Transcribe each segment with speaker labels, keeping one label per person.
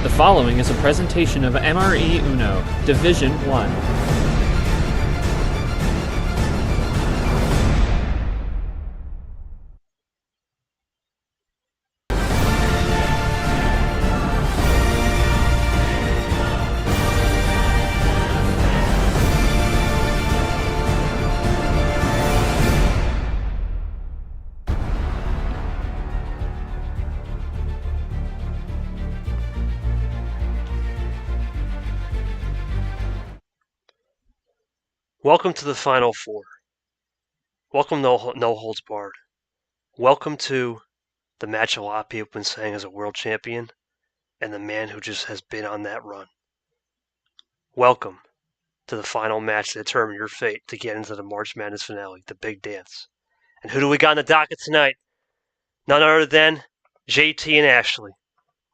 Speaker 1: The following is a presentation of MRE Uno, Division 1.
Speaker 2: Welcome to the Final Four. Welcome No Holds Barred. Welcome to the match a lot of people have been saying is a world champion and the man who just has been on that run. Welcome to the final match to determine your fate to get into the March Madness finale, the big dance. And who do we got on the docket tonight? None other than JT and Ashley.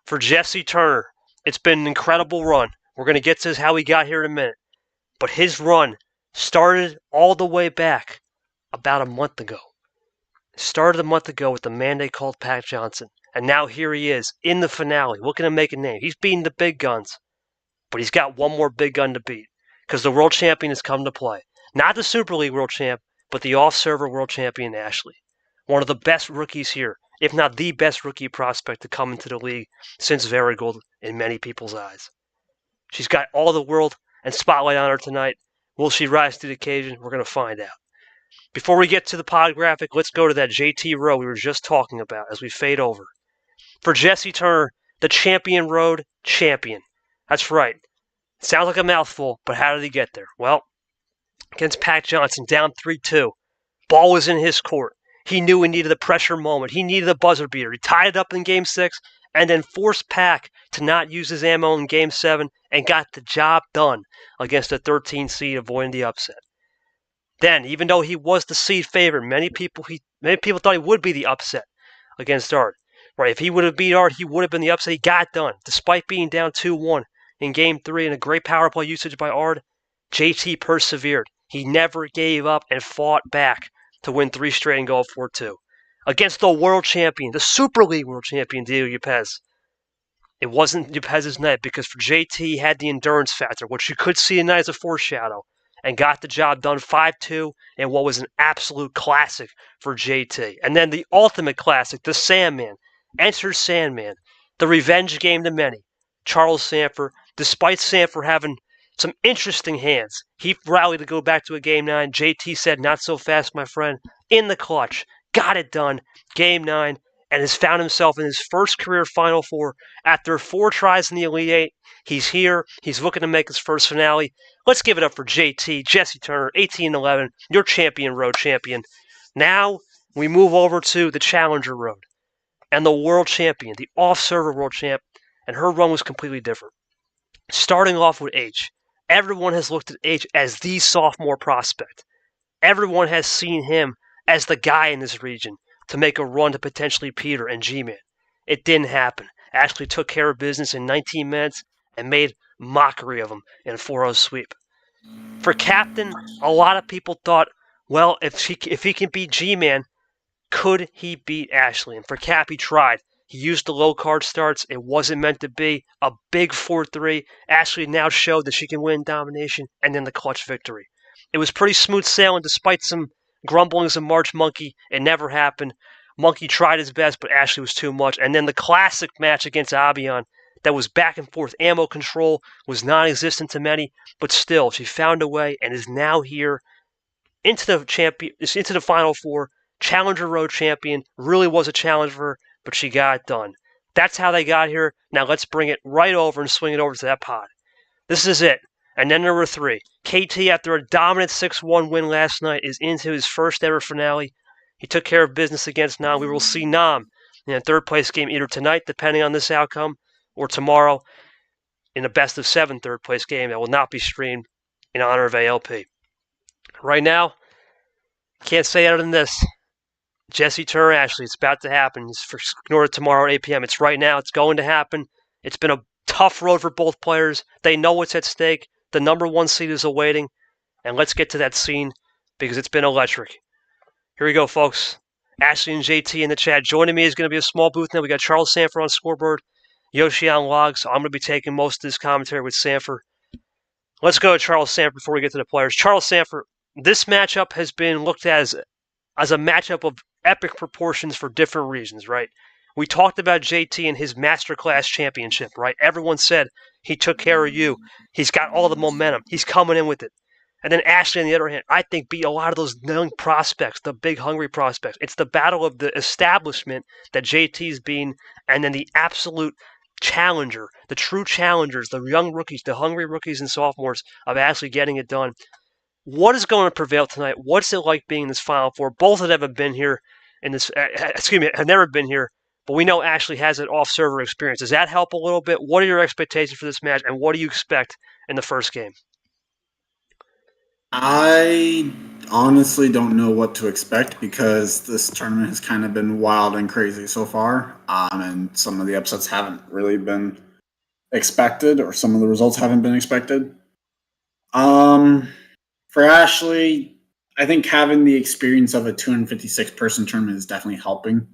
Speaker 2: For Jesse Turner, it's been an incredible run. We're going to get to how he got here in a minute. But his run started all the way back about a month ago. Started a month ago with the man they called Pat Johnson. And now here he is in the finale, looking to make a name. He's beating the big guns, but he's got one more big gun to beat because the world champion has come to play. Not the Super League world champ, but the off-server world champion, Ashley. One of the best rookies here, if not the best rookie prospect to come into the league since Varigold in many people's eyes. She's got all the world and spotlight on her tonight. Will she rise to the occasion? We're going to find out. Before we get to the pod graphic, let's go to that JT row we were just talking about as we fade over. For Jesse Turner, the champion road champion. That's right. Sounds like a mouthful, but how did he get there? Well, against Pat Johnson, down 3-2. Ball was in his court. He knew he needed a pressure moment. He needed a buzzer beater. He tied it up in Game 6 and then forced Pac to not use his ammo in Game 7 and got the job done against a 13 seed, avoiding the upset. Then, even though he was the seed favorite, many people thought he would be the upset against Art. Right? If he would have beat Art, he would have been the upset. He got it done. Despite being down 2-1 in Game 3 and a great power play usage by Art, JT persevered. He never gave up and fought back to win 3 straight and go 4-2. Against the world champion, the Super League world champion, Yepez. It wasn't Yepez's night because for JT, he had the endurance factor, which you could see tonight as a foreshadow, and got the job done 5-2 in what was an absolute classic for JT. And then the ultimate classic, the Sandman, enters Sandman, the revenge game to many. Charles Sandfer, despite Sandfer having some interesting hands, he rallied to go back to a Game 9. JT said, not so fast, my friend, in the clutch. Got it done, Game 9, and has found himself in his first career Final Four. After 4 tries in the Elite 8, he's here. He's looking to make his first finale. Let's give it up for JT, Jesse Turner, 18-11, your champion, road champion. Now we move over to the Challenger Road and the world champion, the off-server world champ, and her run was completely different. Starting off with H. Everyone has looked at H as the sophomore prospect. Everyone has seen him as the guy in this region to make a run to potentially Peter and G-Man. It didn't happen. Ashley took care of business in 19 minutes and made mockery of him in a 4-0 sweep. For Captain, a lot of people thought, well, if he can beat G-Man, could he beat Ashley? And for Cap, he tried. He used the low card starts. It wasn't meant to be. A big 4-3. Ashley now showed that she can win domination and then the clutch victory. It was pretty smooth sailing despite some grumblings of March Monkey. It never happened. Monkey tried his best, but Ashley was too much. And then the classic match against Abyan that was back and forth. Ammo control was non-existent to many, but still, she found a way and is now here into the Final Four. Challenger Road champion. Really was a challenge for her, but she got it done. That's how they got here. Now let's bring it right over and swing it over to that pod. This is it. And then number 3, KT, after a dominant 6-1 win last night, is into his first ever finale. He took care of business against Nam. We will see Nam in a third-place game either tonight, depending on this outcome, or tomorrow in a best-of-7 third-place game that will not be streamed in honor of ALP. Right now, can't say other than this. Jesse Turner, Ashley, it's about to happen. Ignore it tomorrow at 8 p.m. It's right now. It's going to happen. It's been a tough road for both players. They know what's at stake. The number 1 seed is awaiting. And let's get to that scene because it's been electric. Here we go, folks. Ashley and JT in the chat. Joining me is going to be a small booth now. We got Charles Sandfer on scoreboard. Yoshi on log, so I'm going to be taking most of this commentary with Sandfer. Let's go to Charles Sandfer before we get to the players. Charles Sandfer, this matchup has been looked at as a matchup of epic proportions for different reasons, right? We talked about JT and his Masterclass championship, right? Everyone said he took care of you. He's got all the momentum. He's coming in with it. And then Ashley, on the other hand, I think beat a lot of those young prospects, the big hungry prospects. It's the battle of the establishment that JT's been, and then the absolute challenger, the true challengers, the young rookies, the hungry rookies and sophomores of Ashley getting it done. What is going to prevail tonight? What's it like being in this Final Four? Both of them have been here in this. Have never been here, but we know Ashley has an off-server experience. Does that help a little bit? What are your expectations for this match, and what do you expect in the first game?
Speaker 3: I honestly don't know what to expect because this tournament has kind of been wild and crazy so far, and some of the upsets haven't really been expected, or some of the results haven't been expected. For Ashley, I think having the experience of a 256-person tournament is definitely helping.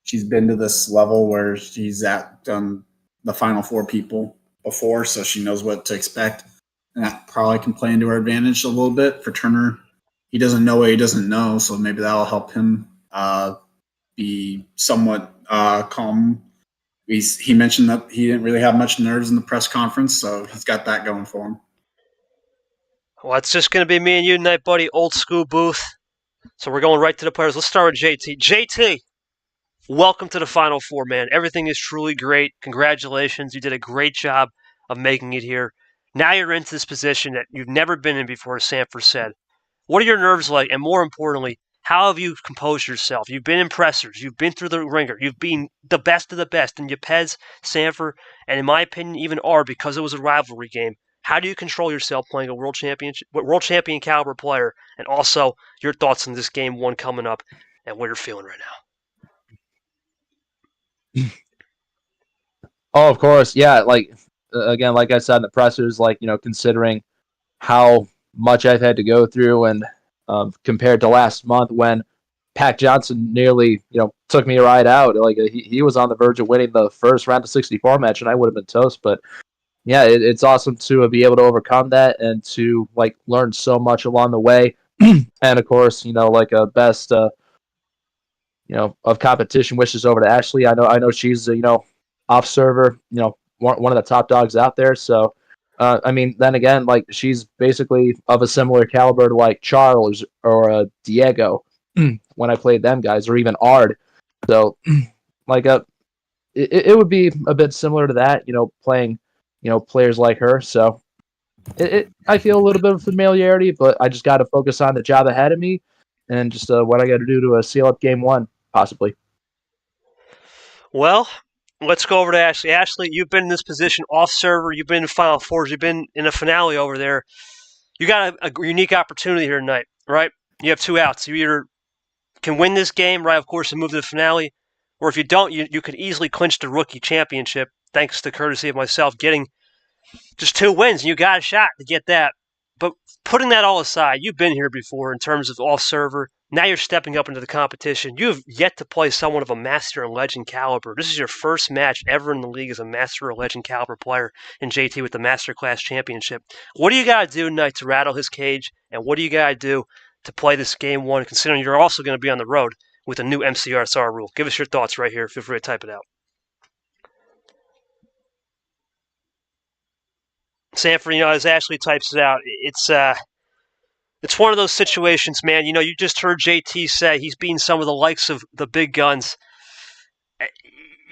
Speaker 3: She's been to this level where she's done the Final Four people before, so she knows what to expect. And that probably can play into our advantage a little bit. For Turner, he doesn't know what he doesn't know, so maybe that'll help him be somewhat calm. He mentioned that he didn't really have much nerves in the press conference, so he's got that going for him.
Speaker 2: Well, it's just going to be me and you tonight, buddy. Old school booth. So we're going right to the players. Let's start with JT. JT, welcome to the Final Four, man. Everything is truly great. Congratulations. You did a great job of making it here. Now you're into this position that you've never been in before, as Sandfer said. What are your nerves like? And more importantly, how have you composed yourself? You've been in pressers. You've been through the ringer. You've been the best of the best in Yepez, Sandfer, and in my opinion, even R, because it was a rivalry game. How do you control yourself playing a world champion caliber player? And also your thoughts on this game one coming up and what you're feeling right now.
Speaker 4: Oh, of course. Yeah. Again, like I said in the pressers, considering how much I've had to go through and compared to last month when Pat Johnson nearly, took me right out. He was on the verge of winning the first round of 64 match and I would have been toast. But yeah, it's awesome to be able to overcome that and to learn so much along the way. And of course, a best, of competition wishes over to Ashley. I know she's, off server, one of the top dogs out there. So, then again, she's basically of a similar caliber to Charles or Diego when I played them guys, or even Ard. So, it would be a bit similar to that, playing, players like her. So, I feel a little bit of familiarity, but I just got to focus on the job ahead of me and just what I got to do to seal up game one, possibly.
Speaker 2: Well, let's go over to Ashley. Ashley, you've been in this position off server. You've been in Final Fours. You've been in a finale over there. You got a unique opportunity here tonight, right? You have two outs. You either can win this game, right, of course, and move to the finale, or if you don't, you could easily clinch the rookie championship, thanks to courtesy of myself getting just 2 wins. And you got a shot to get that. But putting that all aside, you've been here before in terms of off server. Now you're stepping up into the competition. You have yet to play someone of a master and legend caliber. This is your first match ever in the league as a master or legend caliber player in JT with the Masterclass Championship. What do you got to do tonight to rattle his cage? And what do you got to do to play this game one, considering you're also going to be on the road with a new MCRSR rule? Give us your thoughts right here. Feel free to type it out. Sandfer, as Ashley types it out, it's one of those situations, man. You just heard JT say he's beaten some of the likes of the big guns.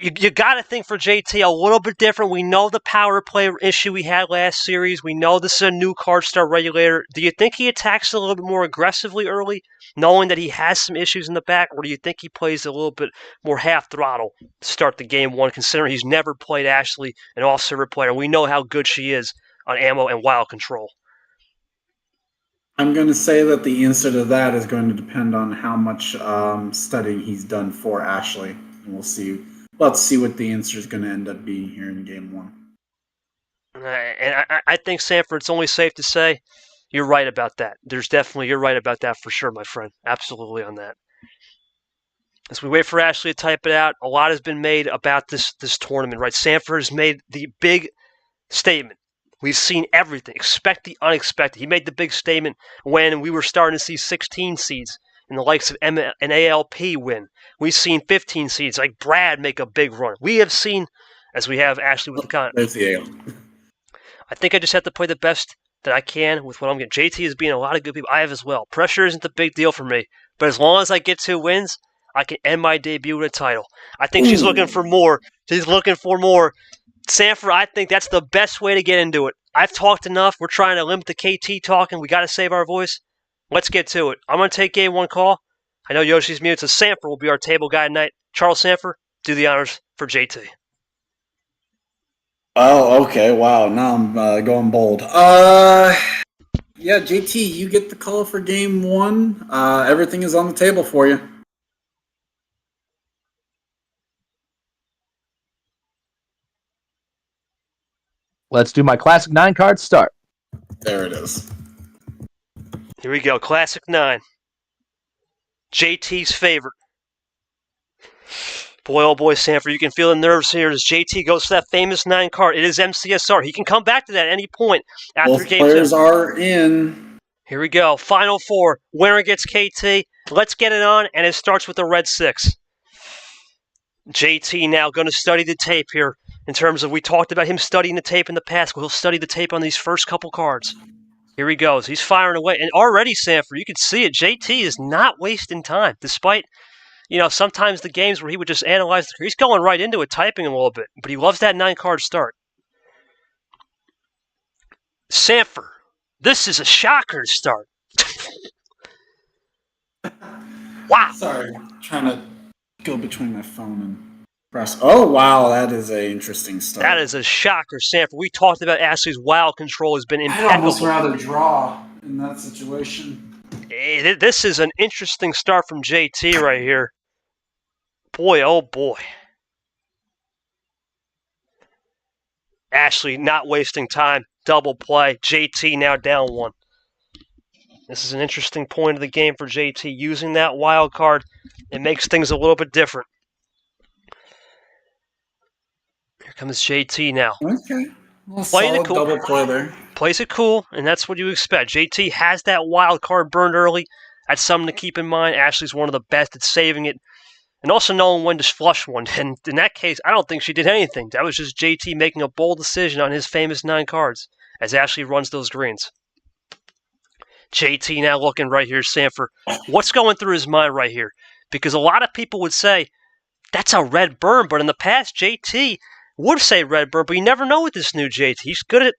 Speaker 2: You got to think for JT a little bit different. We know the power play issue we had last series. We know this is a new card star regulator. Do you think he attacks a little bit more aggressively early, knowing that he has some issues in the back, or do you think he plays a little bit more half throttle to start the game one, considering he's never played Ashley, an off-server player? We know how good she is on ammo and wild control.
Speaker 3: I'm going to say that the answer to that is going to depend on how much studying he's done for Ashley. And we'll see. Let's see what the answer is going to end up being here in game one.
Speaker 2: And I think, Sandfer, it's only safe to say you're right about that. You're right about that for sure, my friend. Absolutely on that. As we wait for Ashley to type it out, a lot has been made about this tournament, right? Sandfer has made the big statement. We've seen everything. Expect the unexpected. He made the big statement when we were starting to see 16 seeds and the likes of an ALP win. We've seen 15 seeds like Brad make a big run. We have seen, as we have Ashley with the comment.
Speaker 3: There's the AL.
Speaker 2: I think I just have to play the best that I can with what I'm getting. JT is being a lot of good people. I have as well. Pressure isn't the big deal for me. But as long as I get 2 wins, I can end my debut with a title. I think she's looking for more. She's looking for more. Sandfer, I think that's the best way to get into it. I've talked enough. We're trying to limit the KT talking. We got to save our voice. Let's get to it. I'm going to take game 1 call. I know Yoshi's muted, so Sandfer will be our table guy tonight. Charles Sandfer, do the honors for JT.
Speaker 3: Oh, okay. Wow. Now I'm going bold. Yeah, JT, you get the call for game 1. Everything is on the table for you.
Speaker 4: Let's do my classic 9 card start.
Speaker 3: There it is.
Speaker 2: Here we go. Classic 9. JT's favorite. Boy, oh boy, Sandfer, you can feel the nerves here as JT goes for that famous 9 card. It is MCSR. He can come back to that at any point after
Speaker 3: Both
Speaker 2: game 2.
Speaker 3: players are in.
Speaker 2: Here we go. Final 4. Winner gets KT. Let's get it on, and it starts with the red 6. JT now going to study the tape here in terms of, we talked about him studying the tape in the past. He'll study the tape on these first couple cards. Here he goes. He's firing away. And already, Sandfer, you can see it. JT is not wasting time, despite, sometimes the games where he would just analyze the. He's going right into it, typing a little bit. But he loves that 9-card start. Sandfer, this is a shocker to start. Wow.
Speaker 3: Sorry, trying to go between my phone and press. Oh, wow, that is an interesting start.
Speaker 2: That is a shocker, Sandfer. We talked about Ashley's wild control has been impeccable.
Speaker 3: I'd almost rather draw in that situation.
Speaker 2: Hey, this is an interesting start from JT right here. Boy, oh boy. Ashley not wasting time. Double play. JT now down 1. This is an interesting point of the game for JT. Using that wild card, it makes things a little bit different. Here comes JT now.
Speaker 3: Okay. Well,
Speaker 2: Playing it
Speaker 3: solid
Speaker 2: cool.
Speaker 3: double play there.
Speaker 2: Plays it cool, and that's what you expect. JT has that wild card burned early. That's something to keep in mind. Ashley's one of the best at saving it, and also knowing when to flush one. And in that case, I don't think she did anything. That was just JT making a bold decision on his famous 9 cards as Ashley runs those greens. JT now looking right here, Sandfer. What's going through his mind right here? Because a lot of people would say, that's a red burn, but in the past, JT would say red burn, but you never know with this new JT. He's good at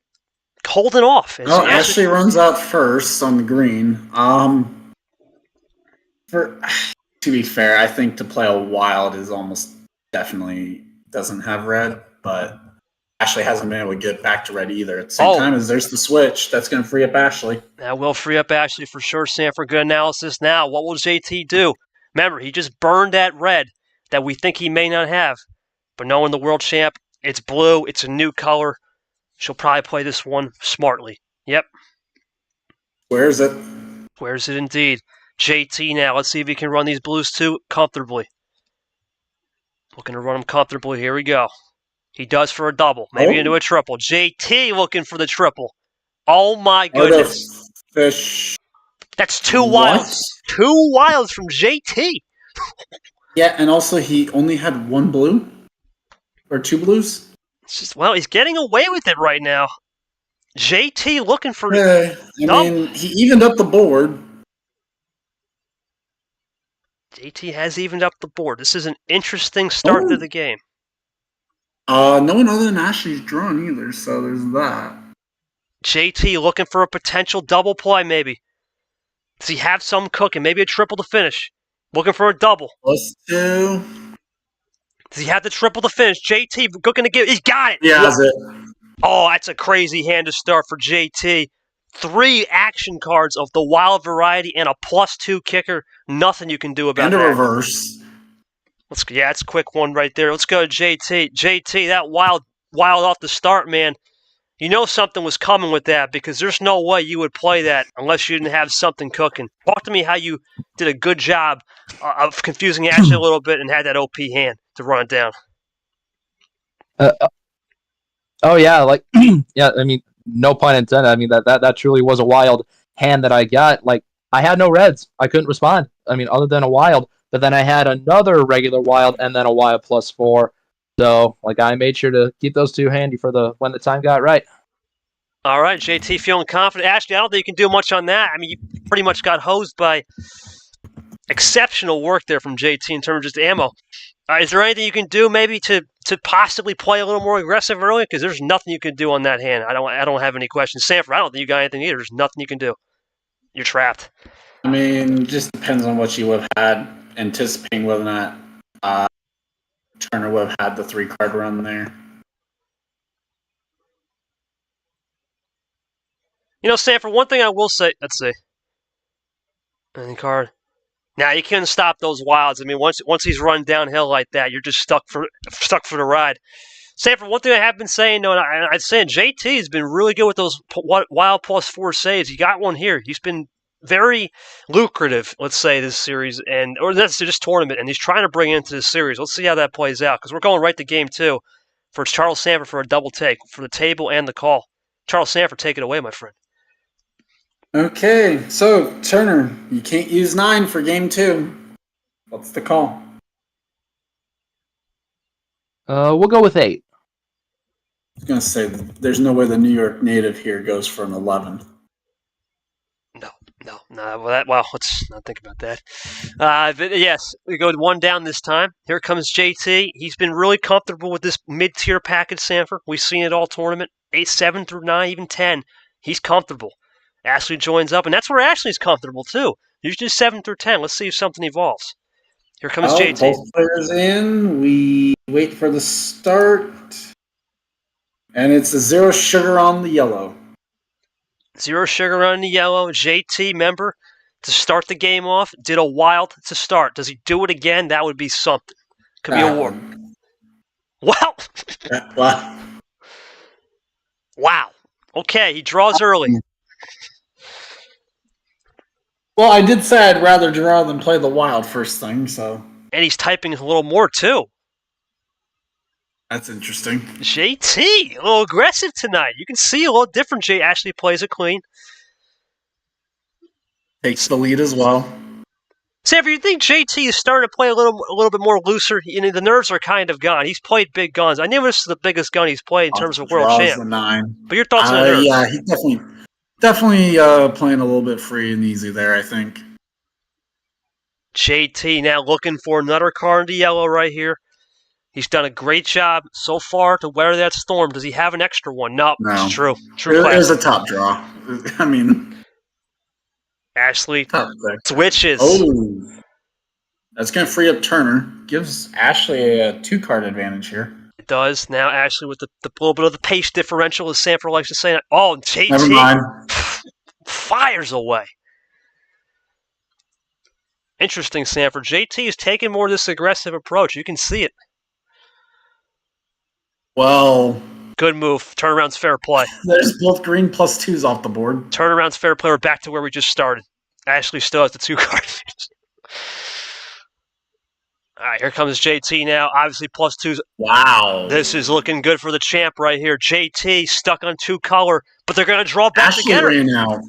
Speaker 2: holding off.
Speaker 3: Oh, Ashley runs out first on the green. To be fair, I think to play a wild is almost definitely doesn't have red, but Ashley hasn't been able to get back to red either. At the same time as there's the switch, that's going to free up Ashley.
Speaker 2: That will free up Ashley for sure, Sandfer. Good analysis now. What will JT do? Remember, he just burned that red that we think he may not have. But knowing the world champ, it's blue, it's a new color. She'll probably play this one smartly. Yep.
Speaker 3: Where's it?
Speaker 2: Where's it indeed? JT now. Let's see if he can run these blues too comfortably. Looking to run them comfortably. Here we go. He does for a double. Maybe into a triple. JT looking for the triple. Oh my goodness.
Speaker 3: Fish.
Speaker 2: That's 2 wilds. 2 wilds from JT.
Speaker 3: Yeah, and also he only had 1 blue? Or 2 blues?
Speaker 2: It's just, well, he's getting away with it right now. JT looking for...
Speaker 3: I mean, he evened up the board.
Speaker 2: JT has evened up the board. This is an interesting start to the game.
Speaker 3: No one other than Ashley's drawn either, so there's that.
Speaker 2: JT looking for a potential double play, maybe. Does he have some cooking? Maybe a triple to finish. Looking for a double.
Speaker 3: +2.
Speaker 2: Does he have the triple to finish? JT looking to give. He's got it.
Speaker 3: He has it.
Speaker 2: Oh, that's a crazy hand to start for JT. 3 action cards of the wild variety and a +2 kicker. Nothing you can do about that.
Speaker 3: And a reverse.
Speaker 2: Yeah, it's a quick one right there. Let's go to JT. JT, that wild off the start, man. You know something was coming with that because there's no way you would play that unless you didn't have something cooking. Talk to me how you did a good job of confusing Ashley a little bit and had that OP hand to run it down.
Speaker 4: Oh yeah, like yeah. I mean, no pun intended. I mean that truly was a wild hand that I got. Like I had no reds. I couldn't respond. I mean, other than a wild. But then I had another regular wild and then a wild +4. So like I made sure to keep those two handy for when the time got right.
Speaker 2: All right, JT feeling confident. Ashley, I don't think you can do much on that. I mean, you pretty much got hosed by exceptional work there from JT in terms of just ammo. Is there anything you can do maybe to possibly play a little more aggressive early? Because there's nothing you can do on that hand. I don't have any questions. Sandfer, I don't think you got anything either. There's nothing you can do. You're trapped.
Speaker 3: I mean, just depends on what you would have had, anticipating whether or not Turner would have had the 3-card run there.
Speaker 2: You know, Sandfer, one thing I will say, let's see. Any card. Now you can't stop those wilds. I mean, once he's run downhill like that, you're just stuck for the ride. Sandfer, one thing I have been saying, though, and I'd say JT has been really good with those wild +4 saves. He got one here. He's been very lucrative, let's say, this series, or this just tournament, and he's trying to bring it into this series. Let's see how that plays out, because we're going right to game 2 for Charles Sandfer for a double take for the table and the call. Charles Sandfer, take it away, my friend.
Speaker 3: Okay, so Turner, you can't use 9 for game 2. What's the call?
Speaker 4: We'll go with 8.
Speaker 3: I was going to say, there's no way the New York native here goes for an 11.
Speaker 2: No. Well, let's not think about that. But yes, we go 1 down this time. Here comes JT. He's been really comfortable with this mid-tier package, Sandfer. We've seen it all tournament. 8, 7 through 9, even 10. He's comfortable. Ashley joins up, and that's where Ashley's comfortable, too. Usually 7 through 10. Let's see if something evolves. Here comes JT.
Speaker 3: Both players in. We wait for the start. And it's a 0 sugar on the yellow.
Speaker 2: 0 sugar on the yellow. JT, remember, to start the game off, did a wild to start. Does he do it again? That would be something. Could be a war. Wow. Wow. Okay, he draws early.
Speaker 3: Well, I did say I'd rather draw than play the wild first thing, so.
Speaker 2: And he's typing a little more, too.
Speaker 3: That's interesting.
Speaker 2: JT, a little aggressive tonight. You can see a little different. Ashley plays it clean.
Speaker 3: Takes the lead as well.
Speaker 2: Sandfer, you think JT is starting to play a little bit more looser? You know, the nerves are kind of gone. He's played big guns. I knew this is the biggest gun he's played in terms of world champ.
Speaker 3: The 9.
Speaker 2: But your thoughts on the nerves?
Speaker 3: Yeah, he's definitely playing a little bit free and easy there, I think.
Speaker 2: JT now looking for another card in the yellow right here. He's done a great job so far to weather that storm. Does he have an extra one? No, it's true.
Speaker 3: There's a top draw. I mean,
Speaker 2: Ashley switches.
Speaker 3: Oh, that's going to free up Turner. Gives Ashley a 2-card advantage here.
Speaker 2: It does. Now Ashley with the little bit of the pace differential, as Sandfer likes to say. Oh, JT
Speaker 3: Never mind.
Speaker 2: Fires away. Interesting, Sandfer. JT is taking more of this aggressive approach. You can see it.
Speaker 3: Well,
Speaker 2: good move. Turnaround's fair play.
Speaker 3: There's both green +2s off the board.
Speaker 2: Turnaround's fair play. We're back to where we just started. Ashley still has the 2-card. All right, here comes JT now. Obviously, +2s.
Speaker 3: Wow.
Speaker 2: This is looking good for the champ right here. JT stuck on 2 color, but they're going to draw back
Speaker 3: Ashley
Speaker 2: together.
Speaker 3: Ran out.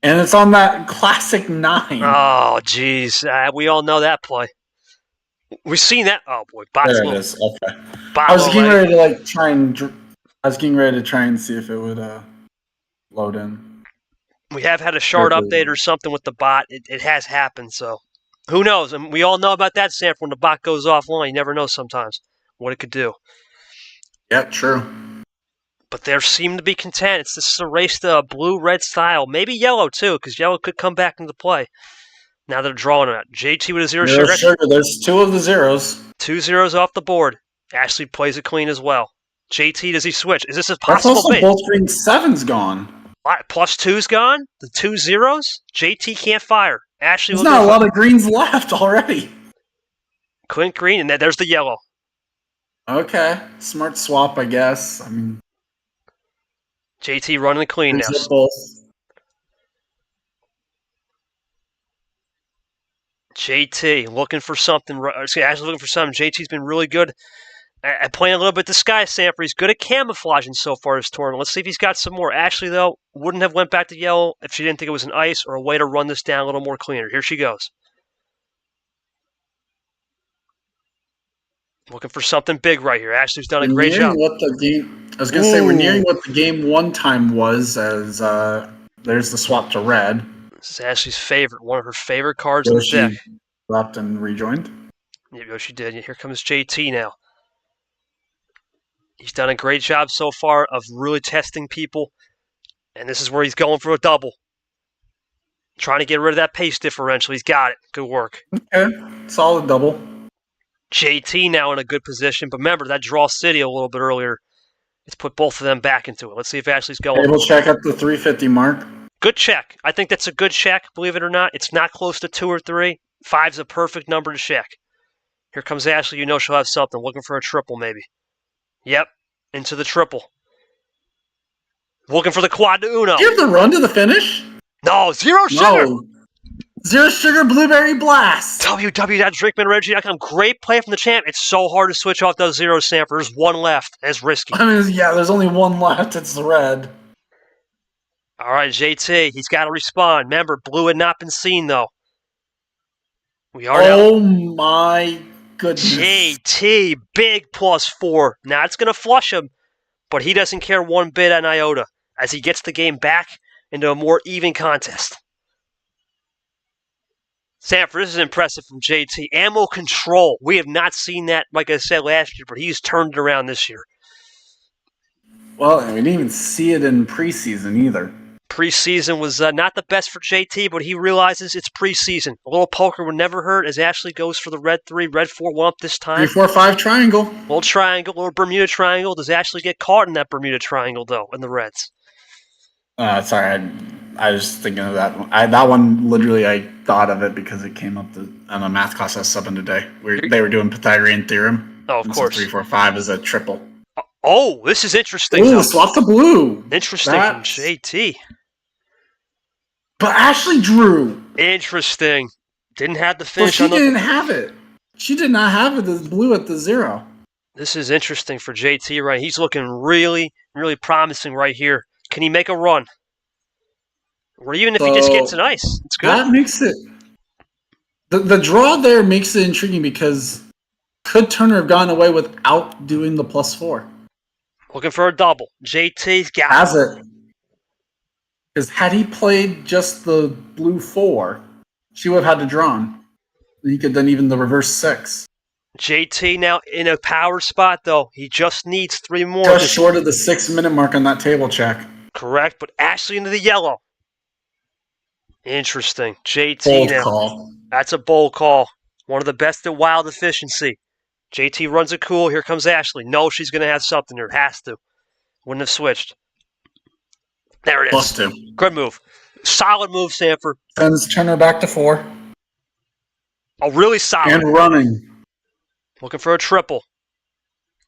Speaker 3: And it's on that classic 9.
Speaker 2: Oh, geez. We all know that play. We've seen that. Oh, boy.
Speaker 3: There it is. Okay. I was getting ready to try and see if it would load in.
Speaker 2: We have had a shard update or something with the bot. It has happened, so who knows? And we all know about that, Sandfer. When the bot goes offline, you never know sometimes what it could do.
Speaker 3: Yeah, true.
Speaker 2: But they seem to be content. This is a race to blue-red style. Maybe yellow, too, because yellow could come back into play. Now they're drawing it. JT with a 0 sugar.
Speaker 3: There's 2 of the 0s.
Speaker 2: 2 zeros off the board. Ashley plays it clean as well. JT, does he switch? Is this a possible
Speaker 3: That's also
Speaker 2: bait?
Speaker 3: both green 7's gone.
Speaker 2: +2's gone? The 2 zeros? JT can't fire. Ashley
Speaker 3: There's not a lot of greens left already.
Speaker 2: Clint green, and there's the yellow.
Speaker 3: Okay. Smart swap, I guess. I mean,
Speaker 2: JT running the clean now.
Speaker 3: Gives up both.
Speaker 2: JT looking for something. Ashley's looking for something. JT's been really good at playing a little bit disguise. Sandfer. He's good at camouflaging so far this tournament. Let's see if he's got some more. Ashley, though, wouldn't have went back to yellow if she didn't think it was an ice or a way to run this down a little more cleaner. Here she goes. Looking for something big right here. Ashley's done a great job.
Speaker 3: I was going to say, we're nearing what the game one time was, as there's the swap to red.
Speaker 2: This is Ashley's favorite, one of her favorite cards in the deck.
Speaker 3: Dropped and rejoined.
Speaker 2: Yeah, she did. Here comes JT now. He's done a great job so far of really testing people, and this is where he's going for a double. Trying to get rid of that pace differential. He's got it. Good work.
Speaker 3: Okay, solid double.
Speaker 2: JT now in a good position, but remember that draw city a little bit earlier. It's put both of them back into it. Let's see if Ashley's going.
Speaker 3: Able to check at the 350 mark.
Speaker 2: Good check. I think that's a good check, believe it or not. It's not close to 2 or 3. 5's a perfect number to check. Here comes Ashley. You know she'll have something. Looking for a triple, maybe. Yep. Into the triple. Looking for the quad to Uno.
Speaker 3: Do you have the run to the finish?
Speaker 2: No, zero sugar.
Speaker 3: No. Zero sugar blueberry blast.
Speaker 2: www.drinkmanreggie.com. Great play from the champ. It's so hard to switch off those zeros, Sandfer. There's one left. It's risky.
Speaker 3: I mean, yeah, there's only one left. It's the red.
Speaker 2: All right, JT. He's got to respond. Remember, blue had not been seen, though. We are
Speaker 3: Oh, my goodness.
Speaker 2: JT, big +4. Now, it's going to flush him, but he doesn't care one bit an iota as he gets the game back into a more even contest. Sandfer, this is impressive from JT. Ammo control. We have not seen that, like I said, last year, but he's turned it around this year.
Speaker 3: Well, we didn't even see it in preseason either.
Speaker 2: Preseason was not the best for JT, but he realizes it's preseason. A little poker would never hurt as Ashley goes for the red 3, red 4 1 up this time.
Speaker 3: 3-4-5 triangle.
Speaker 2: Little triangle, little Bermuda triangle. Does Ashley get caught in that Bermuda triangle, though, in the reds?
Speaker 3: Sorry, I was thinking of that one. That one, literally, I thought of it because it came up on a math class I was subbing today. They were doing Pythagorean theorem.
Speaker 2: Oh, of course.
Speaker 3: 3-4-5 is a triple.
Speaker 2: Oh, this is interesting.
Speaker 3: Ooh, swap to blue.
Speaker 2: Interesting from JT.
Speaker 3: But Ashley drew.
Speaker 2: Interesting. Didn't have the finish.
Speaker 3: Well, she didn't have it. She did not have it. The blue at the 0.
Speaker 2: This is interesting for JT, right? He's looking really, really promising right here. Can he make a run? Or even if he just gets an ice, it's good.
Speaker 3: That makes it. The draw there makes it intriguing because could Turner have gone away without doing the +4?
Speaker 2: Looking for a double. JT's got
Speaker 3: Has it. Because had he played just the blue 4, she would have had to draw. He could then even the reverse 6.
Speaker 2: JT now in a power spot, though. He just needs 3 more.
Speaker 3: Just short of the 6-minute mark on that table check.
Speaker 2: Correct, but Ashley into the yellow. Interesting. JT
Speaker 3: Bold
Speaker 2: now.
Speaker 3: call.
Speaker 2: That's a bold call. One of the best at wild efficiency. JT runs it cool. Here comes Ashley. No, she's going to have something here. Has to. Wouldn't have switched. There it is.
Speaker 3: +2.
Speaker 2: Good move. Solid move, Sandfer.
Speaker 3: Sends Turner back to 4.
Speaker 2: Oh, really solid.
Speaker 3: And running.
Speaker 2: Looking for a triple.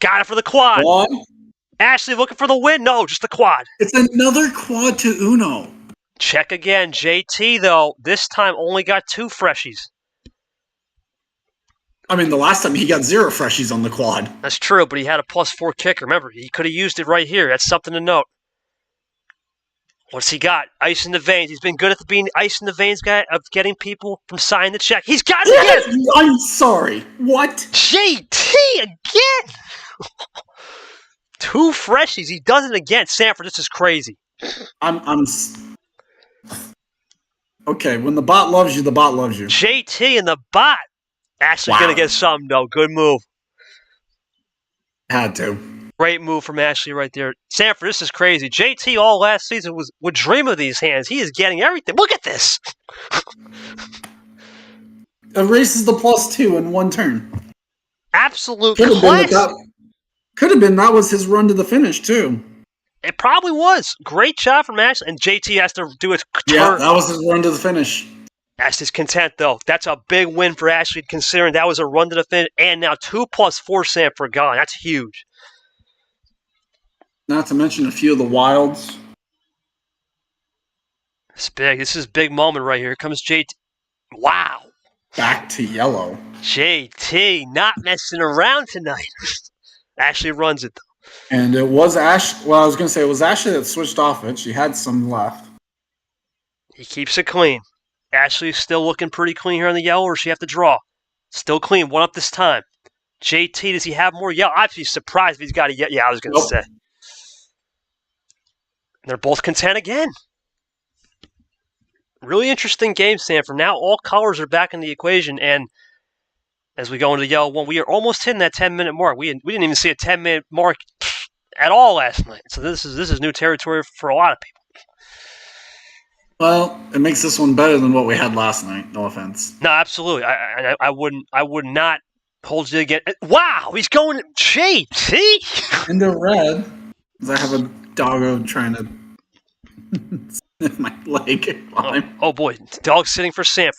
Speaker 2: Got it for the quad.
Speaker 3: 1.
Speaker 2: Ashley looking for the win. No, just the quad.
Speaker 3: It's another quad to Uno.
Speaker 2: Check again. JT, though, this time only got 2 freshies.
Speaker 3: I mean, the last time he got 0 freshies on the quad.
Speaker 2: That's true, but he had a +4 kicker. Remember, he could have used it right here. That's something to note. What's he got? Ice in the veins. He's been good at being ice in the veins guy of getting people from signing the check. He's got it again.
Speaker 3: I'm sorry. What?
Speaker 2: JT again. 2 freshies. He does it again. Sandfer, this is crazy.
Speaker 3: Okay, when the bot loves you, the bot loves you.
Speaker 2: JT and the bot. Ashley's going to get something, though. Good move.
Speaker 3: Had to.
Speaker 2: Great move from Ashley right there. Sandfer, this is crazy. JT all last season would dream of these hands. He is getting everything. Look at this.
Speaker 3: Erases the +2 in 1 turn.
Speaker 2: Absolute
Speaker 3: Could
Speaker 2: class.
Speaker 3: have been that was his run to the finish, too.
Speaker 2: It probably was. Great job from Ashley. And JT has to do his turn.
Speaker 3: Yeah, that was his run to the finish.
Speaker 2: Ashley's content, though. That's a big win for Ashley, considering that was a run to the finish. And now 2 +4 Sandfer gone. That's huge.
Speaker 3: Not to mention a few of the wilds.
Speaker 2: It's big. This is a big moment right here. Here comes JT. Wow.
Speaker 3: Back to yellow.
Speaker 2: JT not messing around tonight. Ashley runs it, though.
Speaker 3: And it was Ash. Well, I was going to say it was Ashley that switched off it. She had some left.
Speaker 2: He keeps it clean. Ashley's still looking pretty clean here on the yellow, or she have to draw? Still clean. One up this time. JT, does he have more yellow? I'd be surprised if he's got a yellow. Yeah, I was going to say. They're both content again. Really interesting game, Sandfer. Now all colors are back in the equation, and as we go into the yellow one, we are almost hitting that 10-minute mark. We didn't even see a 10-minute mark at all last night. So this is new territory for a lot of people.
Speaker 3: Well, it makes this one better than what we had last night. No offense.
Speaker 2: No, absolutely. I would not hold you again. Wow, he's going JT
Speaker 3: Into red, because I have a doggo trying to sniff my leg.
Speaker 2: Oh boy, dog sitting for Sandfer.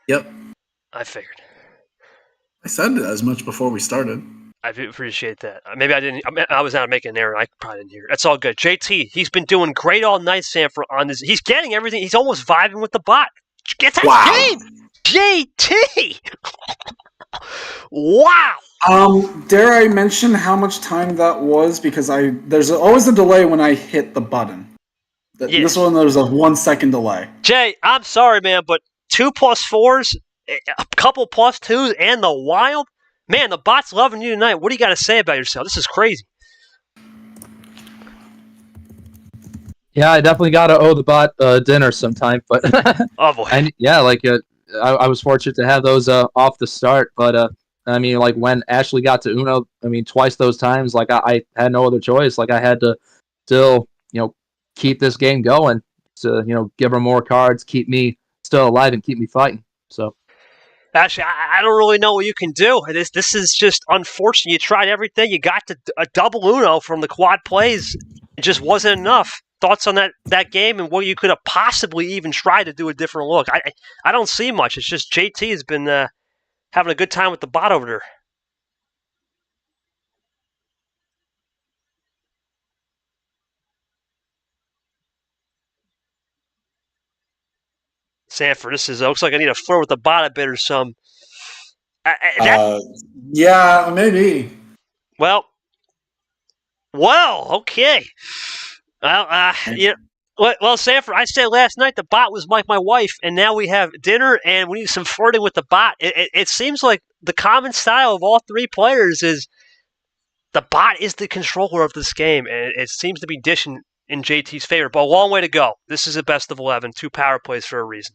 Speaker 3: Yep.
Speaker 2: I figured.
Speaker 3: I said it as much before we started.
Speaker 2: I appreciate that. Maybe I didn't. I was out making an error. I probably didn't hear it. That's all good. JT, he's been doing great all night, Sandfer, on this. He's getting everything. He's almost vibing with the bot. Get that game! JT! Wow!
Speaker 3: Dare I mention how much time that was? Because there's always a delay when I hit the button.
Speaker 2: Yeah.
Speaker 3: This one, there's a 1 second delay.
Speaker 2: Jay, I'm sorry, man, but 2 plus 4s, a couple plus 2s, and the wild? Man, the bot's loving you tonight. What do you got to say about yourself? This is crazy.
Speaker 4: Yeah, I definitely got to owe the bot dinner sometime. But
Speaker 2: oh, boy.
Speaker 4: And yeah, I was fortunate to have those off the start. But, I mean, like, when Ashley got to Uno, I mean, twice those times, like, I had no other choice. Like, I had to still, keep this game going to, give her more cards, keep me still alive, and keep me fighting. So.
Speaker 2: Actually, I don't really know what you can do. This is just unfortunate. You tried everything. You got a double Uno from the quad plays. It just wasn't enough. Thoughts on that game and what you could have possibly even tried to do a different look? I don't see much. It's just JT has been having a good time with the bot over there. Sandfer, looks like I need to flirt with the bot a bit or some.
Speaker 3: Yeah, maybe.
Speaker 2: Well, okay. Well, Sandfer, I said last night the bot was like my wife, and now we have dinner, and we need some flirting with the bot. It seems like the common style of all three players is the bot is the controller of this game, and it seems to be dishing in JT's favor, but a long way to go. This is a best of 11, 2 power plays for a reason.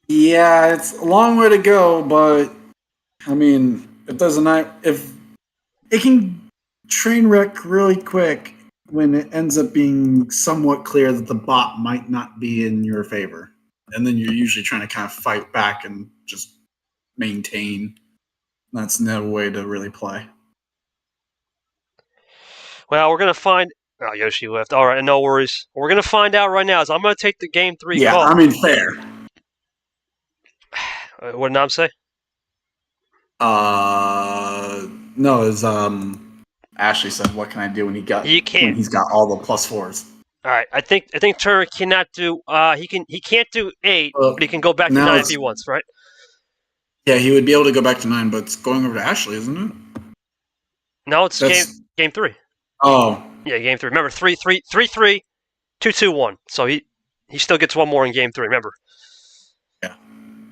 Speaker 3: Yeah, it's a long way to go, but I mean, if it can train wreck really quick when it ends up being somewhat clear that the bot might not be in your favor, and then you're usually trying to kind of fight back and just maintain. That's no way to really play.
Speaker 2: Well, we're gonna find. Oh, Yoshi left. All right, no worries. We're going to find out right now. I'm going to take the game 3
Speaker 3: Yeah,
Speaker 2: call.
Speaker 3: I mean, fair.
Speaker 2: What did Nam say?
Speaker 3: No, it was, Ashley said, what can I do when he's got all the plus 4s?
Speaker 2: All right, I think Turner cannot do, he can't do 8, but he can go back to 9 if he wants, right?
Speaker 3: Yeah, he would be able to go back to 9, but it's going over to Ashley, isn't it?
Speaker 2: No, it's game 3.
Speaker 3: Oh.
Speaker 2: Yeah, game 3. Remember, 3-3, 3-3, 2-2-1. So he still gets one more in game 3, remember.
Speaker 3: Yeah.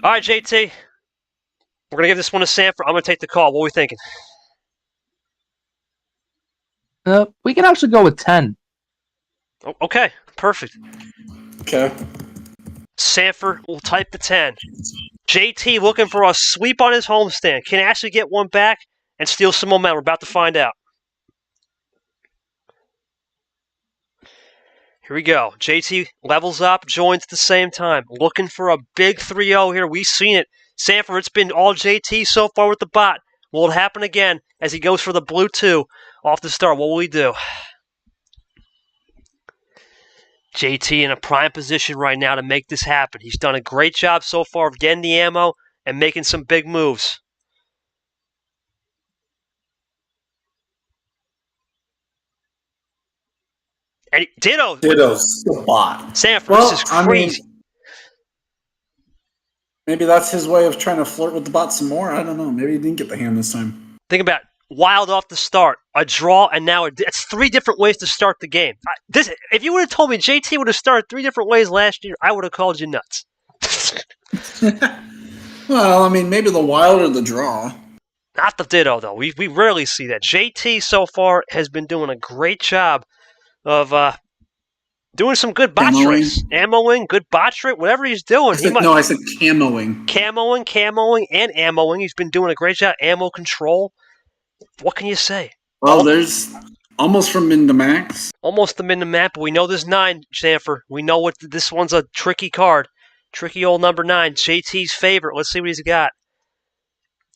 Speaker 2: All right, JT. We're going to give this one to Sandfer. I'm going to take the call. What are we thinking?
Speaker 4: We can actually go with 10.
Speaker 2: Oh, okay, perfect.
Speaker 3: Okay.
Speaker 2: Sandfer will type the 10. JT looking for a sweep on his homestand. Can Ashley get one back and steal some momentum? We're about to find out. Here we go. JT levels up, joins at the same time. Looking for a big 3-0 here. We've seen it. Sandfer, it's been all JT so far with the bot. Will it happen again as he goes for the blue 2 off the start? What will he do? JT in a prime position right now to make this happen. He's done a great job so far of getting the ammo and making some big moves. And Ditto.
Speaker 3: Ditto's the bot.
Speaker 2: Sandfer,
Speaker 3: Well,
Speaker 2: this is crazy.
Speaker 3: Maybe that's his way of trying to flirt with the bot some more. I don't know. Maybe he didn't get the hand this time.
Speaker 2: Think about it. Wild off the start, a draw, and now it's 3 different ways to start the game. If you would have told me JT would have started 3 different ways last year, I would have called you nuts.
Speaker 3: Well, I mean, maybe the wild or the draw.
Speaker 2: Not the Ditto, though. We rarely see that. JT so far has been doing a great job of doing some good bot tricks. Ammoing, good bot trick, whatever he's doing.
Speaker 3: I said camoing.
Speaker 2: Camoing, and ammoing. He's been doing a great job. Ammo control. What can you say?
Speaker 3: Well, there's almost from min to max.
Speaker 2: Almost the min to map, but we know there's 9, Sandfer. We know this one's a tricky card. Tricky old number 9. JT's favorite. Let's see what he's got.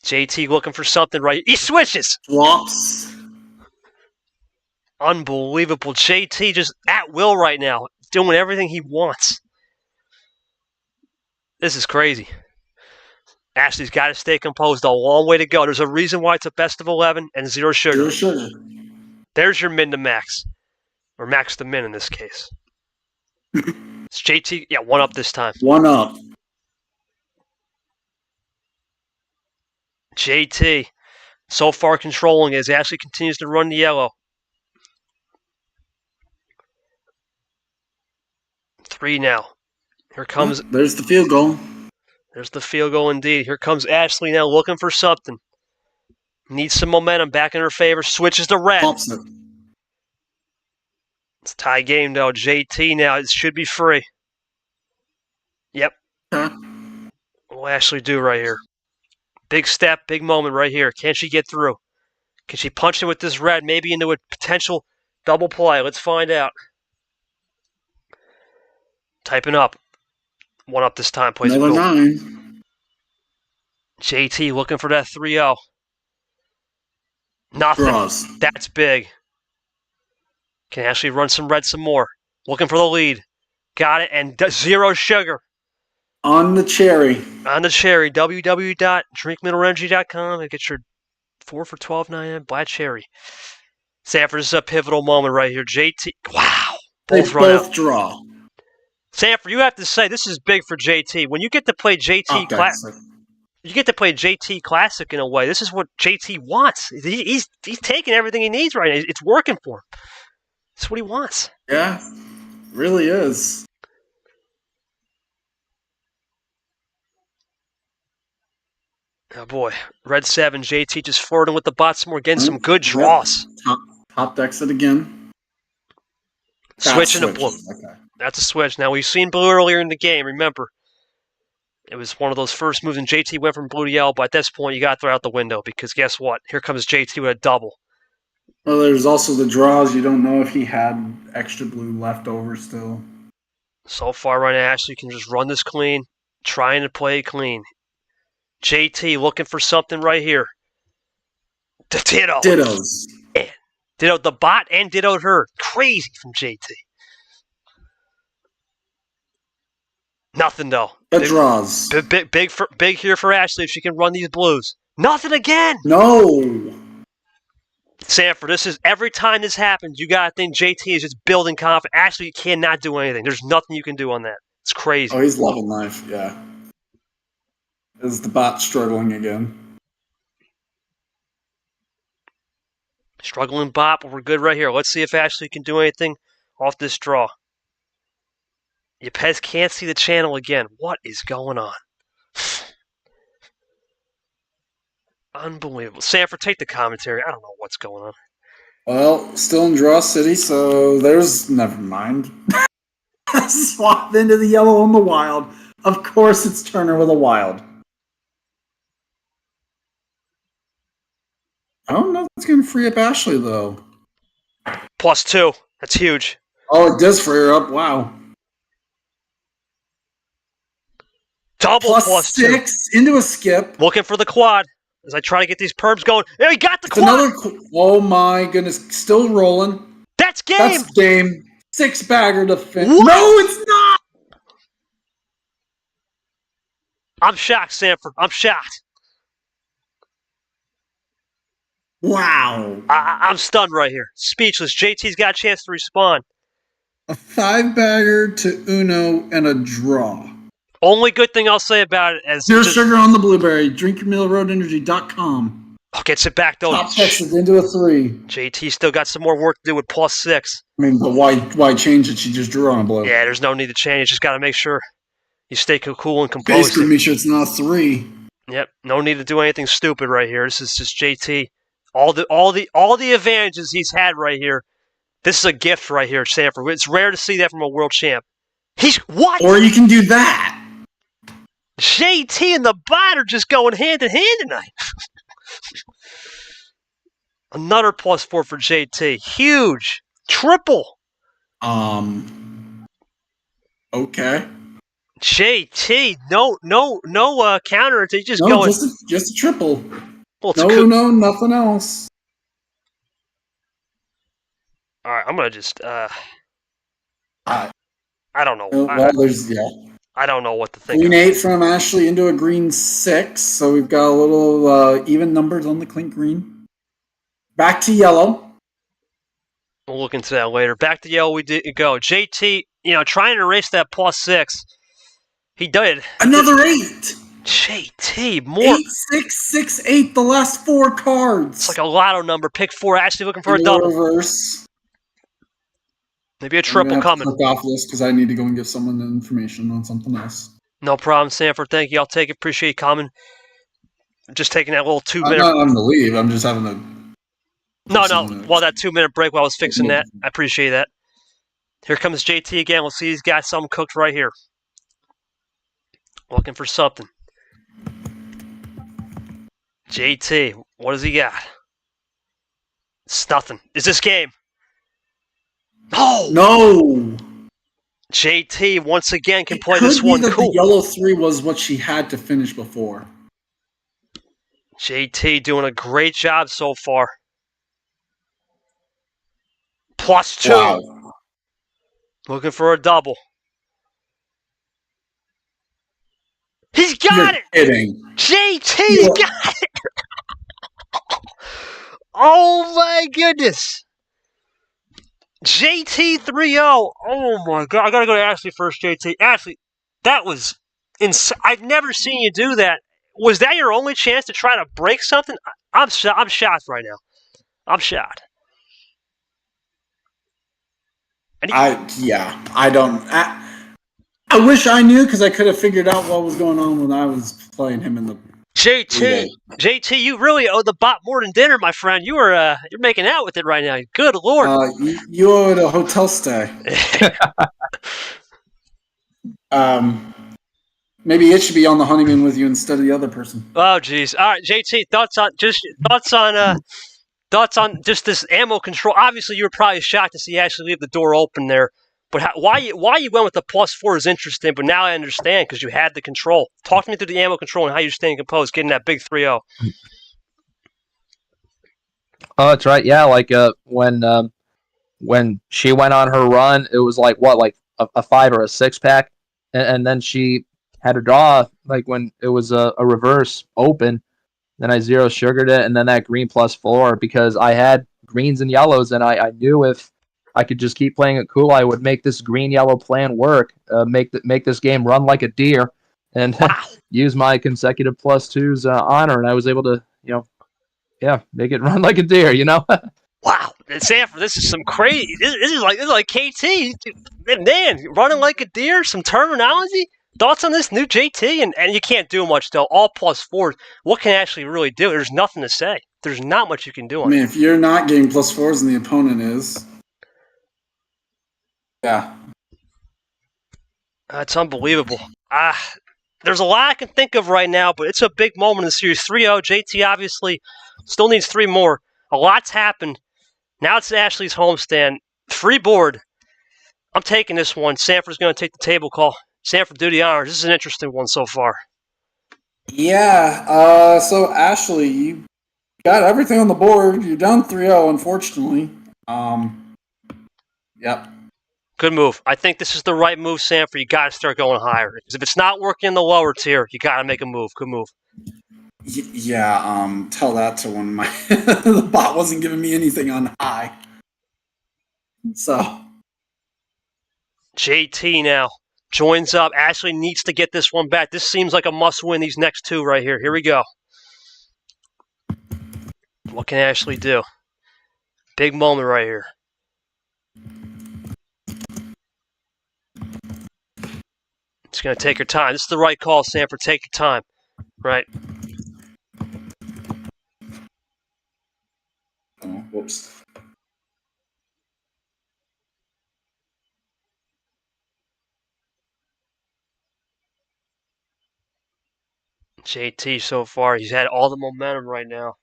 Speaker 2: JT looking for something right. He switches.
Speaker 3: Swaps.
Speaker 2: Unbelievable. JT just at will right now. Doing everything he wants. This is crazy. Ashley's got to stay composed. A long way to go. There's a reason why it's a best of 11 and 0 sugar.
Speaker 3: 0 sugar.
Speaker 2: There's your min to max. Or max to min in this case. It's JT. Yeah, 1 up this time.
Speaker 3: 1 up.
Speaker 2: JT. So far controlling as Ashley continues to run the yellow. 3 now. Here comes...
Speaker 3: There's the field goal.
Speaker 2: There's the field goal indeed. Here comes Ashley now looking for something. Needs some momentum back in her favor. Switches to red.
Speaker 3: Pops it.
Speaker 2: It's a tie game though. JT now. It should be free. Yep.
Speaker 3: Huh?
Speaker 2: What will Ashley do right here? Big step, big moment right here. Can she get through? Can she punch it with this red? Maybe into a potential double play. Let's find out. Typing up. 1 up this time. Plays
Speaker 3: Another
Speaker 2: it cool.
Speaker 3: 9.
Speaker 2: JT looking for that 3-0. Nothing.
Speaker 3: Draws.
Speaker 2: That's big. Can Ashley run some red some more? Looking for the lead. Got it. And 0 sugar.
Speaker 3: On the cherry.
Speaker 2: On the cherry. www.drinkmineralenergy.com and get your 4 for $12.99 black cherry. Sandfer, this is a pivotal moment right here. JT. Wow.
Speaker 3: They
Speaker 2: Both run
Speaker 3: both
Speaker 2: out.
Speaker 3: draw.
Speaker 2: Sandfer, you have to say this is big for JT. When you get to play JT Classic, you get to play JT Classic in a way. This is what JT wants. He's taking everything he needs right now. It's working for him. That's what he wants.
Speaker 3: Yeah, really is.
Speaker 2: Oh boy, red 7. JT just flirting with the bots more, getting some good draws.
Speaker 3: Top decks it again.
Speaker 2: Switching to blue.
Speaker 3: Okay.
Speaker 2: That's a switch. Now, we've seen blue earlier in the game, remember. It was one of those first moves, and JT went from blue to yellow, but at this point, you got to throw out the window, because guess what? Here comes JT with a double.
Speaker 3: Well, there's also the draws. You don't know if he had extra blue left over still.
Speaker 2: So far, right now, Ashley can just run this clean, trying to play it clean. JT looking for something right here. Ditto.
Speaker 3: Dittos.
Speaker 2: Ditto the bot and dittoed her. Crazy from JT. Nothing though.
Speaker 3: It draws.
Speaker 2: Big here for Ashley if she can run these blues. Nothing again.
Speaker 3: No.
Speaker 2: Sandfer, this is every time this happens, you gotta think JT is just building confidence. Ashley, you cannot do anything. There's nothing you can do on that. It's crazy.
Speaker 3: Oh, he's loving life. Yeah. Is the bot struggling again?
Speaker 2: Struggling bot, but we're good right here. Let's see if Ashley can do anything off this draw. Yepez can't see the channel again. What is going on? Unbelievable. Sandfer, take the commentary. I don't know what's going on.
Speaker 3: Well, still in draw city, so there's... Never mind. Swap into the yellow on the wild. Of course it's Turner with a wild. I don't know if it's going to free up Ashley, though.
Speaker 2: +2. That's huge.
Speaker 3: Oh, it does free her up. Wow.
Speaker 2: Double +2.
Speaker 3: +6 into a skip.
Speaker 2: Looking for the quad as I try to get these perms going. There, he got the
Speaker 3: It's
Speaker 2: quad.
Speaker 3: Oh my goodness. Still rolling.
Speaker 2: That's game.
Speaker 3: That's game. 6-bagger to finish.
Speaker 2: What?
Speaker 3: No, it's not.
Speaker 2: I'm shocked, Sandfer. I'm shocked.
Speaker 3: Wow.
Speaker 2: I'm stunned right here. Speechless. JT's got a chance to respond.
Speaker 3: A 5-bagger to Uno and a draw.
Speaker 2: Only good thing I'll say about it is
Speaker 3: Zero sugar on the blueberry. DrinkYourMillRoadEnergy.com.
Speaker 2: Gets it back though.
Speaker 3: Top Texas into a 3.
Speaker 2: JT still got some more work to do with +6.
Speaker 3: I mean, but why change it? She just drew on a blow.
Speaker 2: Yeah, there's no need to change. Just got to make sure you stay cool and composed.
Speaker 3: Basically, make sure it's not a 3.
Speaker 2: Yep, no need to do anything stupid right here. This is just JT. All the advantages he's had right here. This is a gift right here, Sandfer. It's rare to see that from a world champ. He's what?
Speaker 3: Or you can do that.
Speaker 2: JT and the bot are just going hand in hand tonight. Another +4 for JT. Huge. Triple.
Speaker 3: Okay.
Speaker 2: JT, no counter. They just
Speaker 3: No,
Speaker 2: going.
Speaker 3: just a triple.
Speaker 2: Well,
Speaker 3: No, nothing else.
Speaker 2: All right, I'm gonna just. I don't know. I don't know what to think.
Speaker 3: Green 8 from Ashley into a green 6, so we've got a little even numbers on the clink green. Back to yellow.
Speaker 2: We'll look into that later. Back to yellow we did go. JT, trying to erase that +6. He did.
Speaker 3: Another 8.
Speaker 2: JT, more.
Speaker 3: 8, 6, 6, 8, the last 4 cards.
Speaker 2: It's like a lotto number. Pick 4. Actually looking for a double.
Speaker 3: Reverse.
Speaker 2: Maybe a triple coming.
Speaker 3: Click off this because I need to go and give someone the information on something else.
Speaker 2: No problem, Sandfer. Thank you. I'll take it. Appreciate you coming. Just taking that little 2-minute.
Speaker 3: I'm not on the leave. I'm just having a.
Speaker 2: No. While that 2-minute break while I was fixing that. I appreciate that. Here comes JT again. We'll see he's got something cooked right here. Looking for something. JT, what does he got? It's nothing. Is this game?
Speaker 3: No.
Speaker 2: JT once again can play this one cool.
Speaker 3: The yellow 3 was what she had to finish before.
Speaker 2: JT doing a great job so far. +2.
Speaker 3: Wow.
Speaker 2: Looking for a double. He's got it!
Speaker 3: Kidding.
Speaker 2: JT's got it! Oh my goodness! JT 3-0. Oh my god. I gotta go to Ashley first, JT. Ashley, that was insane. I've never seen you do that. Was that your only chance to try to break something? I'm shocked right now. I'm shocked.
Speaker 3: I wish I knew because I could have figured out what was going on when I was playing him in the.
Speaker 2: JT, you really owe the bot more than dinner, my friend. You're making out with it right now. Good Lord.
Speaker 3: You owe it a hotel stay. Maybe it should be on the honeymoon with you instead of the other person.
Speaker 2: Oh, jeez. All right, JT, thoughts on just this ammo control. Obviously, you were probably shocked to see Ashley leave the door open there. But why you went with the +4 is interesting, but now I understand because you had the control. Talk to me through the ammo control and how you're staying composed, getting that big 3-0.
Speaker 4: Oh, that's right. Yeah, like when she went on her run, it was like a 5 or a 6-pack, and then she had a draw like when it was a reverse open. Then I 0 sugared it, and then that green +4 because I had greens and yellows, and I knew if I could just keep playing it cool, I would make this green-yellow plan work, make this game run like a deer, and use my consecutive +2s on her, and I was able to, make it run like a deer,
Speaker 2: Wow, Sandfer, this is some crazy. This is like KT, man, running like a deer. Some terminology. Thoughts on this new JT? And you can't do much though. All +4s. What can Ashley really do? There's nothing to say. There's not much you can do on it.
Speaker 3: If you're not getting +4s and the opponent is. Yeah.
Speaker 2: That's unbelievable. There's a lot I can think of right now, but it's a big moment in the series. 3-0. JT obviously still needs 3 more. A lot's happened. Now it's Ashley's homestand. Free board. I'm taking this one. Sandfer's going to take the table call. Sandfer, do the honors. This is an interesting one so far.
Speaker 3: Yeah. So, Ashley, you got everything on the board. You're down 3-0, unfortunately. Yep.
Speaker 2: Good move. I think this is the right move, Sandfer. You got to start going higher. Because if it's not working in the lower tier, you got to make a move. Good move.
Speaker 3: Yeah. Tell that to when the bot wasn't giving me anything on high. So,
Speaker 2: JT now joins up. Ashley needs to get this one back. This seems like a must-win, these next two right here. Here we go. What can Ashley do? Big moment right here. It's going to take her time. This is the right call, Sandfer. Take your time. Right.
Speaker 3: Oh, whoops.
Speaker 2: JT so far, he's had all the momentum right now.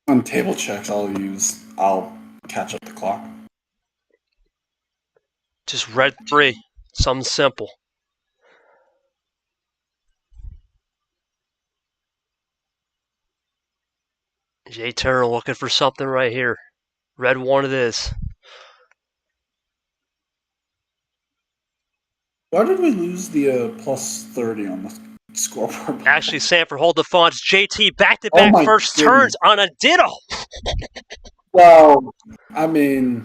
Speaker 3: On table checks, I'll catch up the clock.
Speaker 2: Just red 3. Something simple. Jay Turner looking for something right here. Red 1 it is.
Speaker 3: Why did we lose the plus 30 on the scoreboard?
Speaker 2: Actually, Sandfer, hold the phone. It's JT back-to-back first turns on a ditto.
Speaker 3: Well, I mean,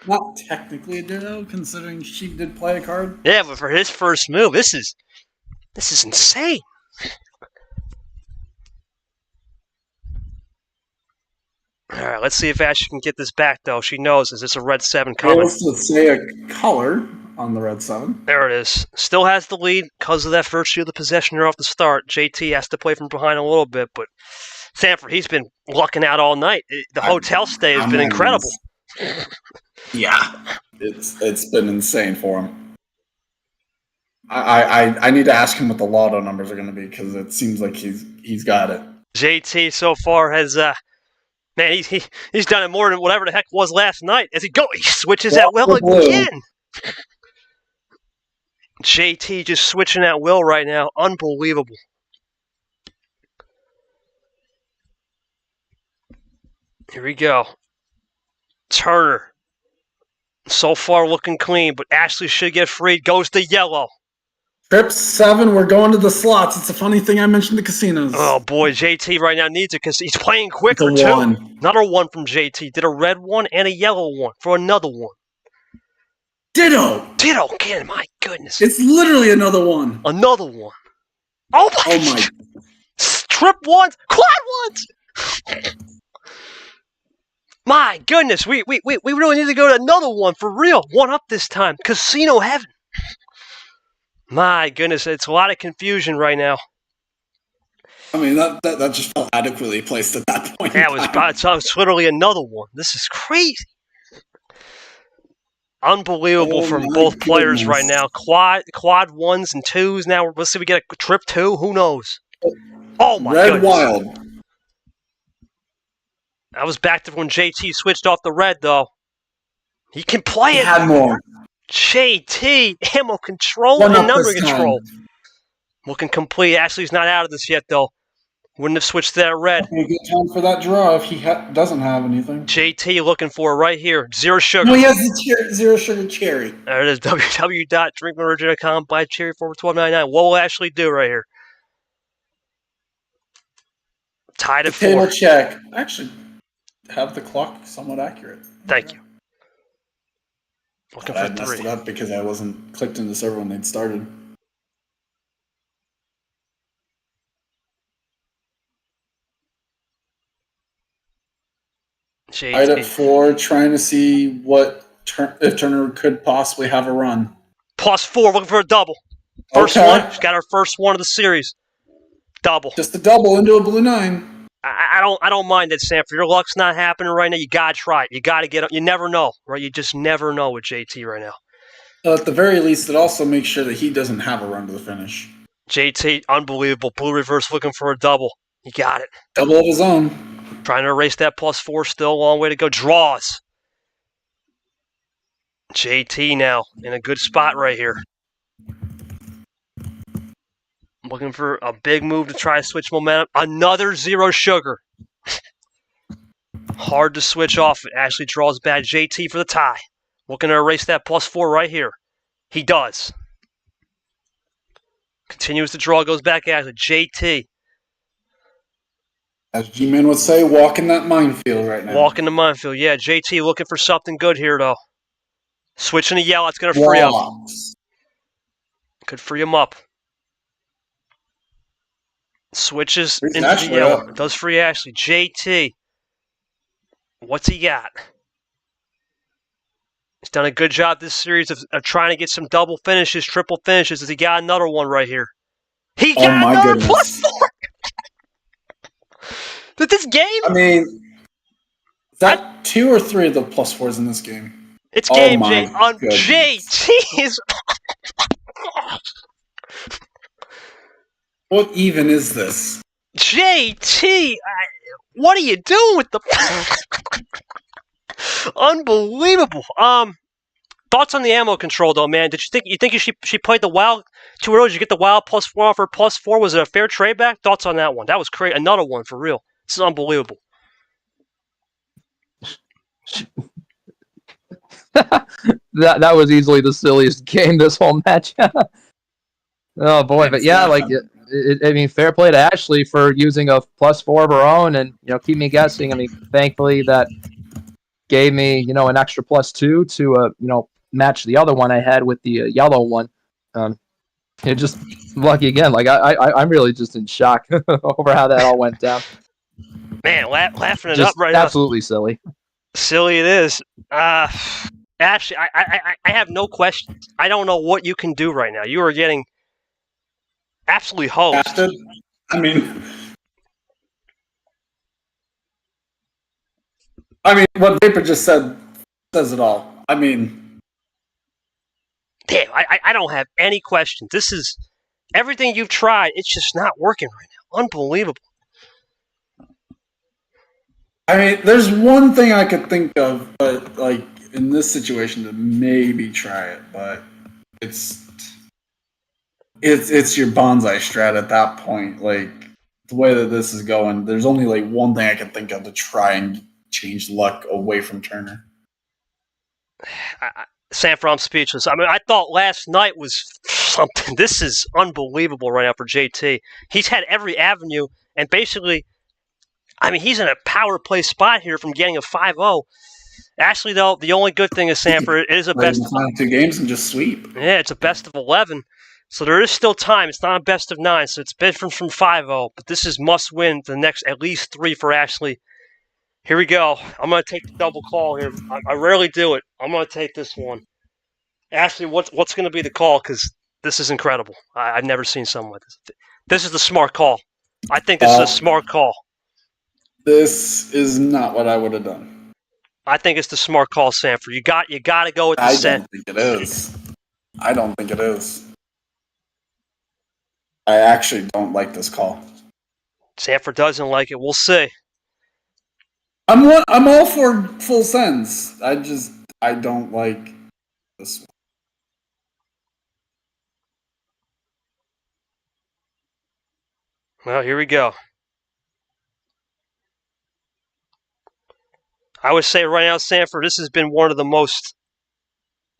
Speaker 3: not technically a ditto, considering she did play a card.
Speaker 2: Yeah, but for his first move, this is insane. All right, let's see if Ashley can get this back, though. She knows. Is this a red 7 coming?
Speaker 3: Let's say a color on the red 7.
Speaker 2: There it is. Still has the lead because of that virtue of the possession here off the start. JT has to play from behind a little bit, but Sandfer, he's been lucking out all night. The hotel stay has been incredible.
Speaker 3: Yeah, it's been insane for him. I need to ask him what the lotto numbers are going to be because it seems like he's got it.
Speaker 2: JT so far has man, he's done it more than whatever the heck was last night. As he switches at will again. JT just switching at will right now. Unbelievable. Here we go. Turner. So far looking clean, but Ashley should get freed. Goes to yellow.
Speaker 3: Trip 7, we're going to the slots. It's a funny thing I mentioned the casinos.
Speaker 2: Oh, boy, JT right now needs it because he's playing quicker,
Speaker 3: it's a
Speaker 2: too.
Speaker 3: 1.
Speaker 2: Another 1 from JT. Did a red 1 and a yellow 1 for another 1.
Speaker 3: Ditto!
Speaker 2: Ditto again, my goodness.
Speaker 3: It's literally another 1.
Speaker 2: Another 1. Oh, my. Trip 1s, quad 1s. My goodness, we really need to go to another 1 for real. 1 up this time. Casino heaven. My goodness, it's a lot of confusion right now.
Speaker 3: I mean, that just felt adequately placed at that point.
Speaker 2: Yeah, it's literally another 1. This is crazy. Unbelievable from both players right now. Quad 1s and 2s. Now, let's see if we get a trip 2. Who knows? Oh, my
Speaker 3: Red
Speaker 2: goodness.
Speaker 3: Wild.
Speaker 2: That was back to when JT switched off the red, though. He can play it.
Speaker 3: He had more.
Speaker 2: JT, ammo control and number control. Looking complete. Ashley's not out of this yet, though. Wouldn't have switched to that red.
Speaker 3: A good time for that draw if he doesn't have anything.
Speaker 2: JT looking for it right here. Zero sugar.
Speaker 3: No, he has the zero sugar cherry.
Speaker 2: There it is. www.drinkmanager.com. Buy cherry for $12.99. What will Ashley do right here? Tied at 4.
Speaker 3: Table check. Actually, have the clock somewhat accurate.
Speaker 2: Thank you. Looking
Speaker 3: I
Speaker 2: for
Speaker 3: messed
Speaker 2: 3.
Speaker 3: it up because I wasn't clicked into the server when they'd started. Tied at 4, trying to see if Turner could possibly have a run.
Speaker 2: +4, looking for a double. First one. She's got her first one of the series. Double.
Speaker 3: Just a double into a blue 9.
Speaker 2: I don't mind that, Sandfer. Your luck's not happening right now. You gotta try it. You gotta get it. You never know, right? You just never know with JT right now.
Speaker 3: At the very least, it also makes sure that he doesn't have a run to the finish.
Speaker 2: JT, unbelievable. Blue reverse looking for a double. You got it.
Speaker 3: Double of his own.
Speaker 2: Trying to erase that +4. Still a long way to go. Draws. JT now in a good spot right here. Looking for a big move to try to switch momentum. Another 0 sugar. Hard to switch off. Ashley draws bad. JT for the tie. Looking to erase that +4 right here. He does. Continues to draw. Goes back at it. JT.
Speaker 3: As G-Man would say, walking that minefield right now.
Speaker 2: Walking the minefield. Yeah, JT looking for something good here, though. Switching to yellow. It's going to free up.
Speaker 3: Blocks.
Speaker 2: Could free him up. Switches
Speaker 3: Frees
Speaker 2: into
Speaker 3: Ashley
Speaker 2: the yellow.
Speaker 3: up.
Speaker 2: Does free Ashley. JT. What's he got? He's done a good job this series of trying to get some double finishes, triple finishes. Has he got another one right here? He got
Speaker 3: my
Speaker 2: another
Speaker 3: goodness.
Speaker 2: +4! Did this game?
Speaker 3: I mean, is that 2 or 3 of the +4s in this game?
Speaker 2: It's
Speaker 3: Oh
Speaker 2: game
Speaker 3: my goodness.
Speaker 2: JT is...
Speaker 3: What even is this?
Speaker 2: JT! What are you doing with the... Unbelievable. Thoughts on the ammo control, though, man? Did you think she played the wild too early? Did you get the wild +4 off her +4? Was it a fair trade back? Thoughts on that one? That was crazy. Another one for real. This is unbelievable.
Speaker 4: that was easily the silliest game this whole match. Oh boy, but yeah, like I mean, fair play to Ashley for using a +4 of her own, and keep me guessing. I mean, thankfully that gave me an extra +2 to match the other one I had with the yellow one. It just lucky again. Like I'm really just in shock over how that all went down.
Speaker 2: Man, laughing it
Speaker 4: Just
Speaker 2: up right now.
Speaker 4: absolutely silly.
Speaker 2: Silly it is. Ashley, I have no questions. I don't know what you can do right now. You are getting absolutely hosed.
Speaker 3: I mean, what Vapor just said says it all. I mean,
Speaker 2: Damn, I don't have any questions. This is everything you've tried. It's just not working right now. Unbelievable.
Speaker 3: I mean, there's one thing I could think of, but like in this situation, to maybe try it, but it's your bonsai strat at that point. Like the way that this is going, there's only like one thing I can think of to try and change luck away from Turner.
Speaker 2: Sandfer, I'm speechless. I mean, I thought last night was something. This is unbelievable right now for JT. He's had every avenue, and basically, I mean, he's in a power play spot here from getting a 5-0. Ashley, though, the only good thing is Sandfer. It is a best of
Speaker 3: 2 games and just sweep.
Speaker 2: Yeah, it's a best of 11. So there is still time. It's not a best of 9, so it's different from 5-0. But this is must win the next at least 3 for Ashley. Here we go. I'm going to take the double call here. I rarely do it. I'm going to take this one. Ashley, what's going to be the call? Because this is incredible. I've never seen something like this. This is the smart call. I think this is a smart call.
Speaker 3: This is not what I would have done.
Speaker 2: I think it's the smart call, Sandfer. You got to go with the
Speaker 3: I
Speaker 2: set.
Speaker 3: don't think it is. I don't think it is. I actually don't like this call.
Speaker 2: Sandfer doesn't like it. We'll see.
Speaker 3: I'm all for full sends. I don't like this one.
Speaker 2: Well, here we go. I would say right now, Sandfer, this has been one of the most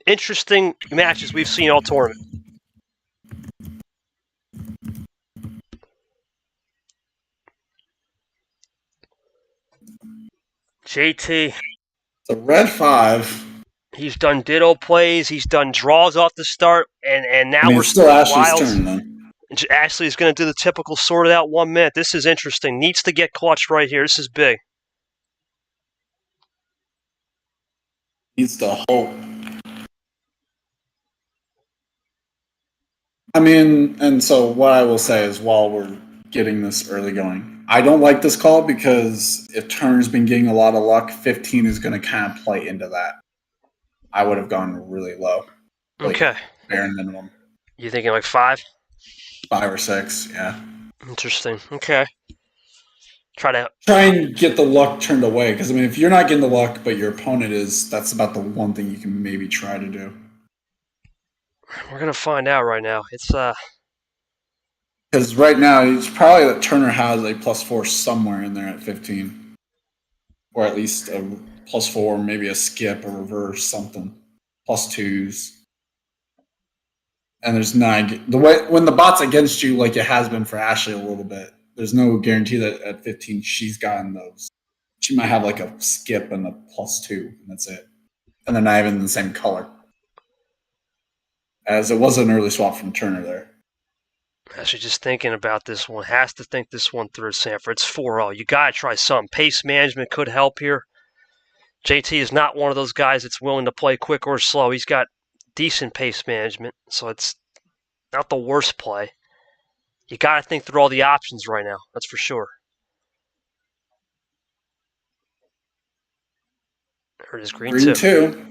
Speaker 2: interesting matches we've seen all tournament. JT.
Speaker 3: It's a red 5.
Speaker 2: He's done ditto plays. He's done draws off the start, and now we're
Speaker 3: still Ashley's
Speaker 2: wild.
Speaker 3: turn then.
Speaker 2: Ashley's going to do the typical sort it out 1 minute. This is interesting. Needs to get clutched right here. This is big.
Speaker 3: Needs to hope. I mean, and so what I will say is while we're getting this early going, I don't like this call because if Turner's been getting a lot of luck, 15 is going to kind of play into that. I would have gone really low. Like
Speaker 2: Okay.
Speaker 3: bare minimum.
Speaker 2: You thinking like 5?
Speaker 3: 5 or 6, yeah.
Speaker 2: Interesting. Okay. Try
Speaker 3: and get the luck turned away, because I mean, if you're not getting the luck, but your opponent is, that's about the one thing you can maybe try to do.
Speaker 2: We're gonna find out right now. It's
Speaker 3: because right now it's probably that Turner has a +4 somewhere in there at 15, or at least a +4, maybe a skip, a reverse, something, +2s. And there's 9. The way when the bot's against you, like it has been for Ashley a little bit. There's no guarantee that at 15 she's gotten those. She might have like a skip and a +2, and that's it. And they're not even in the same color. as it was an early swap from Turner there.
Speaker 2: Actually, just thinking about this one. Has to think this one through, Sandfer. It's 4-0. You got to try something. Pace management could help here. JT is not one of those guys that's willing to play quick or slow. He's got decent pace management, so it's not the worst play. You got to think through all the options right now. That's for sure. There it is, green 2.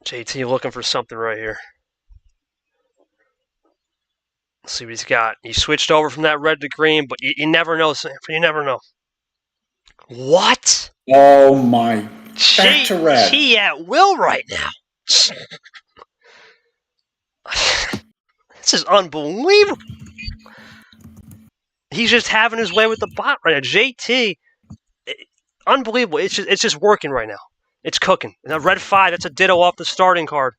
Speaker 2: JT looking for something right here. Let's see what he's got. He switched over from that red to green, but you never know, Sandfer. You never know. What?
Speaker 3: Oh my! Back to red.
Speaker 2: JT at will right now. This is unbelievable. He's just having his way with the bot right now. JT, unbelievable. It's just working right now. It's cooking. Now, red 5, that's a ditto off the starting card.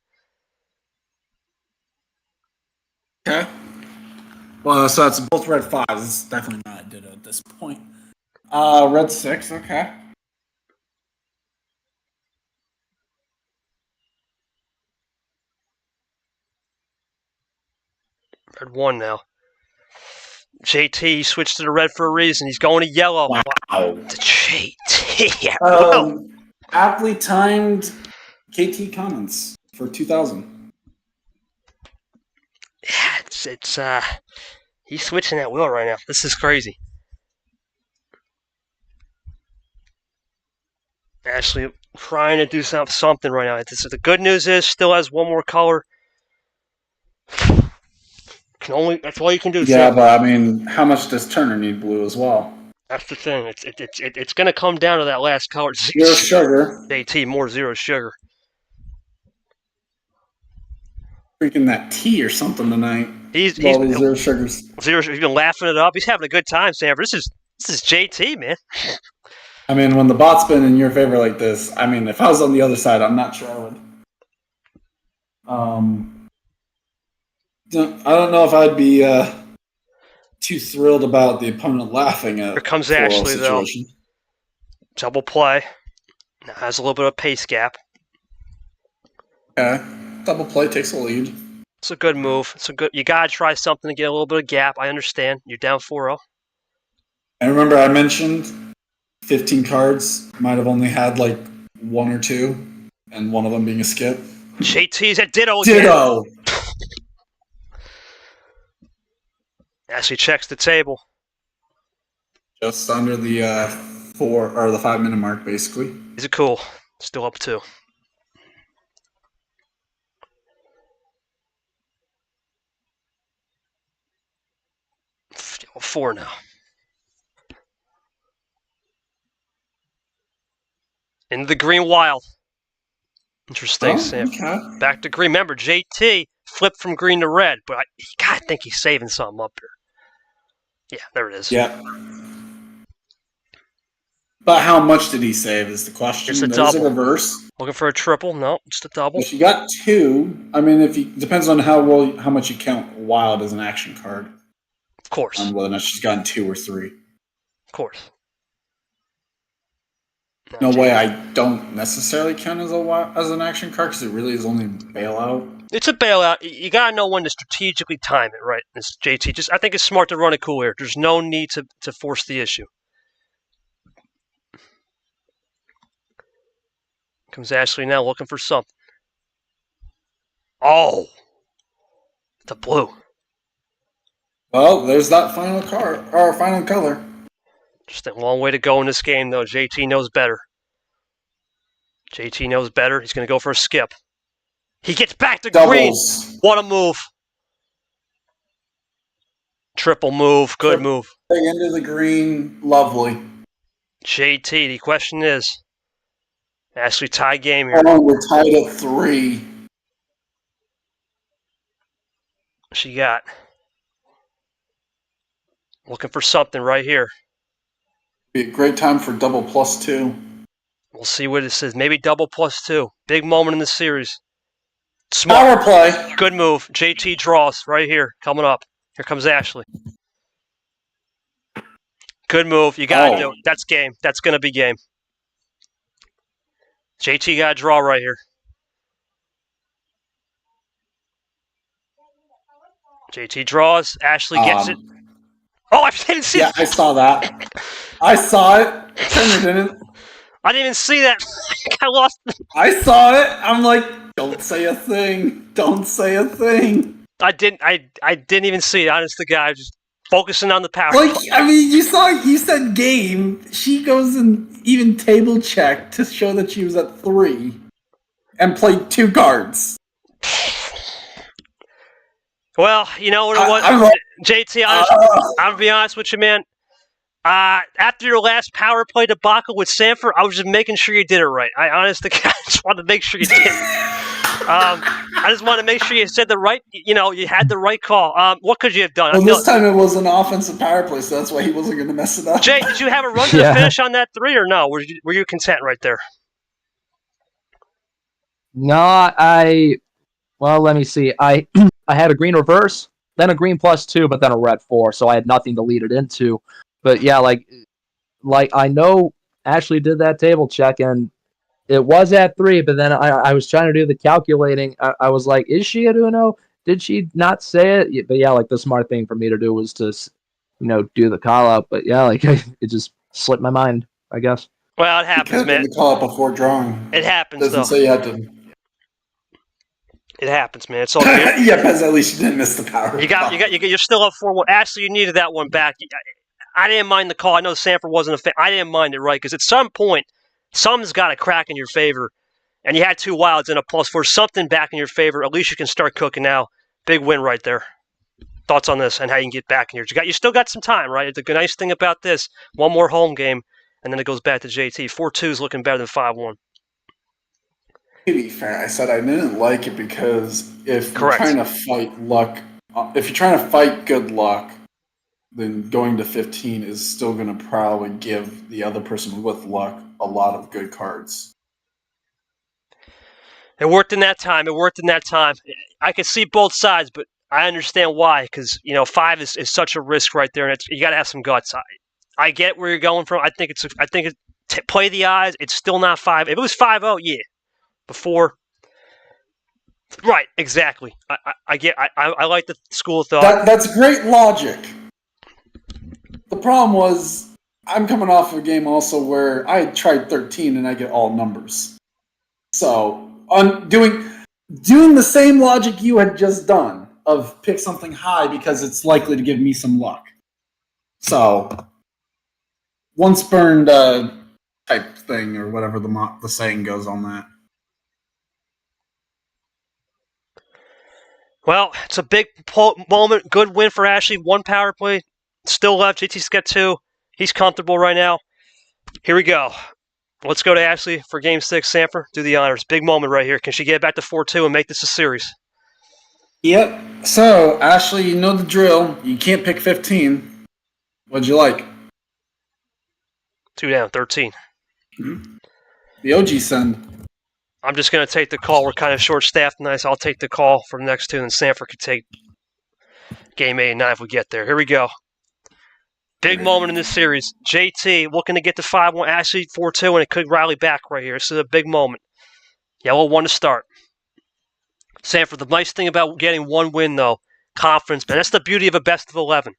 Speaker 3: Okay. Well, so it's both red 5s. It's definitely not a ditto at this point. Red 6, okay.
Speaker 2: Red 1 now. JT switched to the red for a reason. He's going to yellow.
Speaker 3: Wow.
Speaker 2: To JT. Yeah.
Speaker 3: Aptly timed KT comments for 2000.
Speaker 2: Yeah, he's switching that wheel right now. This is crazy. Actually trying to do something right now. The good news is still has one more color. That's all you can do.
Speaker 3: Yeah, but I mean, how much does Turner need blue as well?
Speaker 2: That's the thing. It's going to come down to that last color.
Speaker 3: Zero sugar.
Speaker 2: JT, more zero sugar.
Speaker 3: Freaking that tea or something tonight.
Speaker 2: He's
Speaker 3: zero sugars.
Speaker 2: He's been laughing it up. He's having a good time, Sandfer. This is JT, man.
Speaker 3: I mean, when the bot's been in your favor like this, I mean, if I was on the other side, I'm not sure I would. I don't know if I'd be too thrilled about the opponent laughing at.
Speaker 2: Here comes Ashley, though. Double play. Now has a little bit of pace gap.
Speaker 3: Okay. Double play takes a lead.
Speaker 2: It's a good move. You gotta try something to get a little bit of gap. I understand. You're down 4-0.
Speaker 3: And remember, I mentioned 15 cards might have only had like 1 or 2, and one of them being a skip.
Speaker 2: JT's at ditto again.
Speaker 3: Ditto.
Speaker 2: Ashley checks the table.
Speaker 3: Just under the 4 or the 5 minute mark, basically.
Speaker 2: Is it cool? Still up 2. Four now. In the green wild. Interesting, Sam.
Speaker 3: Okay.
Speaker 2: Back to green. Remember, JT flipped from green to red, but you gotta think he's saving something up here. Yeah, there it is.
Speaker 3: Yeah. But how much did he save is the question.
Speaker 2: It's a
Speaker 3: There's
Speaker 2: double.
Speaker 3: a reverse.
Speaker 2: Looking for a triple? No, just a double.
Speaker 3: If you got 2, I mean, depends on how much you count wild as an action card.
Speaker 2: Of course.
Speaker 3: Whether or not she's gotten 2 or 3.
Speaker 2: Of course.
Speaker 3: No way, I don't necessarily count as an action card because it really is only bailout.
Speaker 2: It's a bailout. You gotta know when to strategically time it, right? This JT. I think it's smart to run it cool here. There's no need to force the issue. Comes Ashley now looking for something. Oh, the blue.
Speaker 3: Well, there's that final card or final color.
Speaker 2: Just a long way to go in this game, though. JT knows better. JT knows better. He's going to go for a skip. He gets back to green. What a move. Triple move. Good move.
Speaker 3: Into the green. Lovely.
Speaker 2: JT, the question is, Ashley tie game here.
Speaker 3: Oh, we're tied at 3.
Speaker 2: She got looking for something right here.
Speaker 3: Be a great time for double +2.
Speaker 2: We'll see what it says. Maybe double +2. Big moment in the series. Smart.
Speaker 3: Power play.
Speaker 2: Good move. JT draws right here. Coming up. Here comes Ashley. Good move. You got to do it. That's game. That's going to be game. JT got a draw right here. JT draws. Ashley gets it. Oh, I didn't see
Speaker 3: Yeah, I saw that. I saw it. Turner didn't.
Speaker 2: I didn't even see that. I lost.
Speaker 3: I saw it. I'm like, don't say a thing. Don't say a thing.
Speaker 2: I didn't even see it. Honest to God, just focusing on the power.
Speaker 3: Like, I mean, you said game. She goes and even table checked to show that she was at 3 and played 2 cards.
Speaker 2: Well, you know what it was?
Speaker 3: I'm like,
Speaker 2: JT, I'm going to be honest with you, man. After your last power play debacle with Sandfer, I was just making sure you did it right. I just wanted to make sure you did it. I just wanted to make sure you said the right, you had the right call. What could you have done?
Speaker 3: Well, this time it was an offensive power play, so that's why he wasn't going to mess it up.
Speaker 2: Jay, did you have a run to the finish on that 3 or no? Were you content right there?
Speaker 4: No, well, let me see. I had a green reverse, then a green +2, but then a red 4, so I had nothing to lead it into. But yeah, like I know Ashley did that table check, and it was at 3, but then I was trying to do the calculating. I was like, is she at Uno? Did she not say it? But yeah, like the smart thing for me to do was to, do the call out. But yeah, like it just slipped my mind, I guess.
Speaker 2: Well, it happens, man.
Speaker 3: The call out before drawing.
Speaker 2: It happens,
Speaker 3: Doesn't
Speaker 2: though.
Speaker 3: say you had to.
Speaker 2: It happens, man. It's all good.
Speaker 3: Yepez, at least you didn't miss the power.
Speaker 2: You're still up 4-1. Ashley, you needed that one back. I didn't mind the call. I know Sandfer wasn't a fan. I didn't mind it, right? Because at some point, something's got to crack in your favor. And you had 2 wilds and a +4. Something back in your favor. At least you can start cooking now. Big win right there. Thoughts on this and how you can get back in here? You still got some time, right? The nice thing about this, one more home game, and then it goes back to JT. 4-2 is looking better than 5-1.
Speaker 3: To be fair, I said I didn't like it because if you're trying to fight luck, if you're trying to fight good luck, then going to 15 is still going to probably give the other person with luck a lot of good cards.
Speaker 2: It worked in that time. I could see both sides, but I understand why. Because 5 is such a risk right there, and you got to have some guts. I get where you're going from. I think play the eyes. It's still not 5. If it was 5-0, yeah, before. Right, exactly. I like the school of thought.
Speaker 3: That's great logic. The problem was, I'm coming off of a game also where I tried 13 and I get all numbers. So, on doing the same logic you had just done of pick something high because it's likely to give me some luck. So, once burned type thing or whatever the saying goes on that.
Speaker 2: Well, it's a big moment. Good win for Ashley. 1 power play. Still left. JT's got 2. He's comfortable right now. Here we go. Let's go to Ashley for Game 6. Sandfer, do the honors. Big moment right here. Can she get back to 4-2 and make this a series?
Speaker 3: Yep. So, Ashley, you know the drill. You can't pick 15. What'd you like?
Speaker 2: 2 down, 13.
Speaker 3: Mm-hmm. The OG send.
Speaker 2: I'm just going to take the call. We're kind of short-staffed tonight, so I'll take the call for the next 2, and Sandfer could take Game 8 and 9 if we get there. Here we go. Big moment in this series. JT looking to get to 5-1. Ashley 4-2, and it could rally back right here. This is a big moment. Yellow 1 to start. Sandfer, the nice thing about getting 1 win, though, confidence, man. That's the beauty of a best of 11.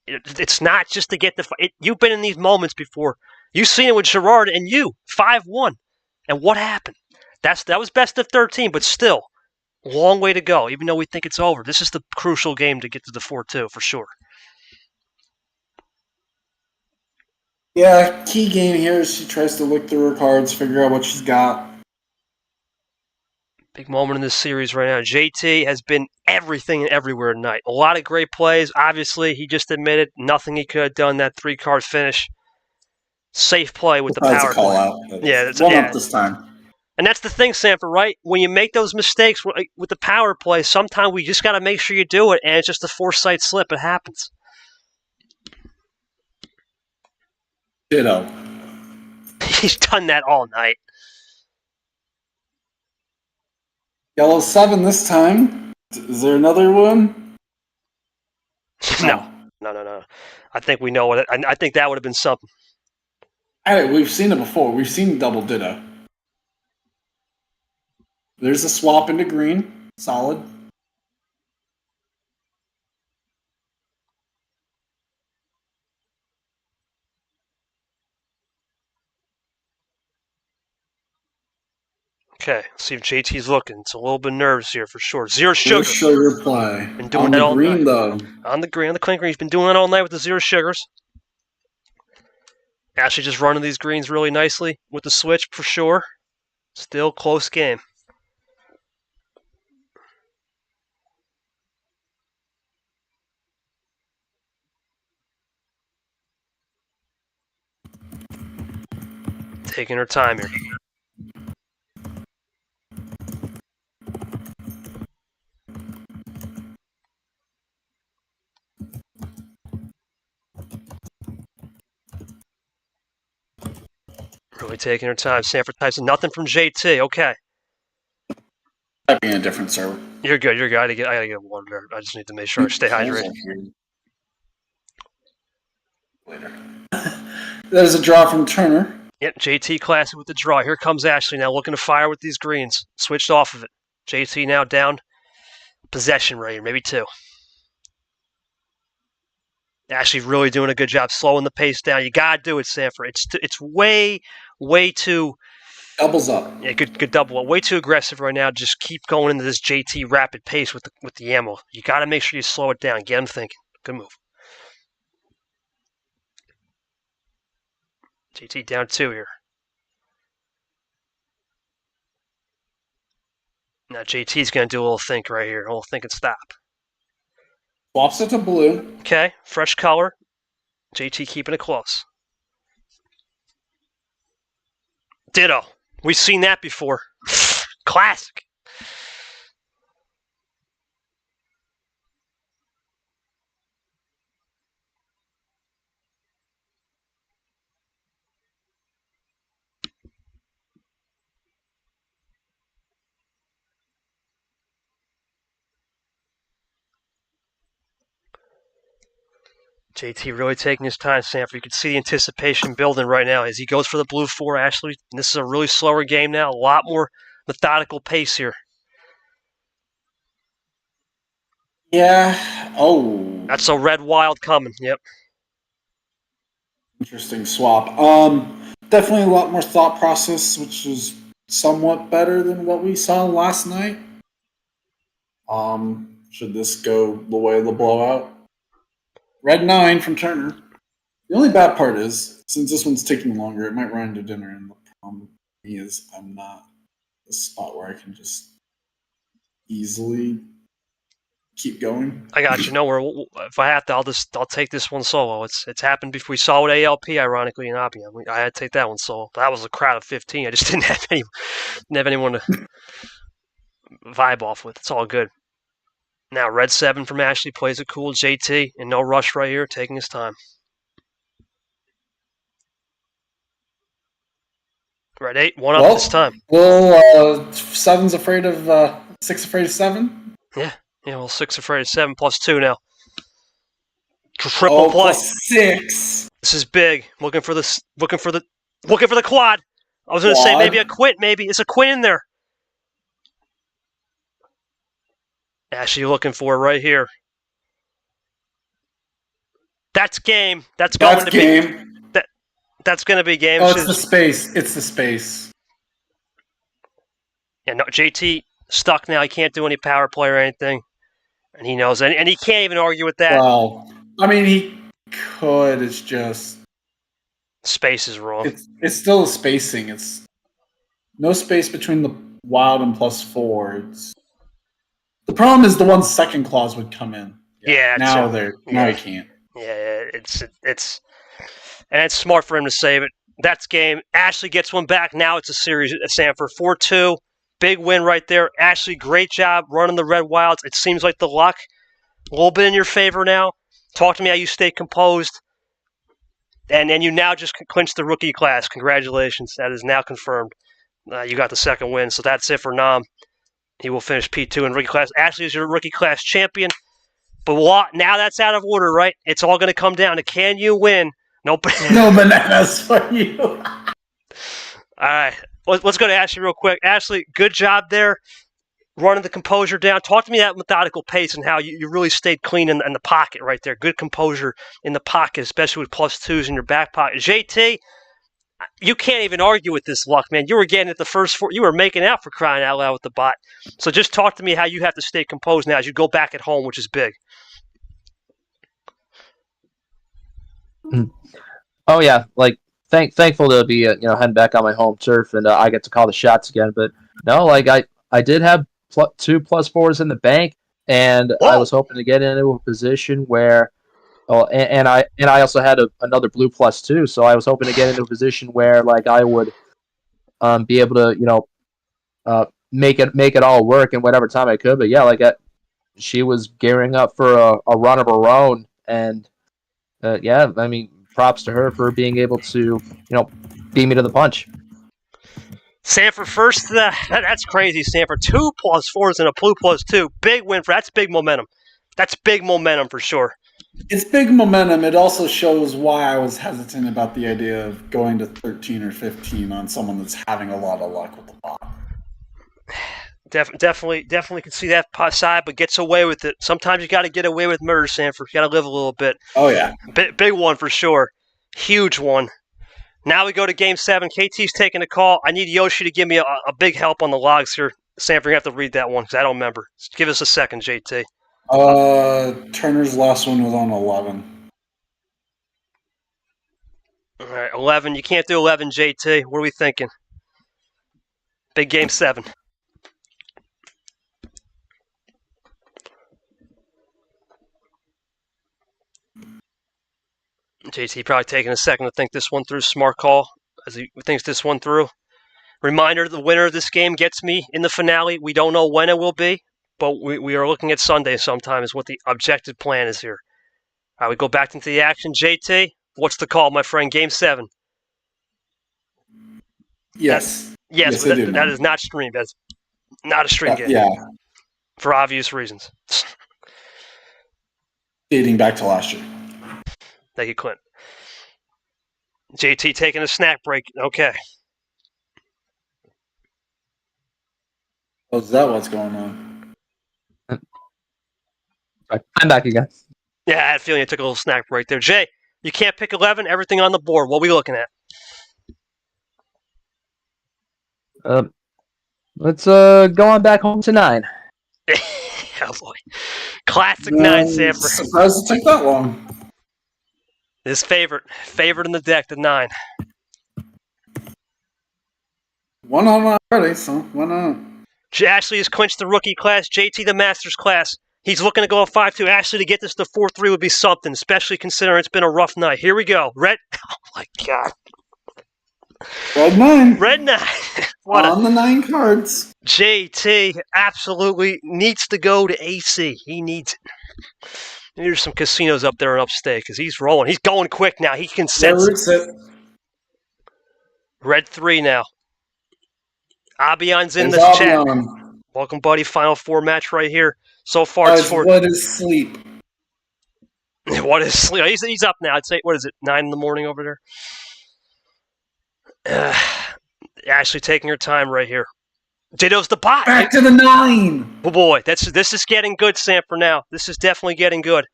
Speaker 2: It's not just to get the... You've been in these moments before. You've seen it with Gerard and you. 5-1. And what happened? That was best of 13, but still, long way to go, even though we think it's over. This is the crucial game to get to the 4-2, for sure.
Speaker 3: Yeah, key game here is she tries to look through her cards, figure out what she's got.
Speaker 2: Big moment in this series right now. JT has been everything and everywhere tonight. A lot of great plays. Obviously, he just admitted nothing he could have done. That 3-card finish. Safe play with the power
Speaker 3: call
Speaker 2: play.
Speaker 3: Out.
Speaker 2: Yeah, that's
Speaker 3: one up this time.
Speaker 2: And that's the thing, Sandfer, right? When you make those mistakes with the power play, sometimes we just got to make sure you do it, and it's just a foresight slip. It happens.
Speaker 3: Ditto.
Speaker 2: He's done that all night.
Speaker 3: Yellow 7 this time. Is there another one?
Speaker 2: No. I think we know what I think that would have been something.
Speaker 3: Hey, we've seen it before. We've seen double ditto. There's a swap into green. Solid.
Speaker 2: Okay, let's see if JT's looking. It's a little bit nervous here for sure. Zero sugar.
Speaker 3: No sugar play.
Speaker 2: Been doing
Speaker 3: On
Speaker 2: that
Speaker 3: the
Speaker 2: all
Speaker 3: green,
Speaker 2: night.
Speaker 3: though.
Speaker 2: On the clean green. He's been doing that all night with the zero sugars. Ashley just running these greens really nicely with the switch for sure. Still close game. Taking her time here. Really taking her time. Sandfer types in nothing from JT. Okay.
Speaker 3: That being a different server.
Speaker 2: You're good. I gotta get water. I just need to make sure I stay hydrated.
Speaker 3: Later. There's a draw from Turner.
Speaker 2: Yep, JT classic with the draw. Here comes Ashley now looking to fire with these greens. Switched off of it. JT now down possession right here, maybe two. Ashley really doing a good job slowing the pace down. You gotta do it, Sandfer. It's way too
Speaker 3: Doubles up.
Speaker 2: Yeah, good double. Way too aggressive right now. Just keep going into this JT rapid pace with the ammo. You got to make sure you slow it down. Get him thinking. Good move. JT down 2 here. Now JT's going to do a little think right here. A little think and stop.
Speaker 3: Swaps it to blue.
Speaker 2: Okay, fresh color. JT keeping it close. Ditto. We've seen that before. Classic. JT really taking his time, Sandfer. You can see the anticipation building right now as he goes for the blue 4, Ashley. And this is a really slower game now. A lot more methodical pace here.
Speaker 3: Yeah. Oh.
Speaker 2: That's a red wild coming. Yep.
Speaker 3: Interesting swap. Definitely a lot more thought process, which is somewhat better than what we saw last night. Should this go the way of the blowout? Red 9 from Turner. The only bad part is, since this one's taking longer, it might run into dinner, and the problem is I'm not at a spot where I can just easily keep going.
Speaker 2: I got you. No, if I have to, I'll take this one solo. It's happened before. We saw it with ALP, ironically, in Abyan. I had to take that one solo. That was a crowd of 15. I just didn't have anyone to vibe off with. It's all good. Now, red 7 from Ashley plays it cool. JT, and no rush right here, taking his time. Red 8, one up this time.
Speaker 3: Well, 7's afraid of 6 afraid of 7?
Speaker 2: Yeah, well, 6 afraid of 7 plus 2 now. Triple play.
Speaker 3: Plus 6.
Speaker 2: This is big. Looking for the quad. I was going to say maybe a quint. Maybe it's a quint in there. Ashley looking for it right here. That's game. That's going to
Speaker 3: game.
Speaker 2: be. That's going to be game.
Speaker 3: Oh, it's the space. It's the space.
Speaker 2: Yeah, no, JT stuck now. He can't do any power play or anything, and he knows, and he can't even argue with that.
Speaker 3: Well, I mean, he could. It's just
Speaker 2: space is wrong.
Speaker 3: It's still a spacing. It's no space between the wild and plus 4. The problem is the 1 second clause would come in.
Speaker 2: Yeah.
Speaker 3: Now he can't.
Speaker 2: Yeah, it's smart for him to save it. That's game. Ashley gets one back. Now it's a series at Sandfer. 4-2. Big win right there. Ashley, great job running the Red Wilds. It seems like the luck a little bit in your favor now. Talk to me how you stay composed. And you now just clinched the rookie class. Congratulations. That is now confirmed. You got the second win. So that's it for Nam. He will finish P2 in rookie class. Ashley is your rookie class champion. But what? Now that's out of order, right? It's all going to come down to can you win? No
Speaker 3: bananas for you.
Speaker 2: All right. Let's go to Ashley real quick. Ashley, good job there running the composure down. Talk to me that methodical pace and how you really stayed clean in the pocket right there. Good composure in the pocket, especially with +2s in your back pocket. JT, you can't even argue with this luck, man. You were getting at the first 4. You were making out for crying out loud with the bot. So just talk to me how you have to stay composed now as you go back at home, which is big.
Speaker 4: Oh yeah, like thankful to be heading back on my home turf and I get to call the shots again. But no, like I did have 2 +4s in the bank, and
Speaker 2: Whoa.
Speaker 4: I was hoping to get into a position where, and I also had another blue +2, so I was hoping to get into a position where like I would be able to make it all work in whatever time I could. But yeah, like she was gearing up for a run of her own, and yeah, I mean, props to her for being able to beat me to the punch.
Speaker 2: Sandfer first. That's crazy, Sandfer. 2 +4s and a blue +2. Big win that's big momentum. That's big momentum for sure.
Speaker 3: It's big momentum. It also shows why I was hesitant about the idea of going to 13 or 15 on someone that's having a lot of luck with the bot.
Speaker 2: Definitely can see that side, but gets away with it. Sometimes you got to get away with murder, Sandfer. You got to live a little bit.
Speaker 3: Oh, yeah.
Speaker 2: Big one for sure. Huge one. Now we go to Game 7. KT's taking the call. I need Yoshi to give me a big help on the logs here. Sandfer, you have to read that one because I don't remember. Give us a second, JT.
Speaker 3: Turner's last one was on 11.
Speaker 2: All right, 11. You can't do 11, JT. What are we thinking? Big Game 7. JT probably taking a second to think this one through. Smart call as he thinks this one through. Reminder, the winner of this game gets me in the finale. We don't know when it will be, but we are looking at Sunday sometime is what the objective plan is here. All right, we go back into the action. JT, what's the call, my friend? Game 7.
Speaker 3: Yes.
Speaker 2: Yes, but that is not streamed. That's not a stream game.
Speaker 3: Yeah.
Speaker 2: For obvious reasons.
Speaker 3: Dating back to last year.
Speaker 2: Thank you, Clint. JT taking a snack break. Okay.
Speaker 3: Oh, is that what's going on?
Speaker 4: I'm back again.
Speaker 2: Yeah, I had a feeling you took a little snack break there. Jay, you can't pick 11. Everything on the board. What are we looking at?
Speaker 4: Let's go on back home to 9.
Speaker 2: Oh, boy. Classic 9, Sandfer.
Speaker 3: Surprised it took that long.
Speaker 2: His favorite in the deck, the 9.
Speaker 3: One on already, so why not?
Speaker 2: Ashley has clinched the rookie class. JT the Masters class. He's looking to go 5-2. Ashley to get this to 4-3 would be something, especially considering it's been a rough night. Here we go. Red. Oh my God.
Speaker 3: Red 9.
Speaker 2: Red 9.
Speaker 3: On the 9 cards.
Speaker 2: JT absolutely needs to go to AC. He needs it. There's some casinos up there in upstate because he's rolling. He's going quick now. He can sense it. Red 3 now. Abyan's in the chat. Welcome, buddy. Final 4 match right here. So far, it's 4.
Speaker 3: What is sleep?
Speaker 2: What is sleep? He's up now. I'd say, what is it, 9 in the morning over there? Ashley taking her time right here. Ditto's the bot.
Speaker 3: Back to the 9.
Speaker 2: Oh, boy. This is getting good, Sandfer, now. This is definitely getting good.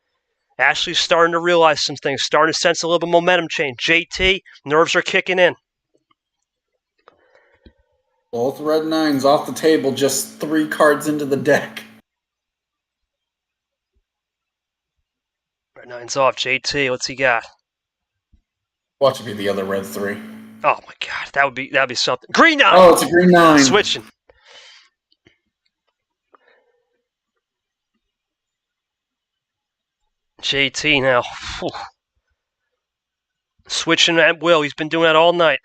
Speaker 2: Ashley's starting to realize some things, starting to sense a little bit of momentum change. JT, nerves are kicking in.
Speaker 3: Both red 9s off the table, just 3 cards into the deck.
Speaker 2: Red 9's off. JT, what's he got?
Speaker 3: Watch it be the other red 3.
Speaker 2: Oh my God, that'd be something. Green 9.
Speaker 3: Oh, it's a green 9.
Speaker 2: Switching. JT now. Whew. Switching at will. He's been doing that all night.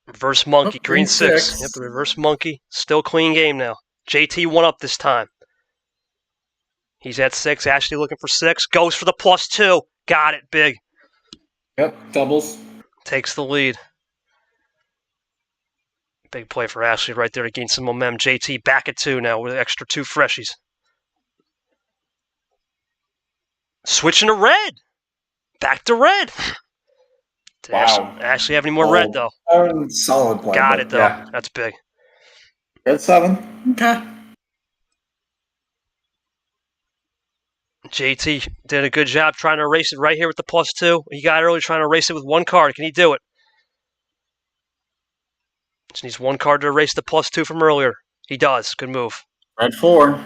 Speaker 2: Reverse monkey, green 6. Yep, the reverse monkey. Still clean game now. JT won up this time. He's at 6. Ashley looking for 6. Goes for the +2. Got it, big.
Speaker 3: Yep, doubles.
Speaker 2: Takes the lead. Big play for Ashley right there to gain some momentum. JT back at 2 now with an extra 2 freshies. Switching to red. Back to red. Did
Speaker 3: Wow.
Speaker 2: Ashley have any more red, though?
Speaker 3: Solid play.
Speaker 2: Got it, though.
Speaker 3: Yeah.
Speaker 2: That's big.
Speaker 3: Red 7. Okay.
Speaker 2: JT did a good job trying to erase it right here with the +2. He got early trying to erase it with 1 card. Can he do it? Just needs 1 card to erase the +2 from earlier. He does. Good move.
Speaker 3: Red 4.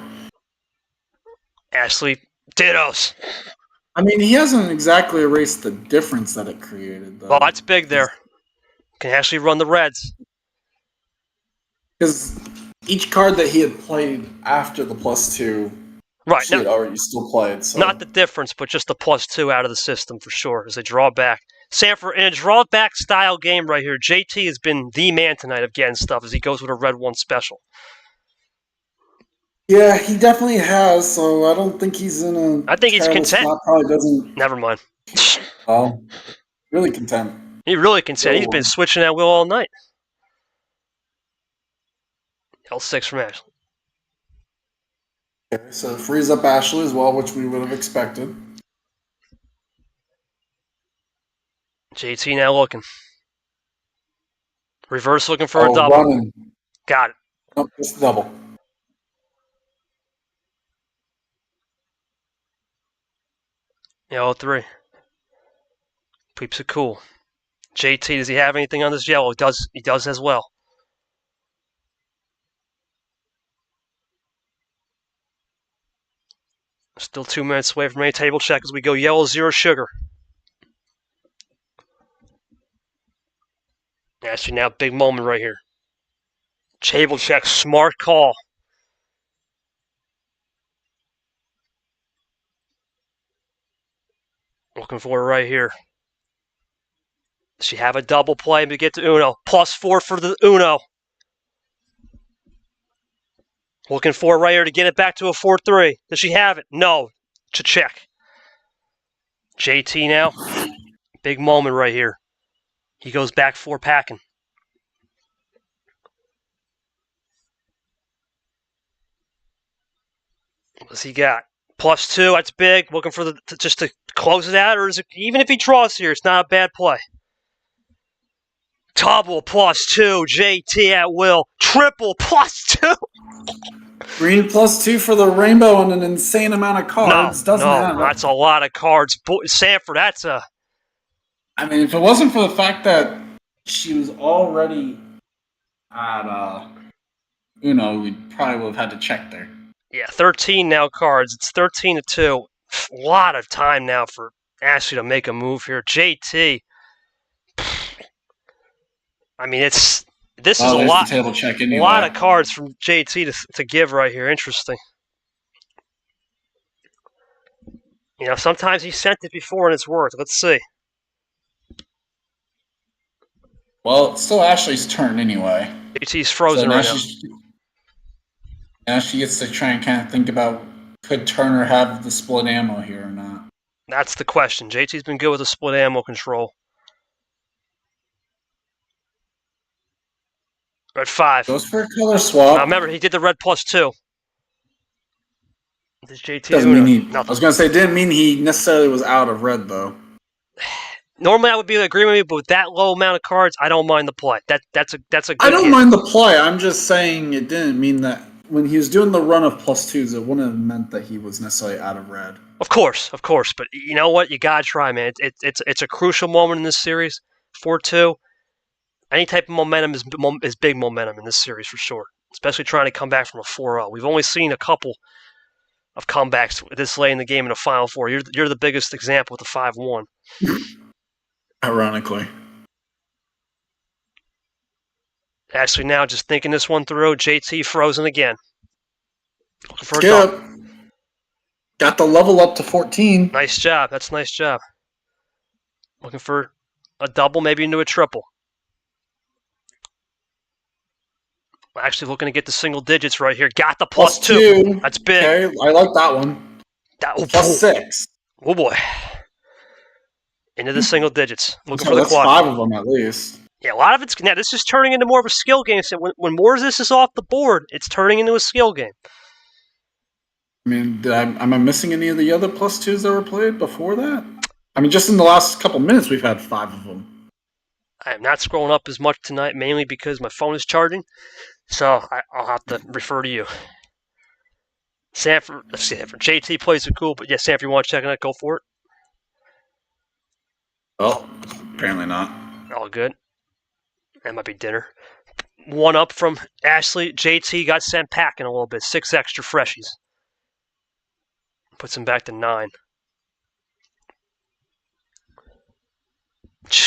Speaker 2: Ashley, dittos.
Speaker 3: I mean, he hasn't exactly erased the difference that it created, though.
Speaker 2: Well, that's big there. Can Ashley run the reds?
Speaker 3: Because each card that he had played after the +2,
Speaker 2: Right.
Speaker 3: she had already still played. So.
Speaker 2: Not the difference, but just the +2 out of the system for sure as they draw back. Sandfer, in a draw back style game right here, JT has been the man tonight of getting stuff as he goes with a red 1 special.
Speaker 3: Yeah, he definitely has, so I don't think he's in a.
Speaker 2: I think he's content.
Speaker 3: Spot. Probably doesn't.
Speaker 2: Never mind.
Speaker 3: Oh, really content.
Speaker 2: He really content. He's been switching that wheel all night. L6 from Ashley.
Speaker 3: Okay, so it frees up Ashley as well, which we would have expected.
Speaker 2: JT now looking. Reverse looking for a double.
Speaker 3: Running.
Speaker 2: Got it.
Speaker 3: Nope, it's double.
Speaker 2: Yellow 3. Keeps it cool. JT, does he have anything on this yellow? He does as well. Still 2 minutes away from any table check as we go yellow 0 sugar. Actually, now big moment right here. Table check, smart call. Looking for it right here. Does she have a double play to get to Uno? +4 for the Uno. Looking for it right here to get it back to a 4-3. Does she have it? No. To check. JT now. Big moment right here. He goes back 4 packing. What's he got? +2. That's big. Looking for just to close it out, or is it even if he draws here? It's not a bad play. Double +2. JT at will. Triple +2.
Speaker 3: Green +2 for the rainbow and an insane amount of cards.
Speaker 2: No,
Speaker 3: Doesn't have it.
Speaker 2: that's a lot of cards. Sandfer, that's a.
Speaker 3: I mean, if it wasn't for the fact that she was already at we probably would have had to check there.
Speaker 2: Yeah, 13 now cards. It's 13-2. A lot of time now for Ashley to make a move here. JT. I mean, this is a lot.
Speaker 3: Table check anyway.
Speaker 2: A lot of cards from JT to give right here. Interesting. You know, sometimes he sent it before and it's worked. Let's see.
Speaker 3: Well, it's still Ashley's turn anyway.
Speaker 2: JT's frozen right now.
Speaker 3: Now she gets to try and kind of think about, could Turner have the split ammo here or not?
Speaker 2: That's the question. JT's been good with the split ammo control. Red 5.
Speaker 3: Goes for a color swap.
Speaker 2: Now remember, he did the red +2. Does JT
Speaker 3: Doesn't mean he.
Speaker 2: Nothing.
Speaker 3: I was gonna say, didn't mean he necessarily was out of red though.
Speaker 2: Normally, I would be in agreement with you, but with that low amount of cards, I don't mind the play. That's a good.
Speaker 3: I don't
Speaker 2: hit.
Speaker 3: mind the play. I'm just saying it didn't mean that when he was doing the run of +2s, it wouldn't have meant that he was necessarily out of red.
Speaker 2: Of course. But you know what? You gotta try, man. It's a crucial moment in this series. 4-2. Any type of momentum is big momentum in this series for sure. Especially trying to come back from a 4-0. We've only seen a couple of comebacks this late in the game in a Final Four. You're the biggest example with the 5-1.
Speaker 3: Ironically.
Speaker 2: Actually, now just thinking this one through, JT frozen again. Looking for a double.
Speaker 3: Got the level up to 14.
Speaker 2: Nice job. That's a nice job. Looking for a double, maybe into a triple. Actually looking to get the single digits right here. Got the +2. That's big.
Speaker 3: Okay, I like that one. +6.
Speaker 2: Oh boy. Into the single digits. Looking
Speaker 3: So
Speaker 2: for the
Speaker 3: that's
Speaker 2: quad.
Speaker 3: 5 of them at least.
Speaker 2: Yeah, a lot of it's now. This is turning into more of a skill game. So when more of this is off the board, it's turning into a skill game.
Speaker 3: I mean, am I missing any of the other +2s that were played before that? I mean, just in the last couple minutes, we've had 5 of them.
Speaker 2: I am not scrolling up as much tonight, mainly because my phone is charging. So I'll have to refer to you. Sandfer, JT plays it cool, but yeah, Sandfer, you want to check on it? Go for it.
Speaker 3: Well, apparently not.
Speaker 2: All good. That might be dinner. 1 up from Ashley. JT got sent packing a little bit. 6 extra freshies. Puts him back to 9.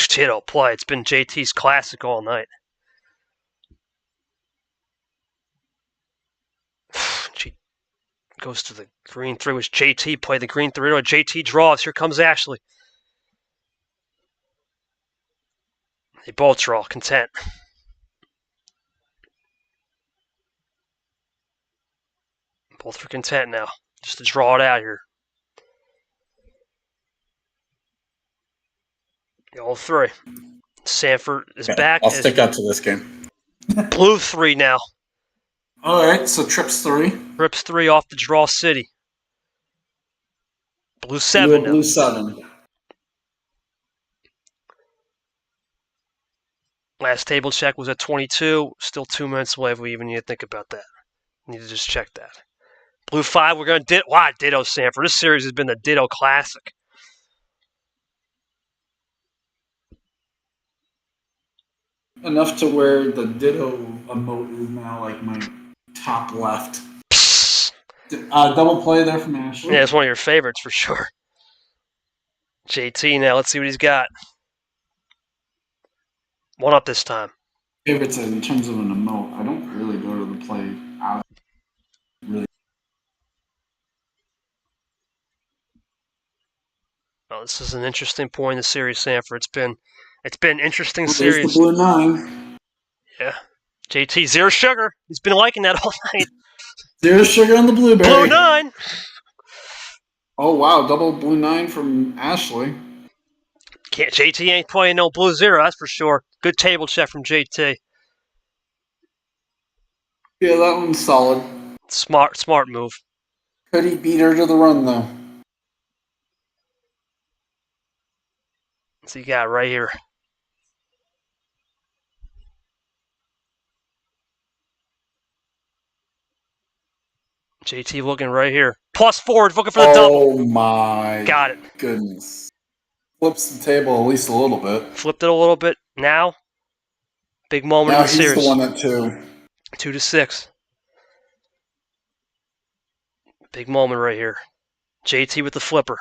Speaker 2: Ditto play. It's been JT's classic all night. She goes to the green 3, which JT played the green 3. JT draws. Here comes Ashley. They both draw. Content. Both are content now. Just to draw it out here. All 3. Sandfer is back.
Speaker 3: I'll stick out to this game.
Speaker 2: Blue 3 now.
Speaker 3: All right, so trips 3.
Speaker 2: Trips 3 off the draw city. Blue 7 now.
Speaker 3: Blue 7.
Speaker 2: Last table check was at 22. Still 2 minutes away if we even need to think about that. Need to just check that. Blue 5, we're going to ditto Sandfer. This series has been the ditto classic.
Speaker 3: Enough to where the ditto emote is now like my top left. Double play there from Ashley.
Speaker 2: Yeah, it's one of your favorites for sure. JT now, let's see what he's got. 1 up this time.
Speaker 3: Favorites in terms of an emote. I don't really go to the play out. Really.
Speaker 2: Well, this is an interesting point in the series, Sandfer. It's been interesting
Speaker 3: There's
Speaker 2: series.
Speaker 3: the blue 9.
Speaker 2: Yeah. JT, 0 sugar. He's been liking that all night.
Speaker 3: 0 sugar on the blueberry.
Speaker 2: Blue 9.
Speaker 3: Oh, wow. Double blue 9 from Ashley.
Speaker 2: JT ain't playing no blue 0, that's for sure. Good table check from JT.
Speaker 3: Yeah, that one's solid.
Speaker 2: Smart move.
Speaker 3: Could he beat her to the run, though?
Speaker 2: What's he got right here? JT looking right here. +4, looking for the double.
Speaker 3: Oh, my
Speaker 2: Got it.
Speaker 3: goodness. Flips the table at least a little bit.
Speaker 2: Flipped it a little bit. Now, big moment
Speaker 3: Now
Speaker 2: in the
Speaker 3: he's
Speaker 2: series.
Speaker 3: the one at 2.
Speaker 2: 2-6. Big moment right here. JT with the flipper.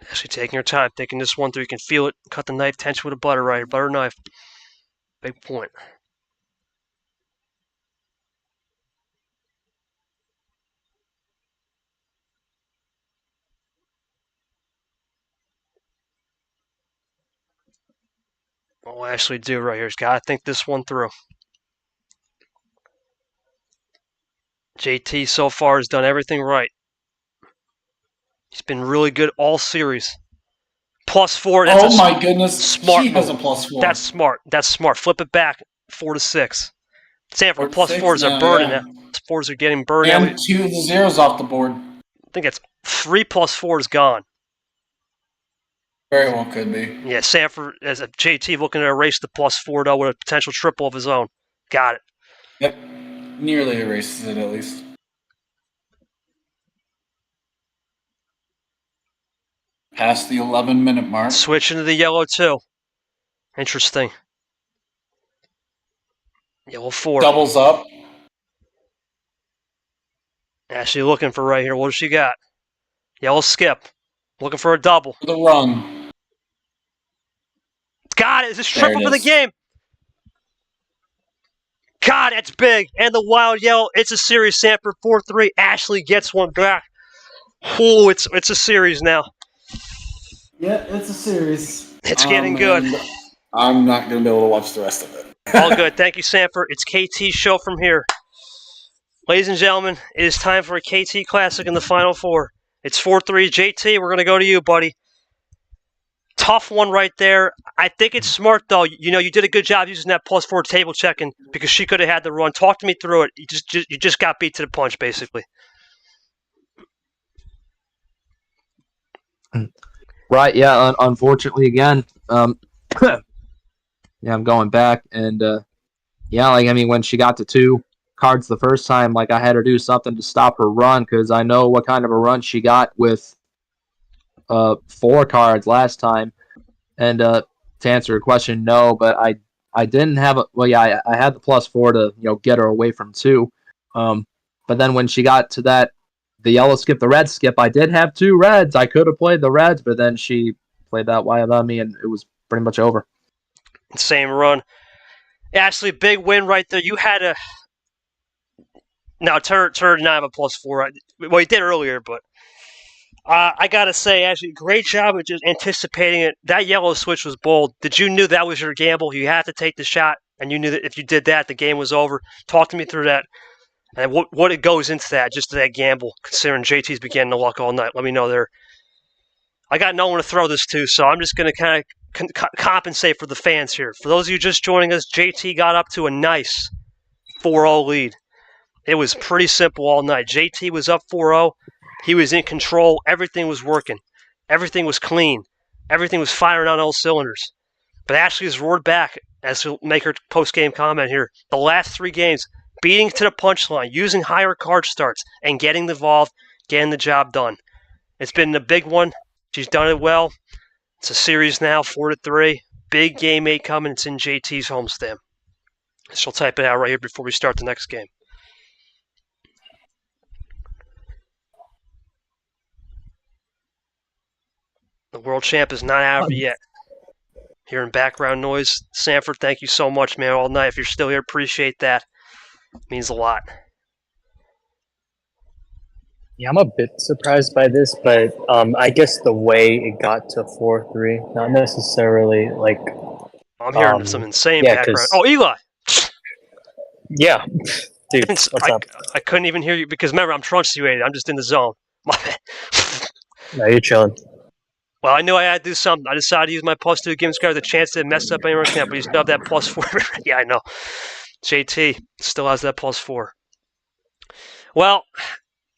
Speaker 2: Actually taking her time, taking this one through. You can feel it. Cut the knife, tension with a butter right here. Butter knife. Big point. What will Ashley do right here? He's got to think this one through. JT so far has done everything right. He's been really good all series. +4.
Speaker 3: Oh my goodness!
Speaker 2: Smart.
Speaker 3: She has a +4.
Speaker 2: That's smart. That's smart. Flip it back. 4-6. Sandfer,
Speaker 3: 4-6
Speaker 2: +4s are
Speaker 3: now,
Speaker 2: burning.
Speaker 3: yeah.
Speaker 2: 4s are getting burned.
Speaker 3: And 2 of the zeros off the board.
Speaker 2: I think it's 3 +4 is gone.
Speaker 3: Very well could be.
Speaker 2: Yeah, Sandfer as a JT looking to erase the +4 though with a potential triple of his own. Got it.
Speaker 3: Yep. Nearly erases it at least. Past the 11-minute mark.
Speaker 2: Switching to the yellow 2. Interesting. Yellow 4.
Speaker 3: Doubles up.
Speaker 2: Ashley looking for right here. What does she got? Yellow skip. Looking for a double.
Speaker 3: The run.
Speaker 2: Got it. Is this
Speaker 3: There
Speaker 2: triple
Speaker 3: it
Speaker 2: for the
Speaker 3: is.
Speaker 2: game? God, it's big. And the wild yellow. It's a series. Sandfer 4-3. Ashley gets one back. Oh, it's a series now.
Speaker 3: Yeah, it's a series.
Speaker 2: It's getting good.
Speaker 3: I'm not going to be able to watch the rest of it.
Speaker 2: All good. Thank you, Sandfer. It's KT's show from here. Ladies and gentlemen, it is time for a KT Classic in the Final Four. It's 4-3. JT, we're going to go to you, buddy. Tough one right there. I think it's smart, though. You know, you did a good job using that +4 table checking because she could have had the run. Talk to me through it. You just got beat to the punch, basically.
Speaker 4: Right, yeah, unfortunately, again, yeah, I'm going back, and, yeah, like, I mean, when she got to 2 cards the first time, like, I had her do something to stop her run, because I know what kind of a run she got with 4 cards last time, and, to answer your question, no, but I didn't have I had the +4 to, you know, get her away from 2, but then when she got to the yellow skip, the red skip, I did have 2 reds. I could have played the reds, but then she played that wild on me, and it was pretty much over.
Speaker 2: Same run. Ashley, big win right there. You had a... Now, Turner did not have a +4. Well, he did earlier, but... I got to say, Ashley, great job of just anticipating it. That yellow switch was bold. Did you knew that was your gamble? You had to take the shot, and you knew that if you did that, the game was over. Talk to me through that. And what it goes into that, just to that gamble, considering JT's been getting the luck all night. Let me know there. I got no one to throw this to, so I'm just going to kind of compensate for the fans here. For those of you just joining us, JT got up to a nice 4-0 lead. It was pretty simple all night. JT was up 4-0. He was in control. Everything was working. Everything was clean. Everything was firing on all cylinders. But Ashley has roared back, as she'll make her post-game comment here. The last 3 games, beating to the punchline, using higher card starts, and getting involved, getting the job done. It's been a big one. She's done it well. It's a series now, 4-3. Big game 8 coming. It's in JT's homestand. She'll type it out right here before we start the next game. The world champ is not out of it yet. Hearing background noise. Sandfer, thank you so much, man, all night. If you're still here, appreciate that. It means a lot.
Speaker 5: Yeah, I'm a bit surprised by this, but I guess the way it got to 4-3, not necessarily like.
Speaker 2: I'm hearing some insane
Speaker 5: yeah,
Speaker 2: background. Oh, Eli!
Speaker 5: Yeah, dude, what's up?
Speaker 2: I couldn't even hear you because remember, I'm trunk situated. I'm just in the zone. My bad.
Speaker 5: No, you're chilling.
Speaker 2: Well, I knew I had to do something. I decided to use my +2 Gibbons card with a chance to mess up anyone's camp, but you still have that +4. Yeah, I know. JT still has that +4. Well,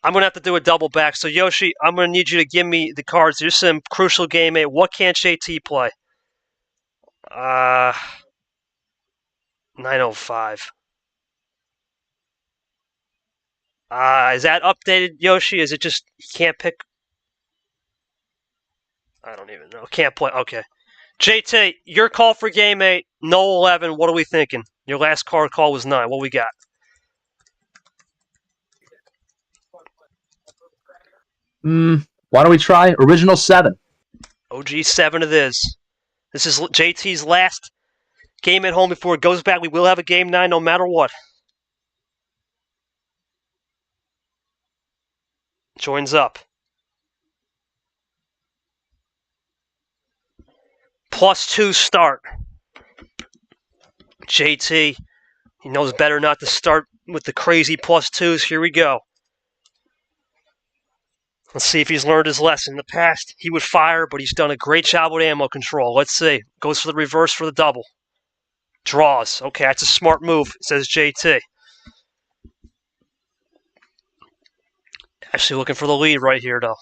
Speaker 2: I'm going to have to do a double back. So, Yoshi, I'm going to need you to give me the cards. There's some crucial game 8. What can't JT play? 905. Is that updated, Yoshi? Is it just you can't pick? I don't even know. Can't play. Okay. JT, your call for game 8, no 11. What are we thinking? Your last card call was 9. What we got?
Speaker 4: Why don't we try original 7?
Speaker 2: OG 7 it is. This is JT's last game at home before it goes back. We will have a game 9 no matter what. Joins up. +2 start. JT, he knows better not to start with the crazy +2s. Here we go. Let's see if he's learned his lesson. In the past, he would fire, but he's done a great job with ammo control. Let's see. Goes for the reverse for the double. Draws. Okay, that's a smart move, says JT. Actually looking for the lead right here, though.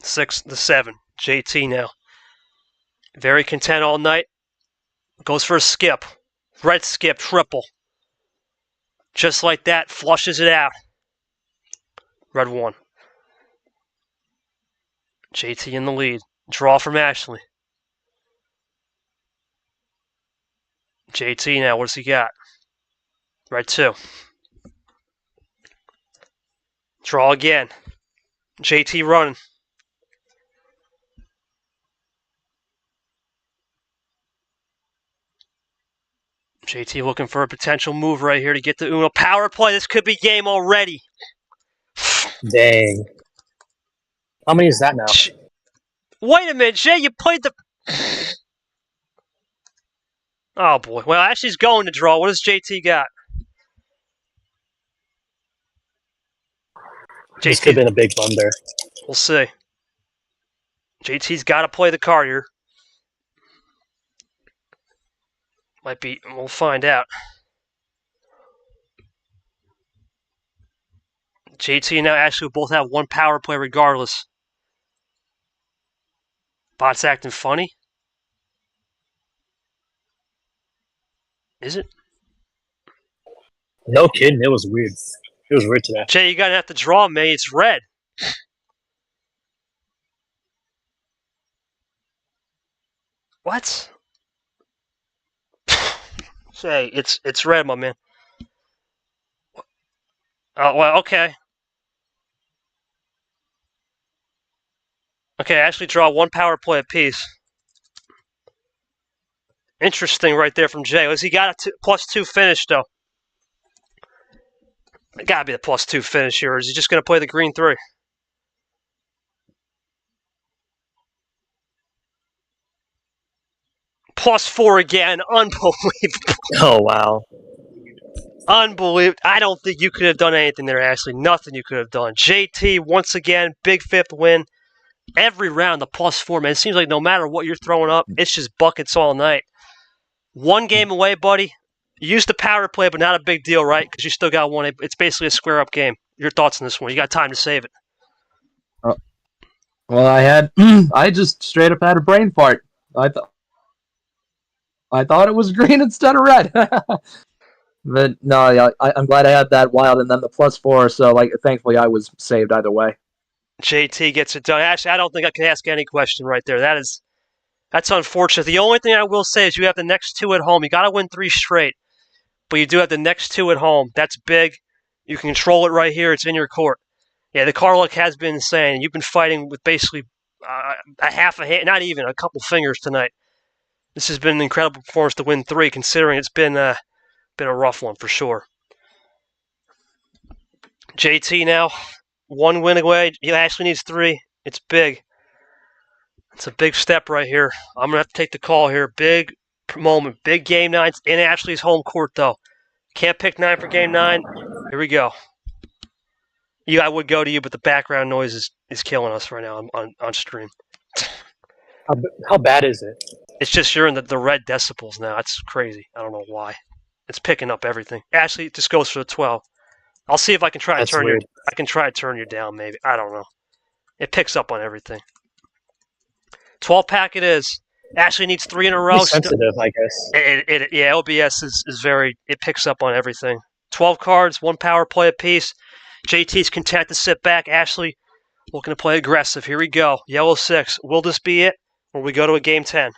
Speaker 2: 6-7. JT now. Very content all night. Goes for a skip. Red skip, triple. Just like that, flushes it out. Red 1. JT in the lead. Draw from Ashley. JT now, what's he got? Red 2. Draw again. JT running. JT looking for a potential move right here to get the Uno power play. This could be game already.
Speaker 5: Dang. How many is that now?
Speaker 2: Wait a minute, Jay. You played the... Oh, boy. Well, Ashley's going to draw. What does JT got?
Speaker 5: This could have been a big blunder.
Speaker 2: We'll see. JT's got to play the card here. Might be. We'll find out. JT and now Ashley will both have one power play regardless. Bot's acting funny. Is it?
Speaker 5: No kidding, it was weird. It was weird today.
Speaker 2: Jay, you're going to have to draw me. It's red. What? Say, it's red, my man. Oh, well, okay. Okay, Ashley draw one power play apiece. Interesting right there from Jay. He got a +2 finish, though. It got to be the +2 finish here. Or is he just going to play the green 3? +4 again. Unbelievable.
Speaker 5: Oh, wow.
Speaker 2: Unbelievable. I don't think you could have done anything there, Ashley. Nothing you could have done. JT, once again, big 5th win. Every round, the +4, man. It seems like no matter what you're throwing up, it's just buckets all night. One game away, buddy. You used the power play, but not a big deal, right? Because you still got one. It's basically a square-up game. Your thoughts on this one? You got time to save it.
Speaker 4: Well, I just straight up had a brain fart. I thought it was green instead of red. But no, yeah, I'm glad I had that wild and then the +4. So, like, thankfully, I was saved either way.
Speaker 2: JT gets it done. Actually, I don't think I can ask any question right there. That's unfortunate. The only thing I will say is you have the next 2 at home. You got to win 3 straight, but you do have the next 2 at home. That's big. You can control it right here. It's in your court. Yeah, the card luck has been insane. You've been fighting with basically a half a hand, not even a couple fingers tonight. This has been an incredible performance to win 3, considering it's been a rough one for sure. JT now, 1 win away. He actually needs 3. It's big. It's a big step right here. I'm going to have to take the call here. Big moment. Big game 9. It's in Ashley's home court, though. Can't pick 9 for game 9. Here we go. I would go to you, but the background noise is killing us right now on stream.
Speaker 5: How bad is it?
Speaker 2: It's just you're in the red decibels now. It's crazy. I don't know why. It's picking up everything. Ashley, it just goes for the 12. I'll see if I can try to turn you. I can try to turn you down, maybe. I don't know. It picks up on everything. 12-pack it is. Ashley needs 3 in a row.
Speaker 5: It's sensitive, I guess.
Speaker 2: Yeah, OBS is very. It picks up on everything. 12 cards, 1 power play apiece. JT's content to sit back. Ashley looking to play aggressive. Here we go. Yellow 6. Will this be it? Or we go to a game 10?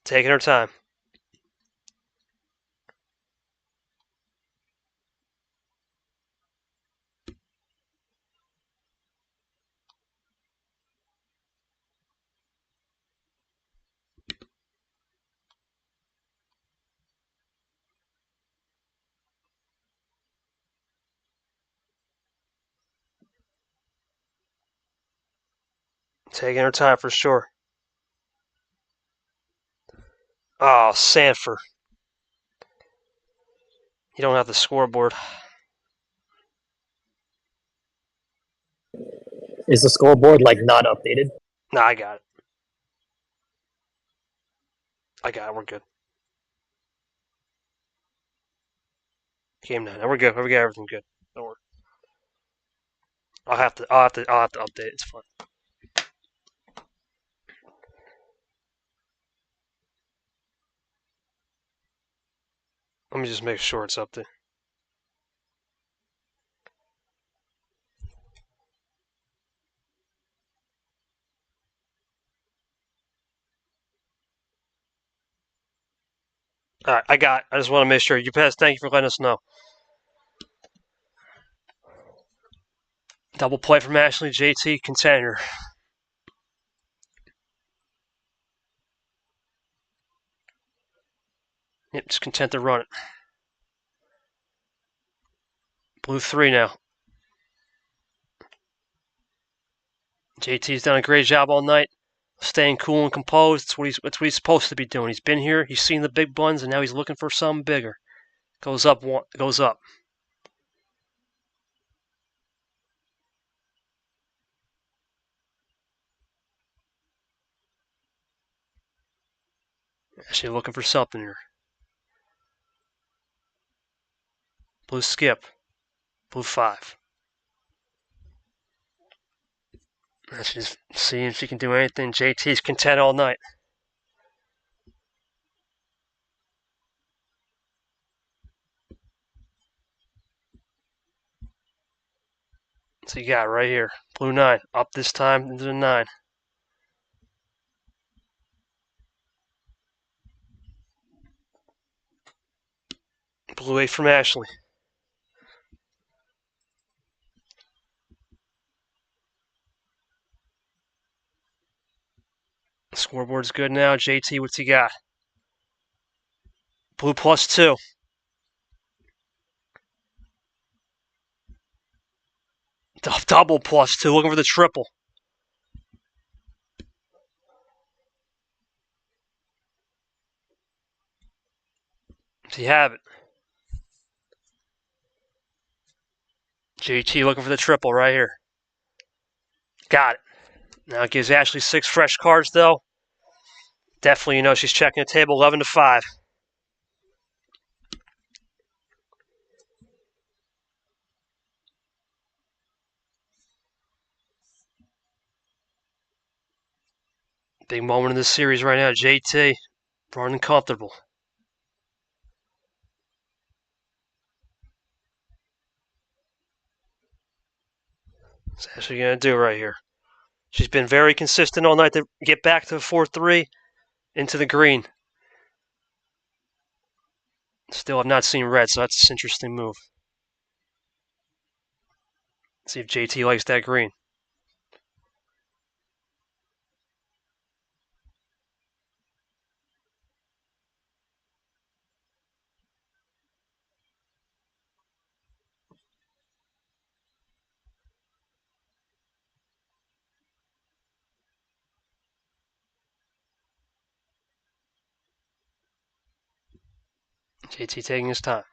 Speaker 2: Taking her time. Taking her time for sure. Oh, Sandfer. You don't have the scoreboard.
Speaker 5: Is the scoreboard not updated?
Speaker 2: Nah, I got it. We're good. Game 9. We're good. We got everything good. Don't worry. I'll have to update it. It's fine. Let me just make sure it's updated. All right, I just want to make sure. Yepez, thank you for letting us know. Double play from Ashley, JT, contender. Yep, just content to run it. Blue 3 now. JT's done a great job all night, staying cool and composed. That's what he's supposed to be doing. He's been here, he's seen the big buns, and now he's looking for something bigger. Goes up, goes up. Actually looking for something here. Blue skip. Blue 5. She's seeing if she can do anything. JT's content all night. So you got right here. Blue 9. Up this time into the 9. Blue 8 from Ashley. Scoreboard's good now. JT, what's he got? Blue +2. Double +2. Looking for the triple. So you have it. JT looking for the triple right here. Got it. Now it gives Ashley 6 fresh cards, though. Definitely, she's checking the table 11 to 5. Big moment in this series right now. JT running comfortable. What's Ashley going to do right here? She's been very consistent all night to get back to 4-3 into the green. Still have not seen red, so that's an interesting move. Let's see if JT likes that green. JT taking his time.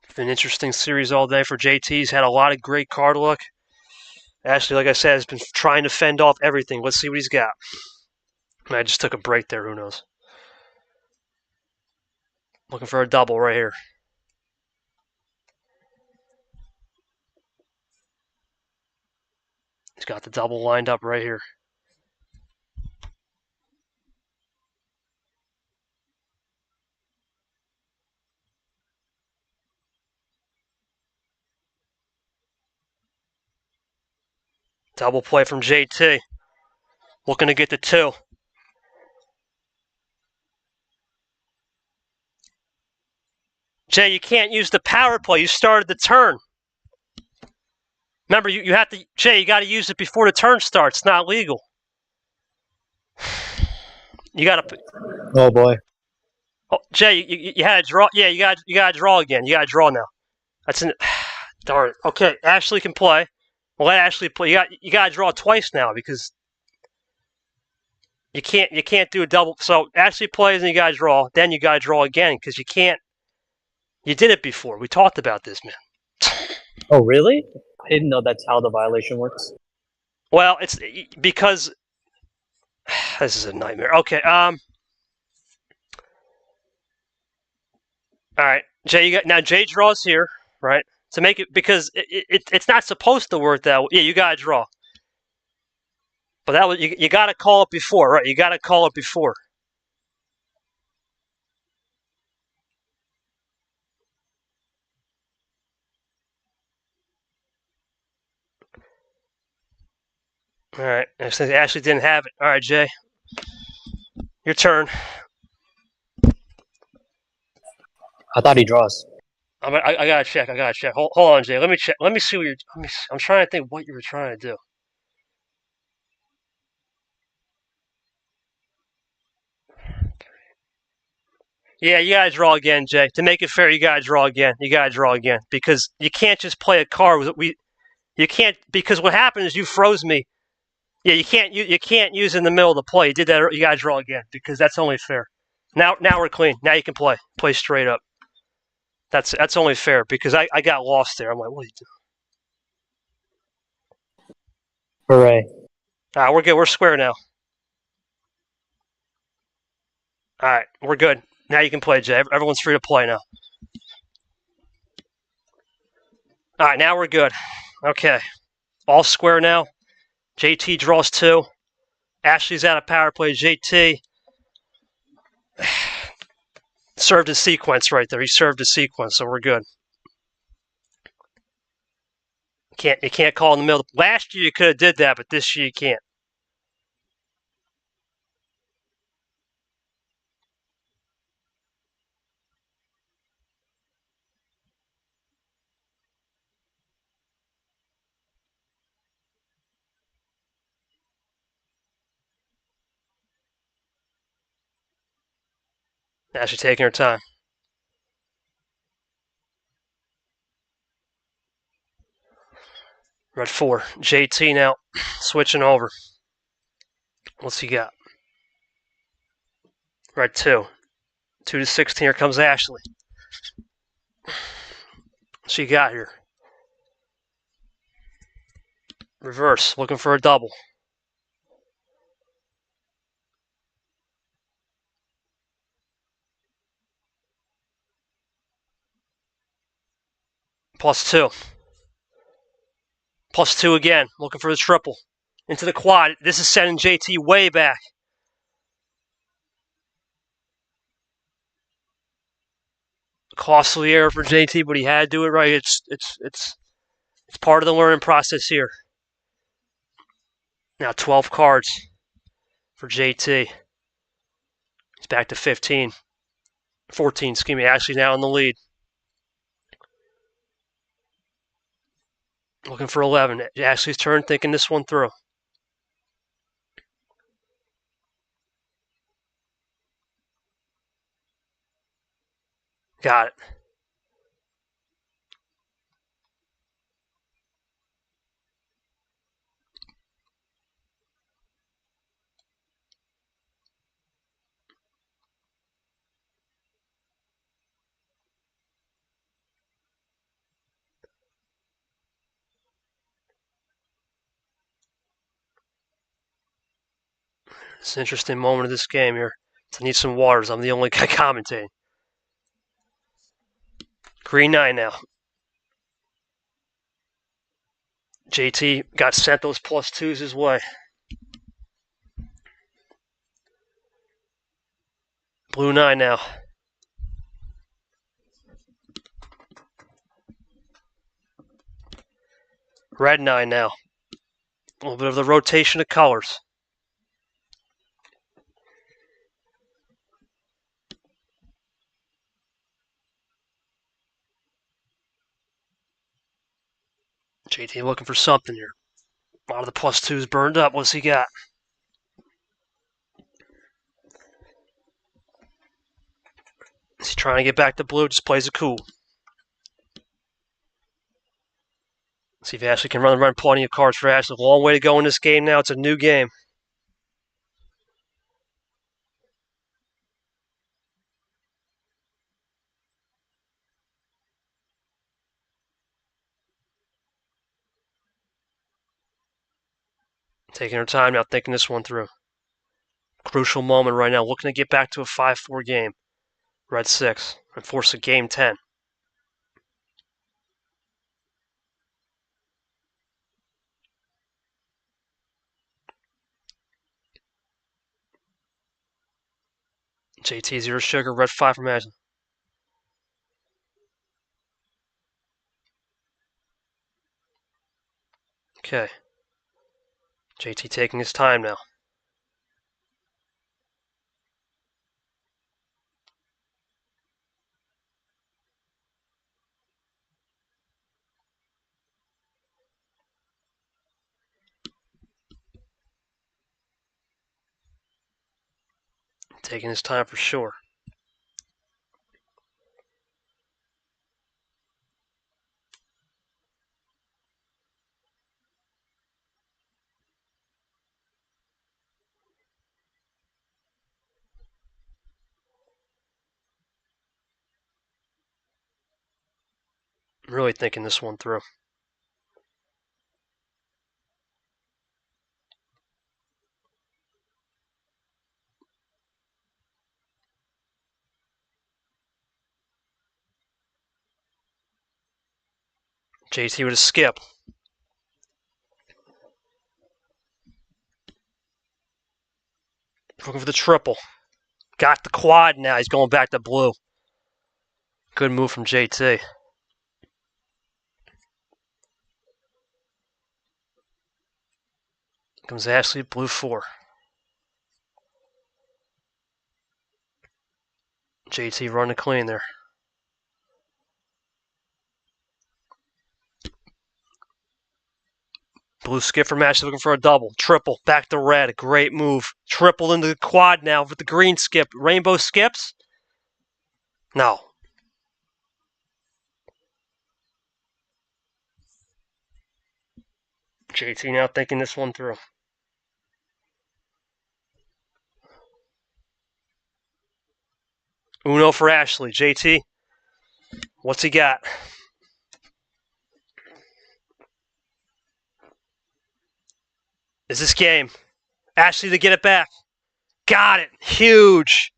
Speaker 2: It's been an interesting series all day for JT. He's had a lot of great card luck. Ashley, like I said, has been trying to fend off everything. Let's see what he's got. I just took a break there. Who knows? Looking for a double right here. He's got the double lined up right here. Double play from JT. Looking to get the 2. Jay, you can't use the power play. You started the turn. Remember, you have to, Jay, you got to use it before the turn starts. It's not legal. You got to.
Speaker 5: Oh boy.
Speaker 2: Oh, Jay, you had to draw. Yeah, you got to draw again. You got to draw now. That's an. Darn it. Okay, Ashley can play. Well, let Ashley play. You got to draw twice now because you can't do a double. So Ashley plays and you got to draw. Then you got to draw again because you can't. You did it before. We talked about this, man.
Speaker 5: Oh really? I didn't know that's how the violation works.
Speaker 2: Well, it's because this is a nightmare. Okay. All right, Jay. Jay draws here, right? To make it because it's not supposed to work that way. Yeah, you gotta draw. But that was you gotta call it before, right? You gotta call it before. All right. Ashley didn't have it. All right, Jay. Your turn.
Speaker 5: I thought he draws.
Speaker 2: I gotta check. Hold on, Jay. Let me check. Let me see what you're. I'm trying to think what you were trying to do. Yeah, you gotta draw again, Jay. To make it fair, you gotta draw again. You gotta draw again because you can't just play a card. You can't because what happened is you froze me. Yeah, you can't use in the middle of the play. You did that. You gotta draw again because that's only fair. Now we're clean. Now you can play straight up. That's only fair because I got lost there. I'm like, what are you doing?
Speaker 5: Hooray.
Speaker 2: All right, we're good. We're square now. All right, we're good. Now you can play, Jay. Everyone's free to play now. All right, now we're good. Okay. All square now. JT draws 2. Ashley's out of power play. JT served his sequence right there. He served his sequence, so we're good. You can't call in the middle. Last year you could have did that, but this year you can't. Ashley taking her time. Red 4. JT now switching over. What's he got? Red 2. 2 to 16. Here comes Ashley. What's she got here? Reverse. Looking for a double. +2. +2 again. Looking for the triple. Into the quad. This is sending JT way back. Costly error for JT, but he had to do it right. It's part of the learning process here. Now 12 cards for JT. He's back to 15. 14, excuse me. Ashley now in the lead. Looking for 11. Ashley's turn, thinking this one through. Got it. It's an interesting moment of this game here. I need some waters. I'm the only guy commentating. Green 9 now. JT got sent those +2s his way. Blue 9 now. Red 9 now. A little bit of the rotation of colors. JT looking for something here. A lot of the +2s burned up. What's he got? Is he trying to get back to blue? Just plays it cool. See if Ashley can run plenty of cards for Ashley. Long way to go in this game now. It's a new game. Taking her time now, thinking this one through. Crucial moment right now. Looking to get back to a 5-4 game. Red 6 and force a game 10. JT 0 sugar, red 5 from Ashley. Okay. JT taking his time now. Taking his time for sure. I'm really thinking this one through. JT with a skip. Looking for the triple. Got the quad now. He's going back to blue. Good move from JT. Comes Ashley, blue 4. JT running clean there. Blue skip for Ashley looking for a double. Triple. Back to red. Great move. Triple into the quad now with the green skip. Rainbow skips? No. JT now thinking this one through. Uno for Ashley. JT, what's he got? Is this game? Ashley to get it back. Got it. Huge.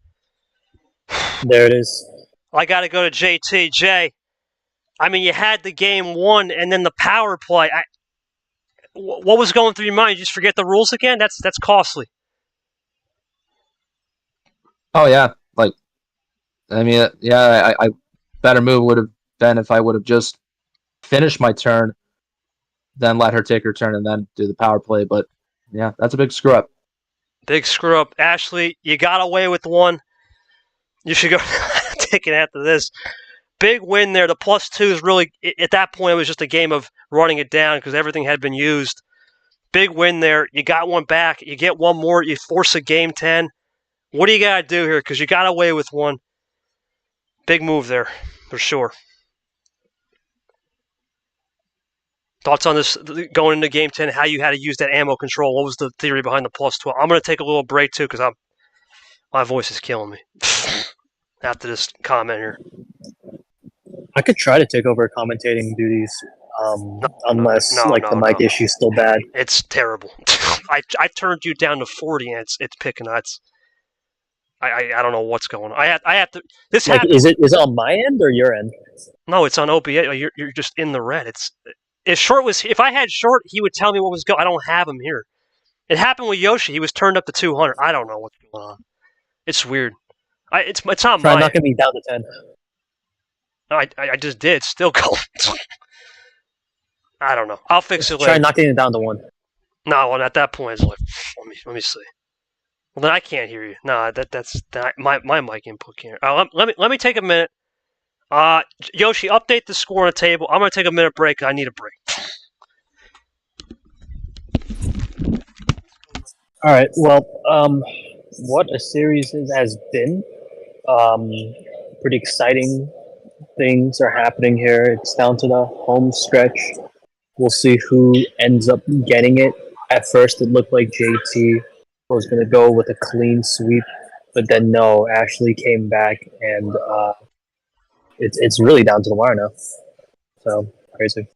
Speaker 5: There it is.
Speaker 2: I got to go to JT. Jay, I mean, you had the game won and then the power play. What was going through your mind? You just forget the rules again? That's costly.
Speaker 4: Oh yeah, like I mean, yeah, I better move would have been if I would have just finished my turn, then let her take her turn and then do the power play. But yeah, that's a big screw up.
Speaker 2: Big screw up. Ashley, you got away with one. You should go take it after this. Big win there. The +2 is really, at that point, it was just a game of running it down because everything had been used. Big win there. You got one back. You get one more. You force a game 10. What do you got to do here? Because you got away with one. Big move there, for sure. Thoughts on this going into game 10, how you had to use that ammo control? What was the theory behind the +12? I'm going to take a little break, too, because my voice is killing me after this comment here.
Speaker 5: I could try to take over commentating duties, unless the mic issue's still bad.
Speaker 2: It's terrible. I turned you down to 40, and it's picking nuts. I don't know what's going on. I have to. This
Speaker 5: like, is it on my end or your end?
Speaker 2: No, it's on OBA. You're just in the red. If I had short, he would tell me what was going. I don't have him here. It happened with Yoshi. He was turned up to 200. I don't know what's going on. It's weird. It's not mine.
Speaker 5: Try knocking me down to 10.
Speaker 2: I just did. Still going. I don't know. I'll fix it later.
Speaker 5: Try knocking it down to 1.
Speaker 2: No, well, at that point, it's like, let me see. Well, then I can't hear you. No, that's my mic input can't. Let me take a minute. Yoshi, update the score on the table. I'm gonna take a minute break. I need a break.
Speaker 5: All right. Well, what a series it has been. Pretty exciting things are happening here. It's down to the home stretch. We'll see who ends up getting it. At first, it looked like JT was going to go with a clean sweep, but then no, Ashley came back, and it's really down to the wire now. So, crazy.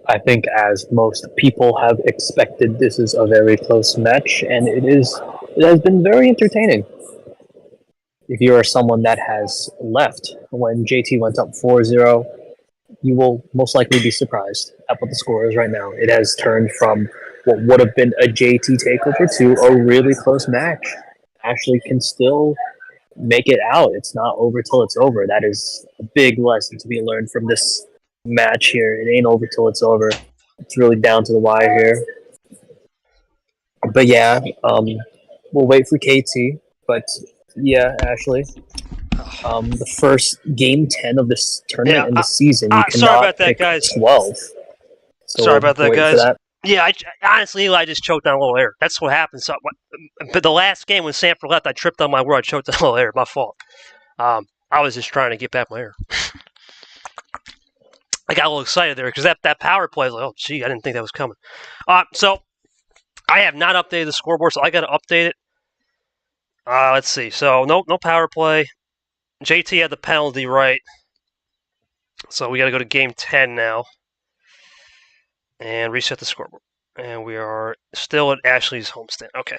Speaker 5: I think as most people have expected, this is a very close match, and it has been very entertaining. If you are someone that has left when JT went up 4-0, you will most likely be surprised at what the score is right now. It has turned from what would have been a JT takeover to a really close match. Ashley can still make it out. It's not over till it's over. That is a big lesson to be learned from this match here. It ain't over till it's over. It's really down to the wire here. But yeah, we'll wait for KT. But yeah, Ashley, the first game 10 of this tournament in the season, you cannot
Speaker 2: sorry about that,
Speaker 5: pick
Speaker 2: guys.
Speaker 5: 12. So
Speaker 2: sorry about that,
Speaker 5: wait
Speaker 2: guys.
Speaker 5: for that.
Speaker 2: Yeah, honestly, Eli just choked on a little air. That's what happened. So, but the last game when Sandfer left, I tripped on my word. I choked on a little air. My fault. I was just trying to get back my air. I got a little excited there because that power play was like, oh, gee, I didn't think that was coming. So I have not updated the scoreboard, so I got to update it. Let's see. So no power play. JT had the penalty, right? So we got to go to game 10 now and reset the scoreboard. And we are still at Ashley's homestand. Okay.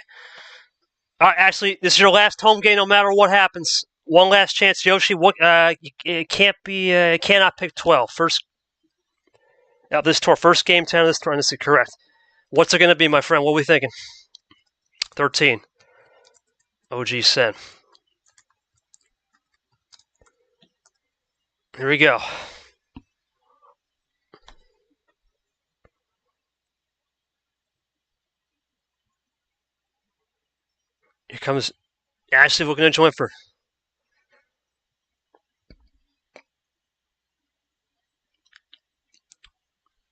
Speaker 2: All right, Ashley, this is your last home game no matter what happens. One last chance, Yoshi. It cannot pick 12. First this tour, first game 10 of this tour, and this is correct. What's it going to be, my friend? What are we thinking? 13. OG Sen. Here we go. Here comes Ashley looking to join for.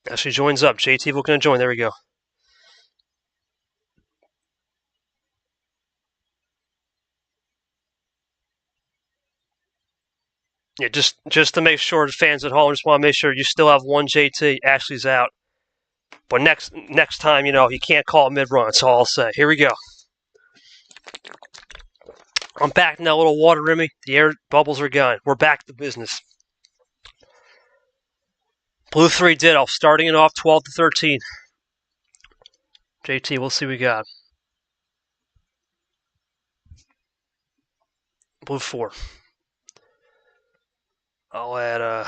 Speaker 2: Ashley joins up. JT looking to join. There we go. Yeah, just to make sure the fans at home, just want to make sure you still have one JT. Ashley's out. But next time, you can't call it mid-run. That's all I'll say. Here we go. I'm back now, a little water in me. The air bubbles are gone. We're back to business. Blue 3 ditto, starting it off 12 to 13. JT, we'll see what we got. Blue 4. I'll add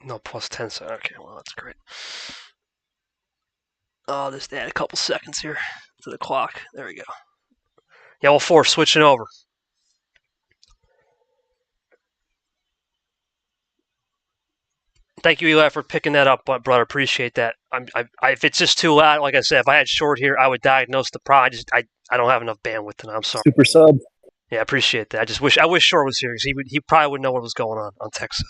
Speaker 2: no, plus 10. So okay, well, that's great. I'll just add a couple seconds here to the clock. There we go. Yellow 4, switching over. Thank you, Eli, for picking that up, brother. Appreciate that. If it's just too loud, like I said, if I had short here, I would diagnose the problem. I don't have enough bandwidth tonight. I'm sorry.
Speaker 5: Super sub.
Speaker 2: Yeah, I appreciate that. I wish Short was here because he probably would know what was going on tech side.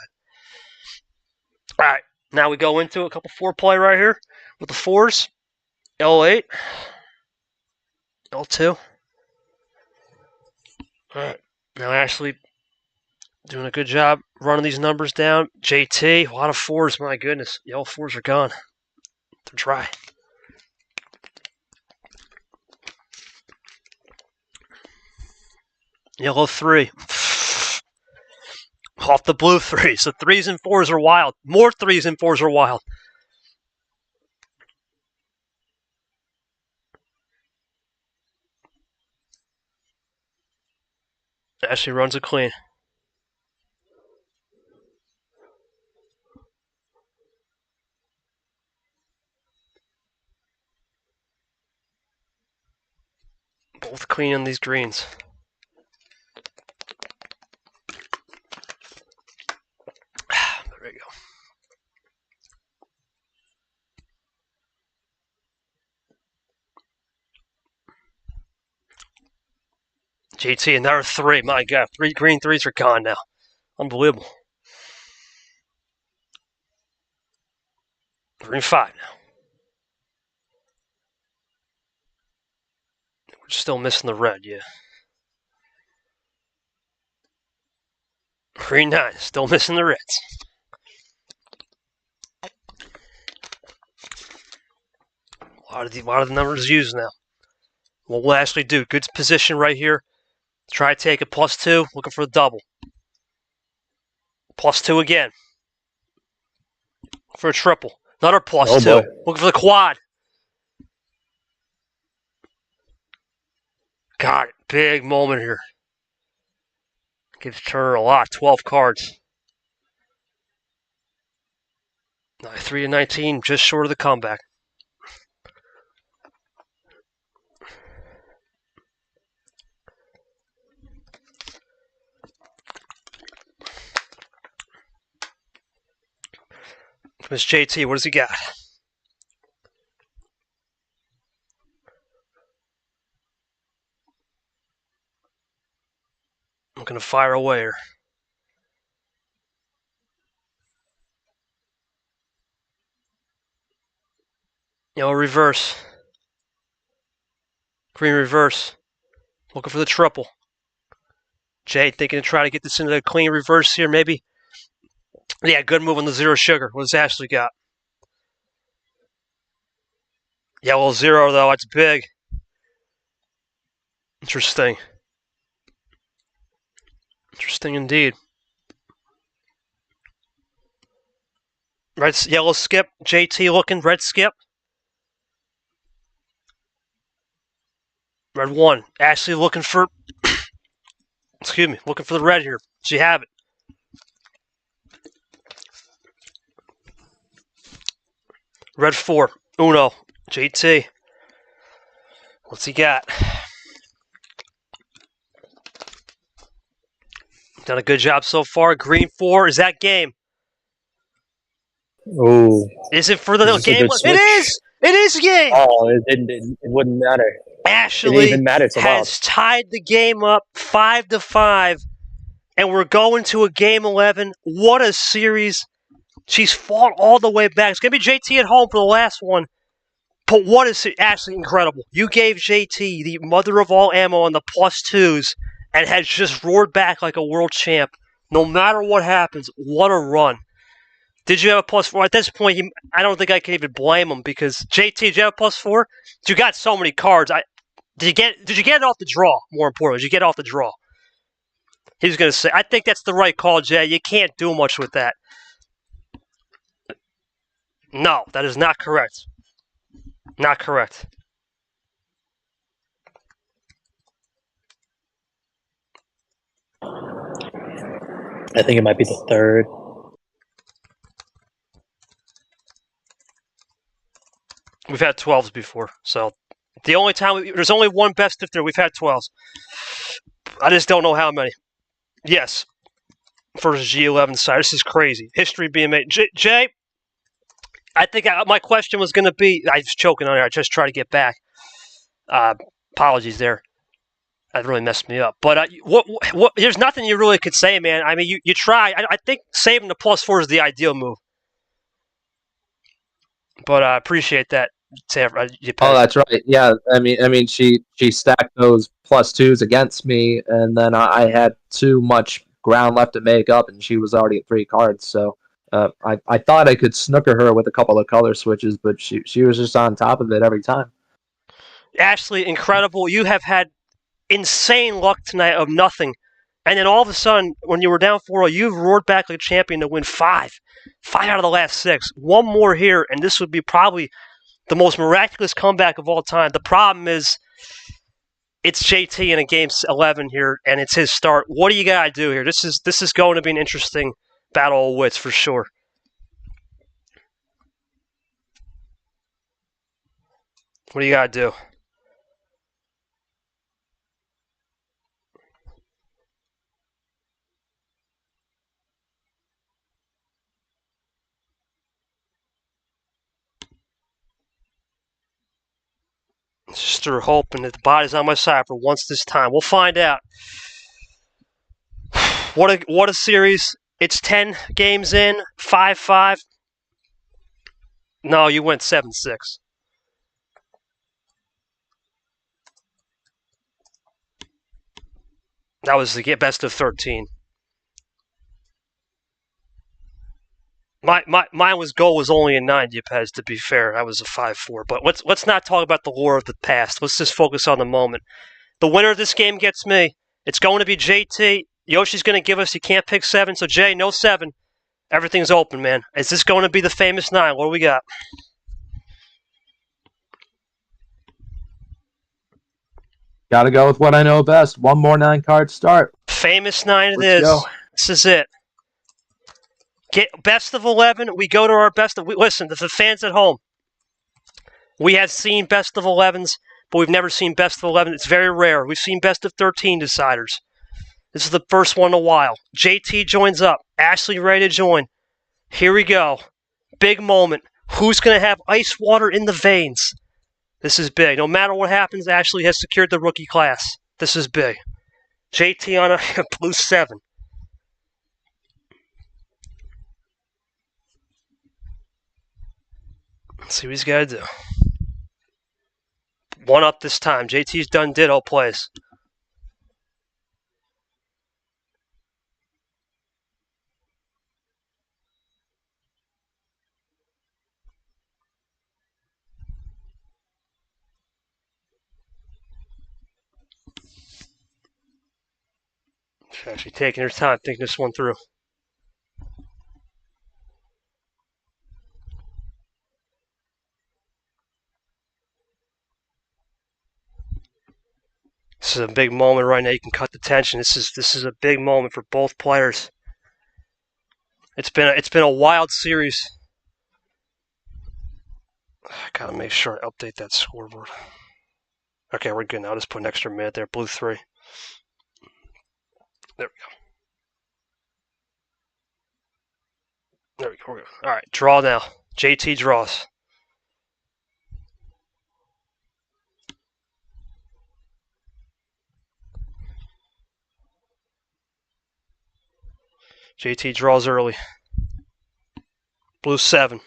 Speaker 2: All right, now we go into a couple 4-play right here with the 4s. L8, L2. All right, now Ashley doing a good job running these numbers down. JT, a lot of 4s. My goodness, yellow 4s are gone. They're dry. Yellow 3. Off the blue 3. So 3s and 4s are wild. More 3s and 4s are wild. Ashley runs it clean. Both clean on these greens. There we go. JT, another 3. My God, 3 green 3s are gone now. Unbelievable. Green 5 now. We're still missing the red, yeah. Green 9, still missing the reds. A lot of the numbers used now. What we'll actually do, good position right here. Try to take a +2, looking for the double. +2 again. For a triple. Another +2.
Speaker 5: boy.
Speaker 2: Looking for the quad. Got it. Big moment here. Gives Turner a lot. 12 cards. 3 to 19, just short of the comeback. Miss JT, what does he got? I'm going to fire away here. Yellow reverse. Green reverse. Looking for the triple. Jay thinking to try to get this into a clean reverse here, maybe. Yeah, good move on the 0 sugar. What does Ashley got? Yellow 0, though. That's big. Interesting. Interesting indeed. Yellow skip. JT looking. Red skip. Red 1. Ashley looking for... excuse me. Looking for the red here. She have it. Red 4. Uno. JT. What's he got? Done a good job so far. Green 4. Is that game?
Speaker 5: Ooh.
Speaker 2: Is it for the
Speaker 5: Is this a
Speaker 2: game?
Speaker 5: good switch?
Speaker 2: It is! It is a game!
Speaker 5: Oh, it wouldn't matter. It didn't
Speaker 2: Ashley
Speaker 5: even matter to
Speaker 2: has
Speaker 5: Bob.
Speaker 2: tied the game up 5-5, and we're going to a game 11. What a series. She's fought all the way back. It's going to be JT at home for the last one. But what is it? Ashley, incredible. You gave JT the mother of all ammo on the +2s and has just roared back like a world champ. No matter what happens, what a run. Did you have a +4? At this point, I don't think I can even blame him because JT, did you have a +4? You got so many cards. Did you get it off the draw? More importantly, did you get it off the draw? He's going to say, I think that's the right call, Jay. You can't do much with that. No, that is not correct. Not correct.
Speaker 5: I think it might be the third.
Speaker 2: We've had 12s before, so the only time there's only one best if there. We've had 12s. I just don't know how many. Yes, versus G11 side. This is crazy. History being made. Jay, I think my question was going to be. I was choking on it. I just try to get back. Apologies there. That really messed me up. But what? There's nothing you really could say, man. I mean, you try. I think saving the +4 is the ideal move. But I appreciate that. Yepez.
Speaker 4: Oh, that's right. Yeah, I mean, she stacked those +2s against me, and then I had too much ground left to make up, and she was already at 3 cards. So I thought I could snooker her with a couple of color switches, but she was just on top of it every time.
Speaker 2: Ashley, incredible. You have had insane luck tonight of nothing. And then all of a sudden, when you were down 4-0, you've roared back like a champion to win 5. 5 out of the last 6. One more here, and this would be probably the most miraculous comeback of all time. The problem is it's JT in a game 11 here, and it's his start. What do you got to do here? This is going to be an interesting battle of wits for sure. What do you got to do? Just through hoping that the body's on my side for once this time. We'll find out. What a series. It's 10 games in, 5-5. No, you went 7-6. That was the best of 13. Mine goal was only a 9, Yepez, to be fair. That was a 5-4. But let's not talk about the lore of the past. Let's just focus on the moment. The winner of this game gets me. It's going to be JT. Yoshi's going to give us, you can't pick 7. So, Jay, no 7. Everything's open, man. Is this going to be the famous 9? What do we got?
Speaker 4: Got to go with what I know best. One more 9-card start.
Speaker 2: Famous 9 it
Speaker 4: Let's
Speaker 2: is.
Speaker 4: go.
Speaker 2: This is it. Get best of 11. We go to our best of... Listen, the fans at home, we have seen best of 11s, but we've never seen best of 11. It's very rare. We've seen best of 13 deciders. This is the first one in a while. JT joins up. Ashley ready to join. Here we go. Big moment. Who's going to have ice water in the veins? This is big. No matter what happens, Ashley has secured the rookie class. This is big. JT on a blue 7. Let's see what he's got to do. One up this time. JT's done ditto plays. Actually taking her time, thinking this one through. This is a big moment right now. You can cut the tension. This is a big moment for both players. It's been a wild series. I gotta make sure I update that scoreboard. Okay, we're good now. I'll just put an extra minute there. Blue 3. There we go. There we go. We're good. All right, draw now. JT draws. JT draws early. Blue 7.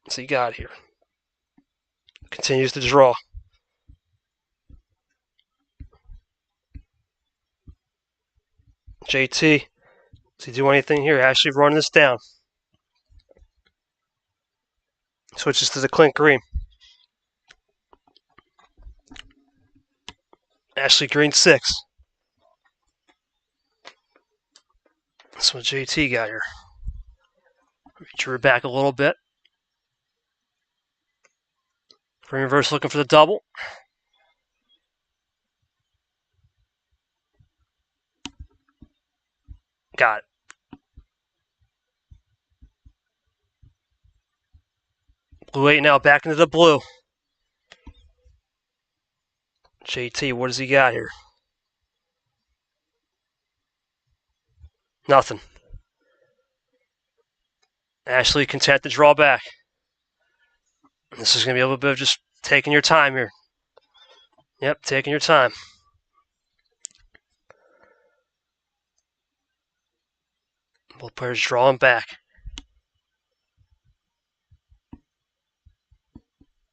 Speaker 2: What's he got here? Continues to draw. JT, does he do anything here? Ashley running this down. Switches to the Clint Green. Ashley Green 6. That's what JT got here. Drew her back a little bit. Green reverse looking for the double. Got it. Blue 8 now back into the blue. JT, what does he got here? Nothing. Ashley content to draw back. This is going to be a little bit of just taking your time here. Yep, taking your time. Both players drawing back.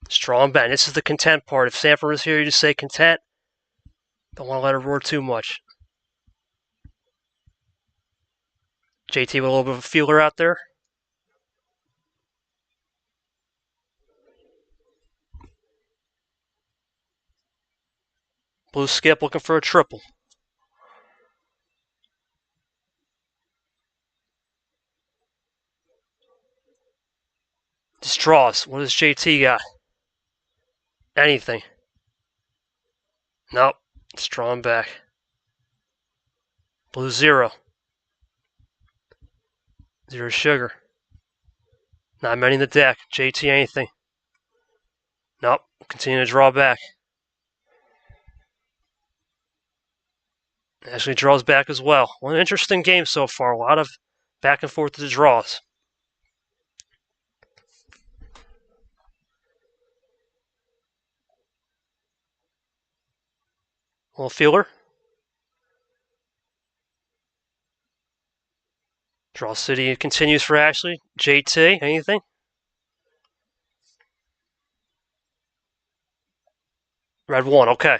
Speaker 2: Just drawing back. This is the content part. If Sandfer was here, you just say content. Don't want to let her roar too much. JT with a little bit of a feeler out there. Blue skip looking for a triple. Just draws. What does JT got? Anything. Nope. It's drawing back. Blue 0. 0 sugar. Not many in the deck. JT anything. Nope. Continue to draw back. Ashley draws back as well. One interesting game so far. A lot of back and forth to the draws. Little feeler. Draw City continues for Ashley. JT, anything? Red 1, okay.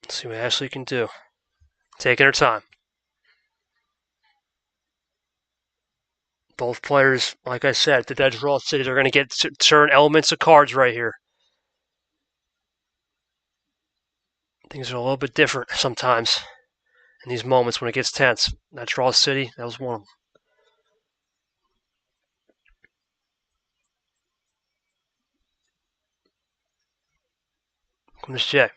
Speaker 2: Let's see what Ashley can do. Taking her time. Both players, like I said, the dead draw cities are going to get certain elements of cards right here. Things are a little bit different sometimes in these moments when it gets tense. That draw city, that was one of them. Comes J.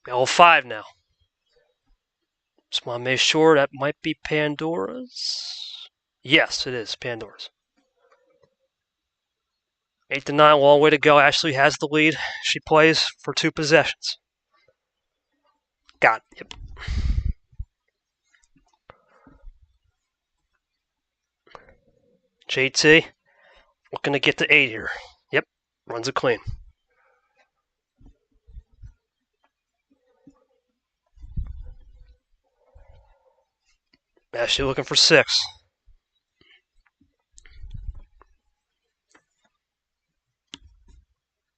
Speaker 2: L5 now. Just want to make sure that might be Pandora's. Yes, it is Pandora's. 8 to 9, long way to go. Ashley has the lead. She plays for 2 possessions. Got it. Yep. JT looking to get to 8 here. Yep, runs it clean. Ashley looking for 6.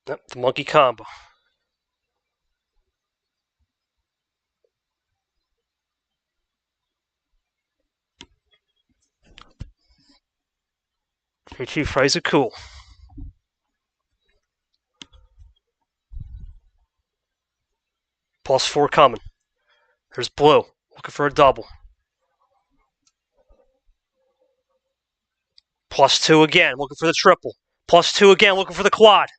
Speaker 2: Yep, the monkey combo. KT plays it cool. +4 coming. There's Blue. Looking for a double. +2 again. Looking for the triple. +2 again. Looking for the quad.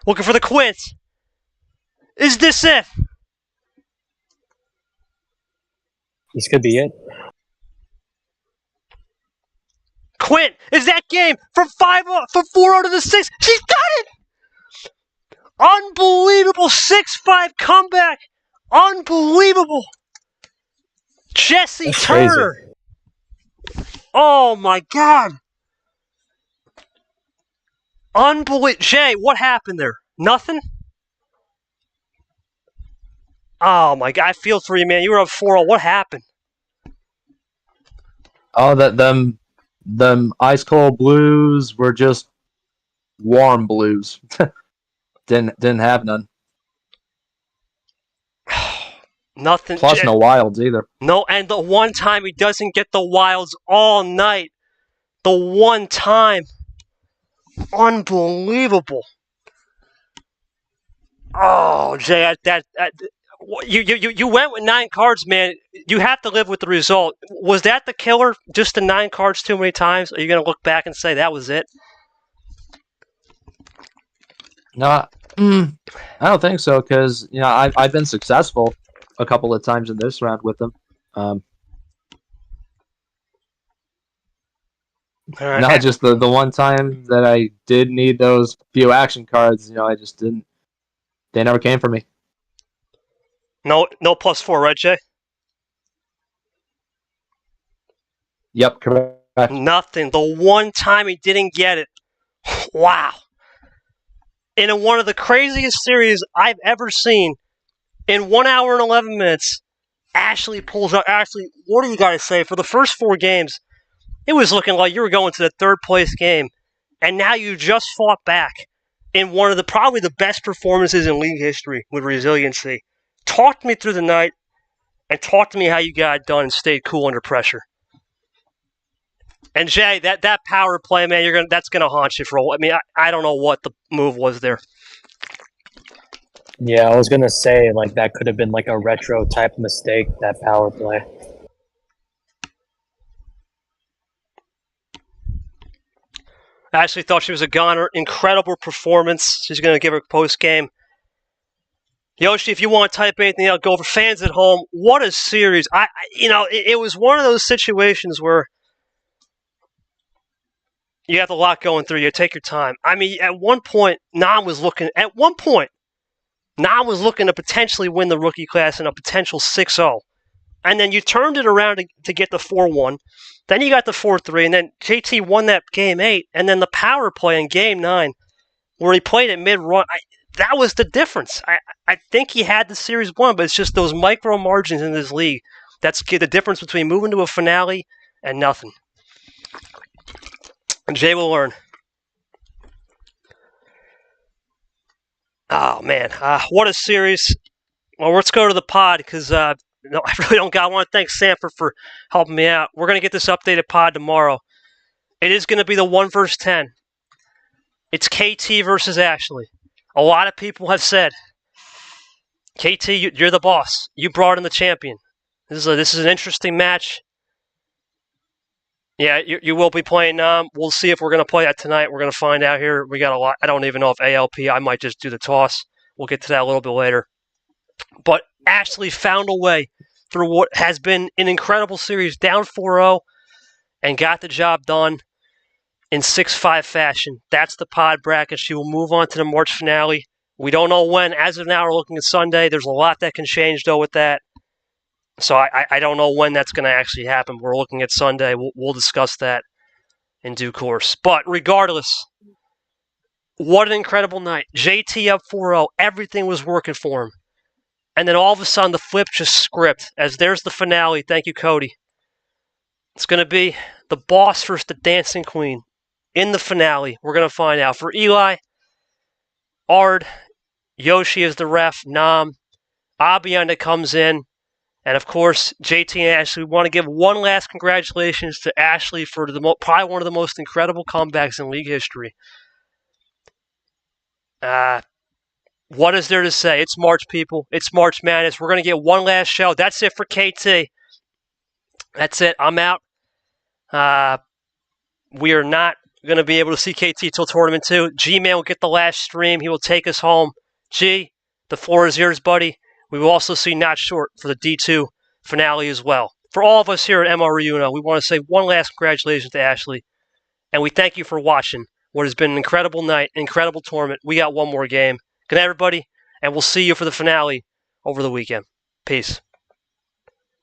Speaker 2: Looking for the quint. Is this it?
Speaker 5: This could be it.
Speaker 2: Quint, is that game from 4-0 to the 6? She's done it! Unbelievable 6-5 comeback. Unbelievable. Jesse
Speaker 5: That's
Speaker 2: Turner.
Speaker 5: crazy.
Speaker 2: Oh my God. Unbelievable. Jay, what happened there? Nothing? Oh my God, I feel for you, man. You were up 4-0. What happened?
Speaker 4: Oh, them ice cold blues were just warm blues. didn't have none.
Speaker 2: Nothing.
Speaker 4: Plus no wilds either.
Speaker 2: No, and the one time he doesn't get the wilds all night. The one time. Unbelievable. Oh, Jay, you went with 9 cards, man. You have to live with the result. Was that the killer? Just the 9 cards too many times? Are you going to look back and say that was it?
Speaker 4: No, I don't think so, because I've been successful a couple of times in this round with them.
Speaker 2: All right.
Speaker 4: Not just the one time that I did need those few action cards. I just didn't. They never came for me.
Speaker 2: No +4, right, Jay?
Speaker 4: Yep, correct.
Speaker 2: Nothing. The one time he didn't get it. Wow. In one of the craziest series I've ever seen, in 1 hour and 11 minutes, Ashley pulls out. Ashley, what do you got to say? For the first 4 games, it was looking like you were going to the 3rd place game, and now you just fought back in one of probably the best performances in league history with resiliency. Talk to me through the night, and talk to me how you got it done and stayed cool under pressure. And Jay, that power play, man, that's gonna haunt you for a while. I mean, I don't know what the move was there.
Speaker 5: Yeah, I was gonna say that could have been a retro type mistake, that power play.
Speaker 2: I actually thought she was a goner. Incredible performance. She's gonna give her post game. Yoshi, if you want to type anything out, go over. Fans at home, what a series! It was one of those situations where you have a lot going through. You take your time. I mean, at one point, Nam was looking to potentially win the rookie class in a potential 6-0. And then you turned it around to get the 4-1. Then you got the 4-3, and then JT won that game 8. And then the power play in game 9, where he played it mid-run, that was the difference. I think he had the series won, but it's just those micro margins in this league. That's the difference between moving to a finale and nothing. Jay will learn. Oh, man. What a series. Well, let's go to the pod because I really don't got. I want to thank Sandfer for helping me out. We're going to get this updated pod tomorrow. It is going to be the 1 versus 10. It's KT versus Ashley. A lot of people have said, KT, you're the boss. You brought in the champion. This is an interesting match. Yeah, you will be playing. We'll see if we're going to play that tonight. We're going to find out here. We got a lot. I don't even know if ALP. I might just do the toss. We'll get to that a little bit later. But Ashley found a way through what has been an incredible series, down 4-0, and got the job done in 6-5 fashion. That's the pod bracket. She will move on to the March finale. We don't know when. As of now, we're looking at Sunday. There's a lot that can change, though, with that. So I don't know when that's going to actually happen. We're looking at Sunday. We'll discuss that in due course. But regardless, what an incredible night. JT up 4-0. Everything was working for him. And then all of a sudden, the flip just script. As there's the finale. Thank you, Cody. It's going to be the boss versus the dancing queen in the finale. We're going to find out. For Eli, Ard, Yoshi is the ref, Nam, Abyan that comes in, And of course, JT and Ashley, we want to give one last congratulations to Ashley for probably one of the most incredible comebacks in league history. What is there to say? It's March, people. It's March Madness. We're going to get one last show. That's it for KT. That's it. I'm out. We are not going to be able to see KT till Tournament 2. G-Man will get the last stream. He will take us home. G, the floor is yours, buddy. We will also see Not Short for the D2 finale as well. For all of us here at MRE Uno, we want to say one last congratulations to Ashley. And we thank you for watching what has been an incredible night, incredible tournament. We got one more game. Good night, everybody, and we'll see you for the finale over the weekend. Peace.